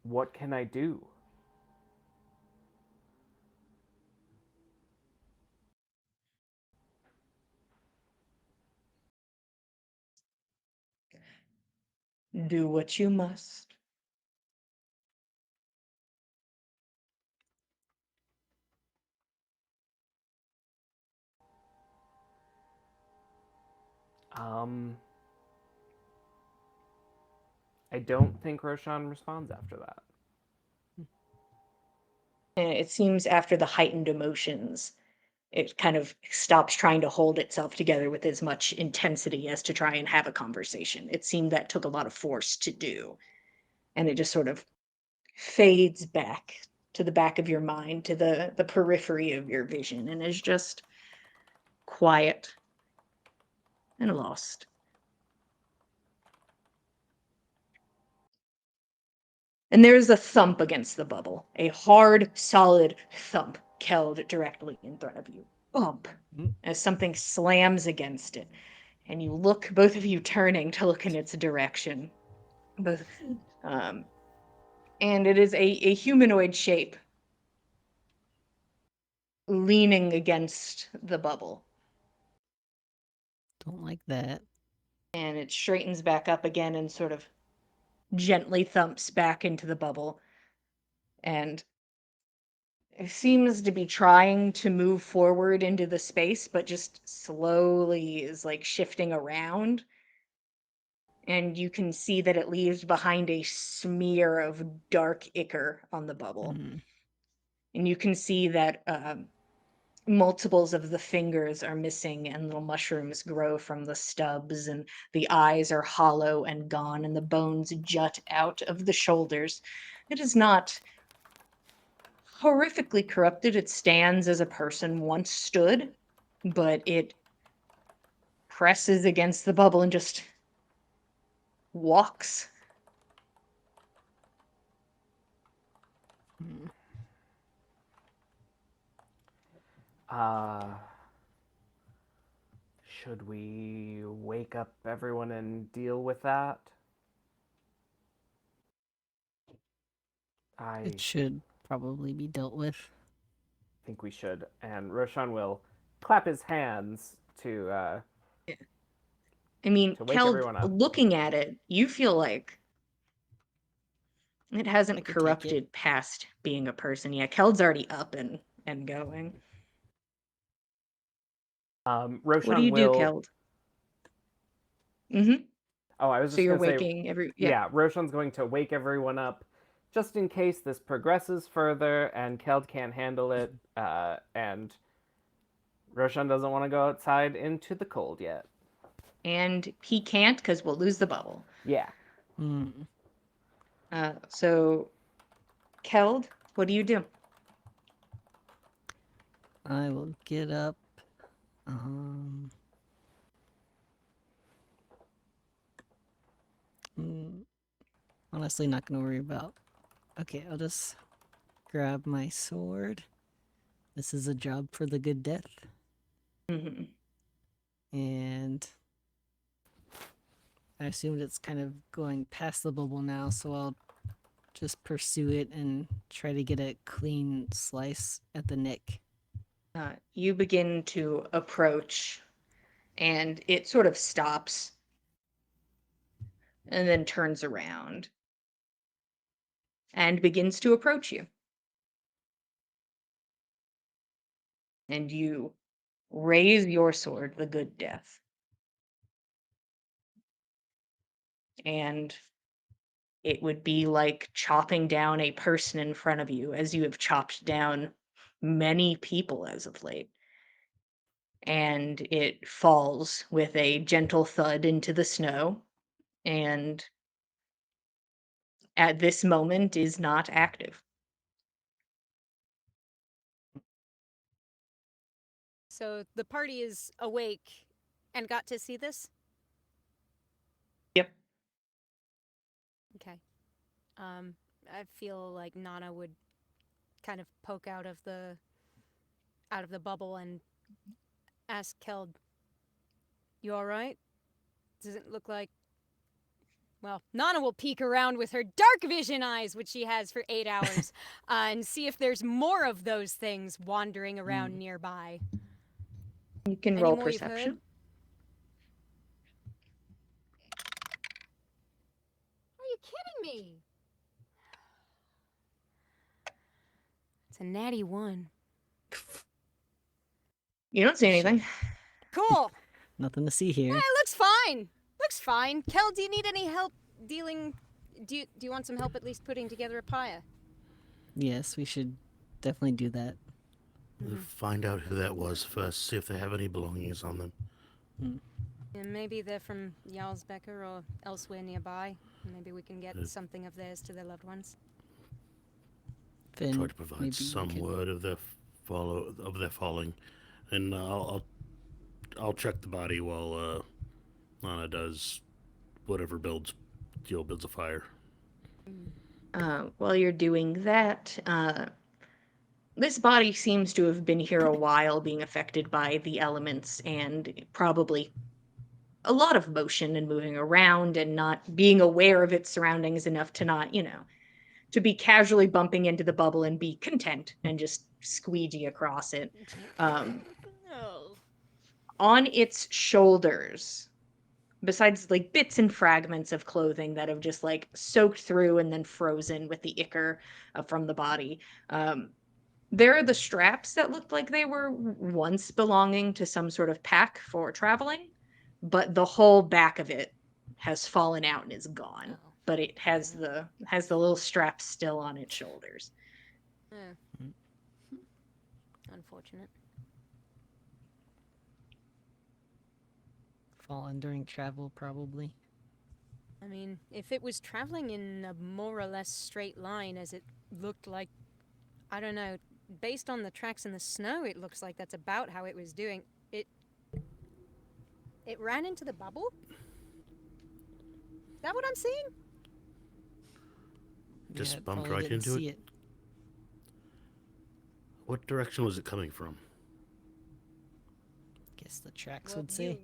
what can I do? Do what you must. Um, I don't think Roshan responds after that. And it seems after the heightened emotions, it kind of stops trying to hold itself together with as much intensity as to try and have a conversation. It seemed that took a lot of force to do. And it just sort of fades back to the back of your mind, to the periphery of your vision, and is just quiet and lost. And there is a thump against the bubble, a hard, solid thump held directly in front of you. Bump, as something slams against it. And you look, both of you turning to look in its direction. Both, um, and it is a humanoid shape leaning against the bubble. Don't like that. And it straightens back up again and sort of gently thumps back into the bubble. And it seems to be trying to move forward into the space, but just slowly is like shifting around. And you can see that it leaves behind a smear of dark ichor on the bubble. Mm. And you can see that multiples of the fingers are missing, and little mushrooms grow from the stubs, and the eyes are hollow and gone, and the bones jut out of the shoulders. It is not horrifically corrupted. It stands as a person once stood, but it presses against the bubble and just walks. Mm. Should we wake up everyone and deal with that? I It should probably be dealt with. think we should. And Roshan will clap his hands to I mean, to wake Keld, everyone up. looking at it, you feel like it I hasn't could take it. corrupted past being a person yet. Keld's already up and going. Roshan What do you do, will. Keld? Mm-hmm. Oh, I was So just you're gonna say. waking every Yeah, Roshan's going to wake everyone up, just in case this progresses further and Keld can't handle it, and Roshan doesn't want to go outside into the cold yet. And he can't because we'll lose the bubble. Yeah. Mm. So Keld, what do you do? I will get up. Honestly, not gonna worry about. Okay, I'll just grab my sword. This is a job for the good death. Mm-hmm. And I assumed it's kind of going past the bubble now, so I'll just pursue it and try to get a clean slice at the neck. You begin to approach, and it sort of stops and then turns around and begins to approach you. And you raise your sword, the good death. And it would be like chopping down a person in front of you, as you have chopped down many people as of late. And it falls with a gentle thud into the snow, and at this moment is not active. So the party is awake and got to see this? Yep. Okay. I feel like Nana would kind of poke out of the bubble and ask Keld, "You all right? Does it look like?" Well, Nana will peek around with her dark vision eyes, which she has for 8 hours, and see if there's more of those things wandering around nearby. You can Any roll more you've heard? perception. Are you kidding me? It's a natty 1. You don't see anything. Cool. Nothing to see here. It looks fine. Looks fine. Kel, do you need any help dealing? Do you want some help at least putting together a pyre? Yes, we should definitely do that. Find out who that was first. See if they have any belongings on them. And maybe they're from Jarlsbecker or elsewhere nearby. Maybe we can get something of theirs to their loved ones. Finn, Try to provide maybe some we could... word of their falling, and I'll check the body while Lana does whatever builds a fire. While you're doing that, this body seems to have been here a while, being affected by the elements and probably a lot of motion and moving around and not being aware of its surroundings enough to not, to be casually bumping into the bubble and be content and just squeegee across it. No. On its shoulders, besides like bits and fragments of clothing that have just like soaked through and then frozen with the ichor from the body. There are the straps that looked like they were once belonging to some sort of pack for traveling, but the whole back of it has fallen out and is gone. Oh. But it has the little straps still on its shoulders. Oh. Unfortunate. Fallen during travel, probably. I mean, if it was traveling in a more or less straight line as it looked like, I don't know, based on the tracks in the snow, it looks like that's about how it was doing. It ran into the bubble? Is that what I'm seeing? Just Yeah, it bumped probably right didn't into see it? What direction was it coming from? Guess the tracks Well, would say.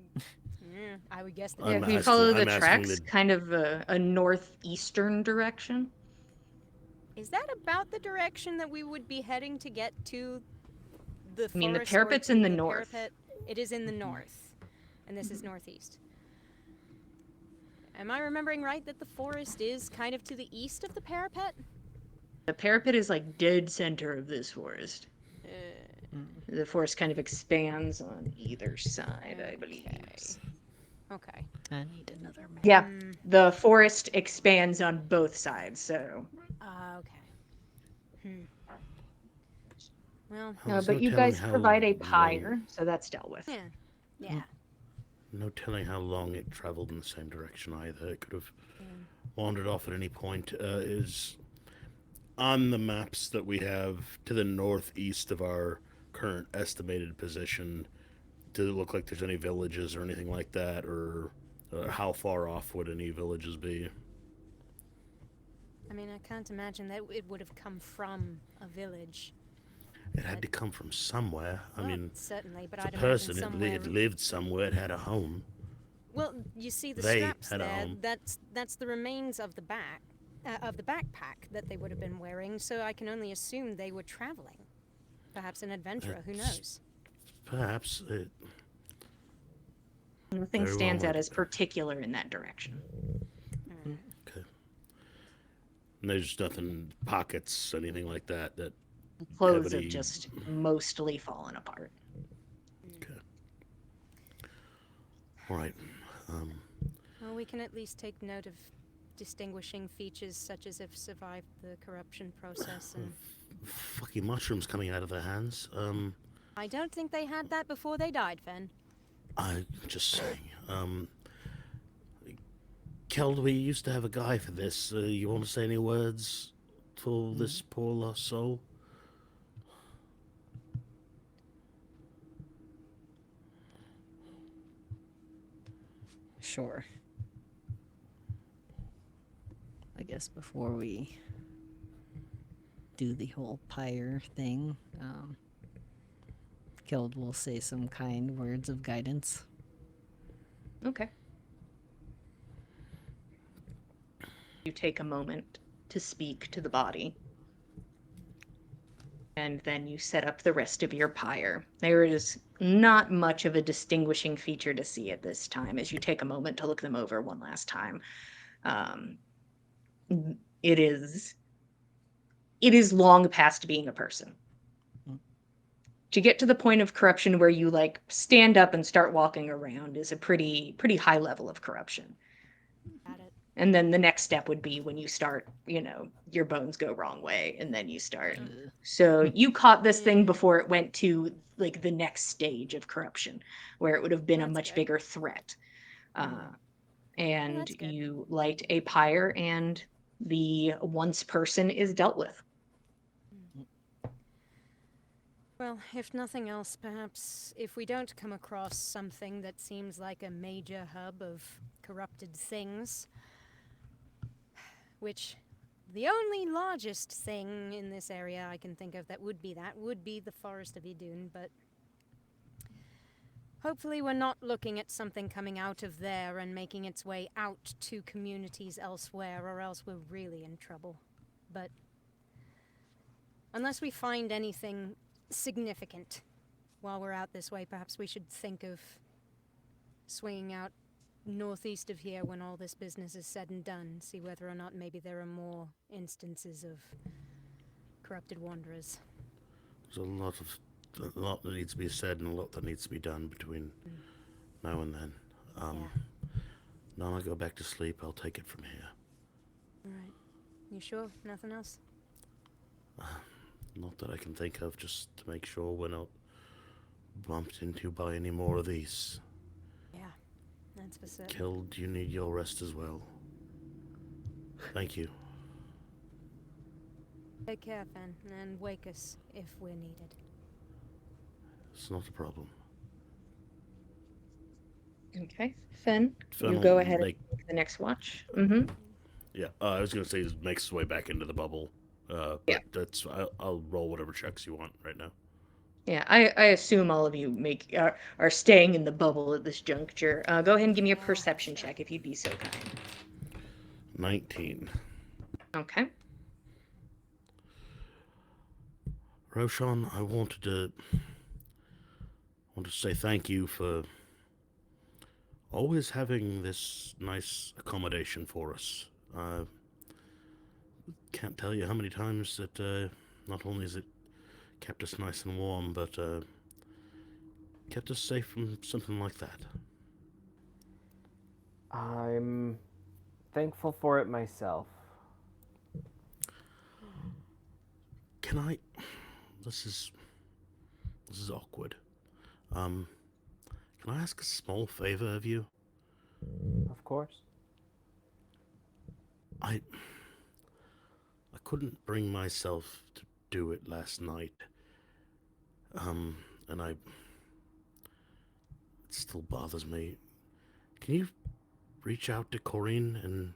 Yeah, I would guess that. Yeah, I'm if you asking- follow the I'm asking tracks, the- kind of a northeastern direction. Is that about the direction that we would be heading to get to the I mean, the forest or parapet's to in the north. Parapet? It is in the north, and this is northeast. Am I remembering right that the forest is kind of to the east of the parapet? The parapet is like dead center of this forest. The forest kind of expands on either side, I believe. Okay. I need another map. Yeah, the forest expands on both sides, so. Okay. Well, There's but no you telling guys how provide a long- pyre, so that's dealt with. yeah. No telling how long it traveled in the same direction either. It could have wandered off at any point. Is on the maps that we have to the northeast of our current estimated position, does it look like there's any villages or anything like that, or how far off would any villages be? I mean, I can't imagine that it would have come from a village. It had to come from somewhere. I Well, mean, certainly, but it's a I'd imagine person. somewhere. It lived somewhere. It had a home. Well, you see the They straps had a there. home. That's the remains of the backpack that they would have been wearing. So I can only assume they were traveling, perhaps an adventurer. Who That's- knows? Perhaps it. Nothing Very well stands out might- as particular in that direction. Okay. And there's nothing, pockets, anything like that. That. Clothes have any- just mostly fallen apart. Okay. All right. Well, we can at least take note of distinguishing features such as if survived the corruption process, and Fucking mushrooms coming out of their hands. I don't think they had that before they died, Fen. I just saying. Keld, we used to have a guy for this. You want to say any words for this poor lost soul? Sure. I guess before we do the whole pyre thing, Keld will say some kind words of guidance. Okay. You take a moment to speak to the body. And then you set up the rest of your pyre. There is not much of a distinguishing feature to see at this time as you take a moment to look them over one last time. It is long past being a person. To get to the point of corruption where you like stand up and start walking around is a pretty high level of corruption. Got it. And then the next step would be when you start, your bones go wrong way and then you start. So you caught this thing before it went to like the next stage of corruption where it would have been a That's much good. bigger threat. And that's good. you light a pyre and the once person is dealt with. Well, if nothing else, perhaps if we don't come across something that seems like a major hub of corrupted things, which the only largest thing in this area I can think of that would be the Forest of Idun, but hopefully we're not looking at something coming out of there and making its way out to communities elsewhere, or else we're really in trouble. But unless we find anything significant while we're out this way, perhaps we should think of swinging out northeast of here when all this business is said and done. See whether or not maybe there are more instances of corrupted wanderers. There's a lot that needs to be said and a lot that needs to be done between now and then. Yeah. Now I go back to sleep. I'll take it from here. Alright. You sure? Nothing else? Not that I can think of, just to make sure we're not bumped into by any more of these. Yeah. That's for certain. Killed, you need your rest as well. Thank you. Take care, Fen, and wake us if we're needed. It's not a problem. Okay. Fen, Fen you will go ahead and make- take the next watch. Mm-hmm. Yeah, I was gonna say he makes his way back into the bubble. But Yeah. I'll roll whatever checks you want right now. Yeah, I assume all of you are staying in the bubble at this juncture. Go ahead and give me a perception check if you'd be so kind. 19. Okay. Roshan, I wanted to say thank you for always having this nice accommodation for us. Can't tell you how many times that not only has it kept us nice and warm, but kept us safe from something like that. I'm thankful for it myself. Can I? This is awkward. Can I ask a small favor of you? Of course. I couldn't bring myself to do it last night. And it still bothers me. Can you reach out to Corinne and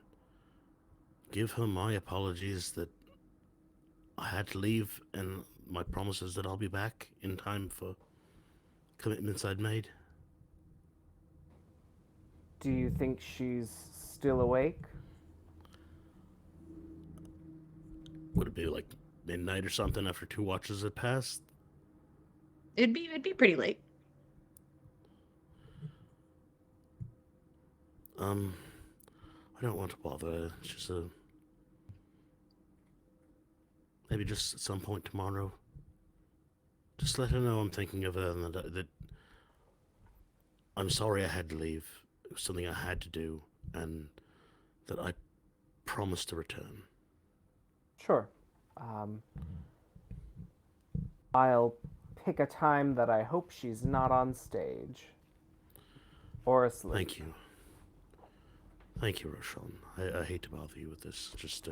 give her my apologies that I had to leave and my promises that I'll be back in time for commitments I'd made? Do you think she's still awake? Would it be like midnight or something after 2 watches had passed? It'd be pretty late. I don't want to bother her. It's just maybe just at some point tomorrow. Just let her know I'm thinking of her and that I'm sorry I had to leave. It was something I had to do, and that I promised to return. Sure. I'll pick a time that I hope she's not on stage. Or asleep. Thank you. Thank you, Roshan. I hate to bother you with this. Just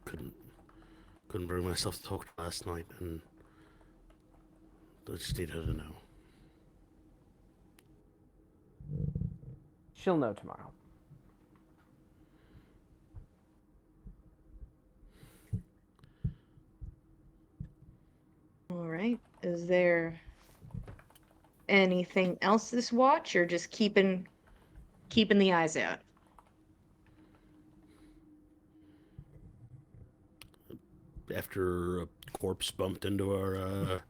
couldn't bring myself to talk to her last night, and I just need her to know. She'll know tomorrow. All right. Is there anything else this watch, or just keeping the eyes out? After a corpse bumped into our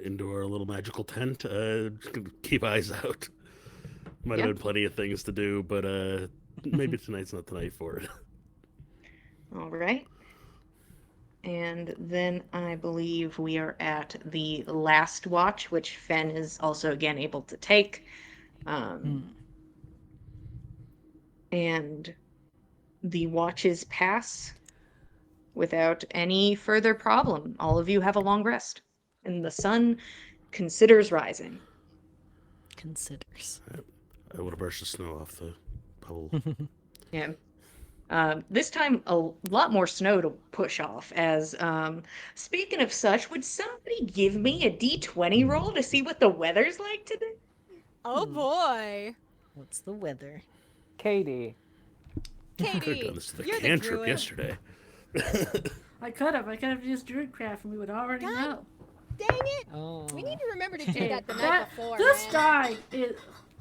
little magical tent, just gonna keep eyes out. Might have Yeah. been plenty of things to do, but maybe tonight's not the night for it. All right. And then I believe we are at the last watch, which Fen is also again able to take. And the watches pass without any further problem. All of you have a long rest, and the sun considers rising. Considers. I would have brushed the snow off the bubble. Yeah. This time, a lot more snow to push off. As speaking of such, would somebody give me a D20 roll to see what the weather's like today? Oh boy! What's the weather? Katie. Could have Katie, done this to the you're the cantrip druid. yesterday. I could have used Druidcraft and we would already God. know. Dang it! Oh. We need to remember to do Hey, that the night before, this man. guy is.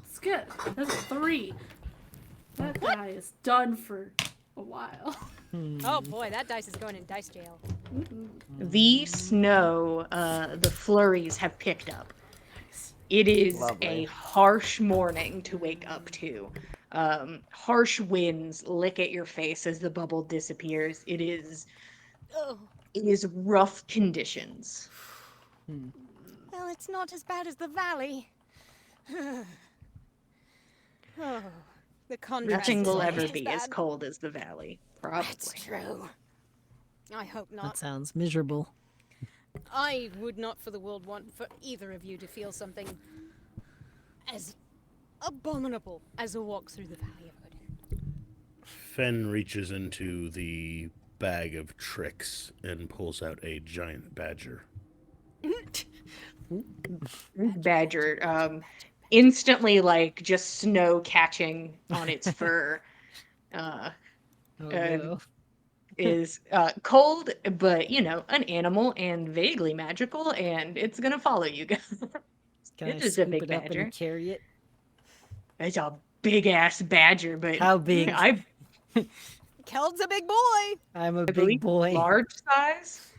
It's good. That's a 3. That guy is done for a while. Oh boy, that dice is going in dice jail. The snow, the flurries have picked up. It is Lovely. a harsh morning to wake up to. Harsh winds lick at your face as the bubble disappears. Oh, It is rough conditions. well, it's not as bad as the valley. Oh, the contrast Nothing is will almost ever as be as bad. cold as the valley. Probably. That's true. I hope That not. sounds miserable. I would not for the world want for either of you to feel something as abominable as a walk through the Valley of Odin. Fen reaches into the bag of tricks and pulls out a giant badger. Badger, instantly like just snow catching on its fur. Oh Uh, no. is cold, but an animal and vaguely magical, and it's gonna follow you guys. Can It's I just a scoop big it up badger. and carry it? It's a big ass badger, but How big? I Keld's a big boy! I'm a believe big boy. large size.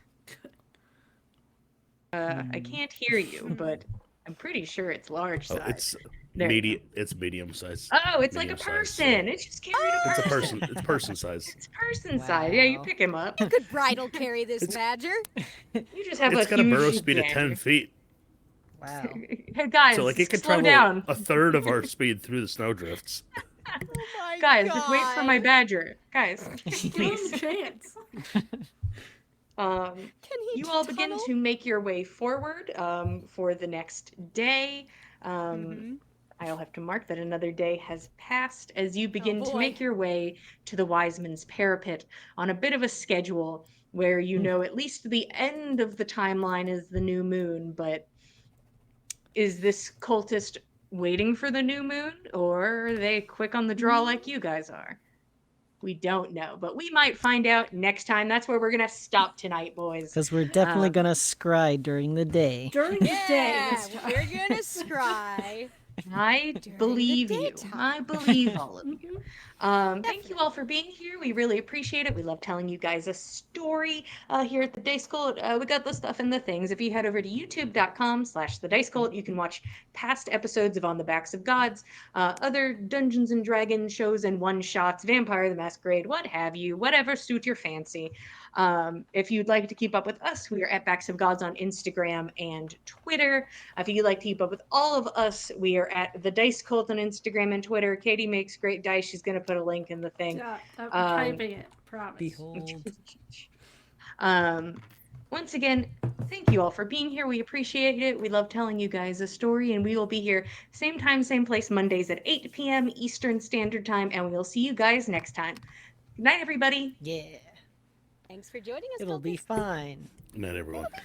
I Hmm. can't hear you, but I'm pretty sure it's large Oh, size. it's There you go. medium. It's medium size. Oh, it's like a medium size, so- person. It's just carried a It's a person. person. It's person size. It's person size. Yeah, you Wow. pick him up. You could bridle carry this badger. You just have It's a got a huge burrow speed of badger. 10 feet. Wow. Hey guys, So like it could slow travel down. a third of our speed through the snowdrifts. Oh my Guys, god. just wait for my badger. Guys, Give him a please. chance. Can he You all begin tunnel? to make your way forward for the next day. Mhm. I'll have to mark that another day has passed as you begin to boy. make your way to the Wiseman's Parapet on a bit of a schedule where you know at least the end of the timeline is the new moon, but is this cultist waiting for the new moon, or are they quick on the draw like you guys are? We don't know, but we might find out next time. That's where we're gonna stop tonight, boys. Because we're definitely Um, gonna scry during the day. During the day, Yeah, this time. we're gonna scry. I During the believe you. daytime. I believe all of you. Mhm. Thank you all for being here. We really appreciate it. We love telling you guys a story here at the Dice Cult. We got the stuff and the things. If you head over to youtube.com/the Dice Cult, you can watch past episodes of On the Backs of Gods, other Dungeons and Dragons shows and one-shots, Vampire the Masquerade, what have you, whatever suit your fancy. If you'd like to keep up with us, we are at Backs of Gods on Instagram and Twitter. If you'd like to keep up with all of us, we are at the Dice Cult on Instagram and Twitter. Katie makes great dice. She's going to put a link in the thing. Yeah, I'm typing it. Promise. Behold. Once again, thank you all for being here. We appreciate it. We love telling you guys a story, and we will be here same time, same place, Mondays at 8 p.m. Eastern Standard Time, and we'll see you guys next time. Good night, everybody. Yeah. Thanks for joining us, It'll be cultists. fine. Good night, everyone. It'll be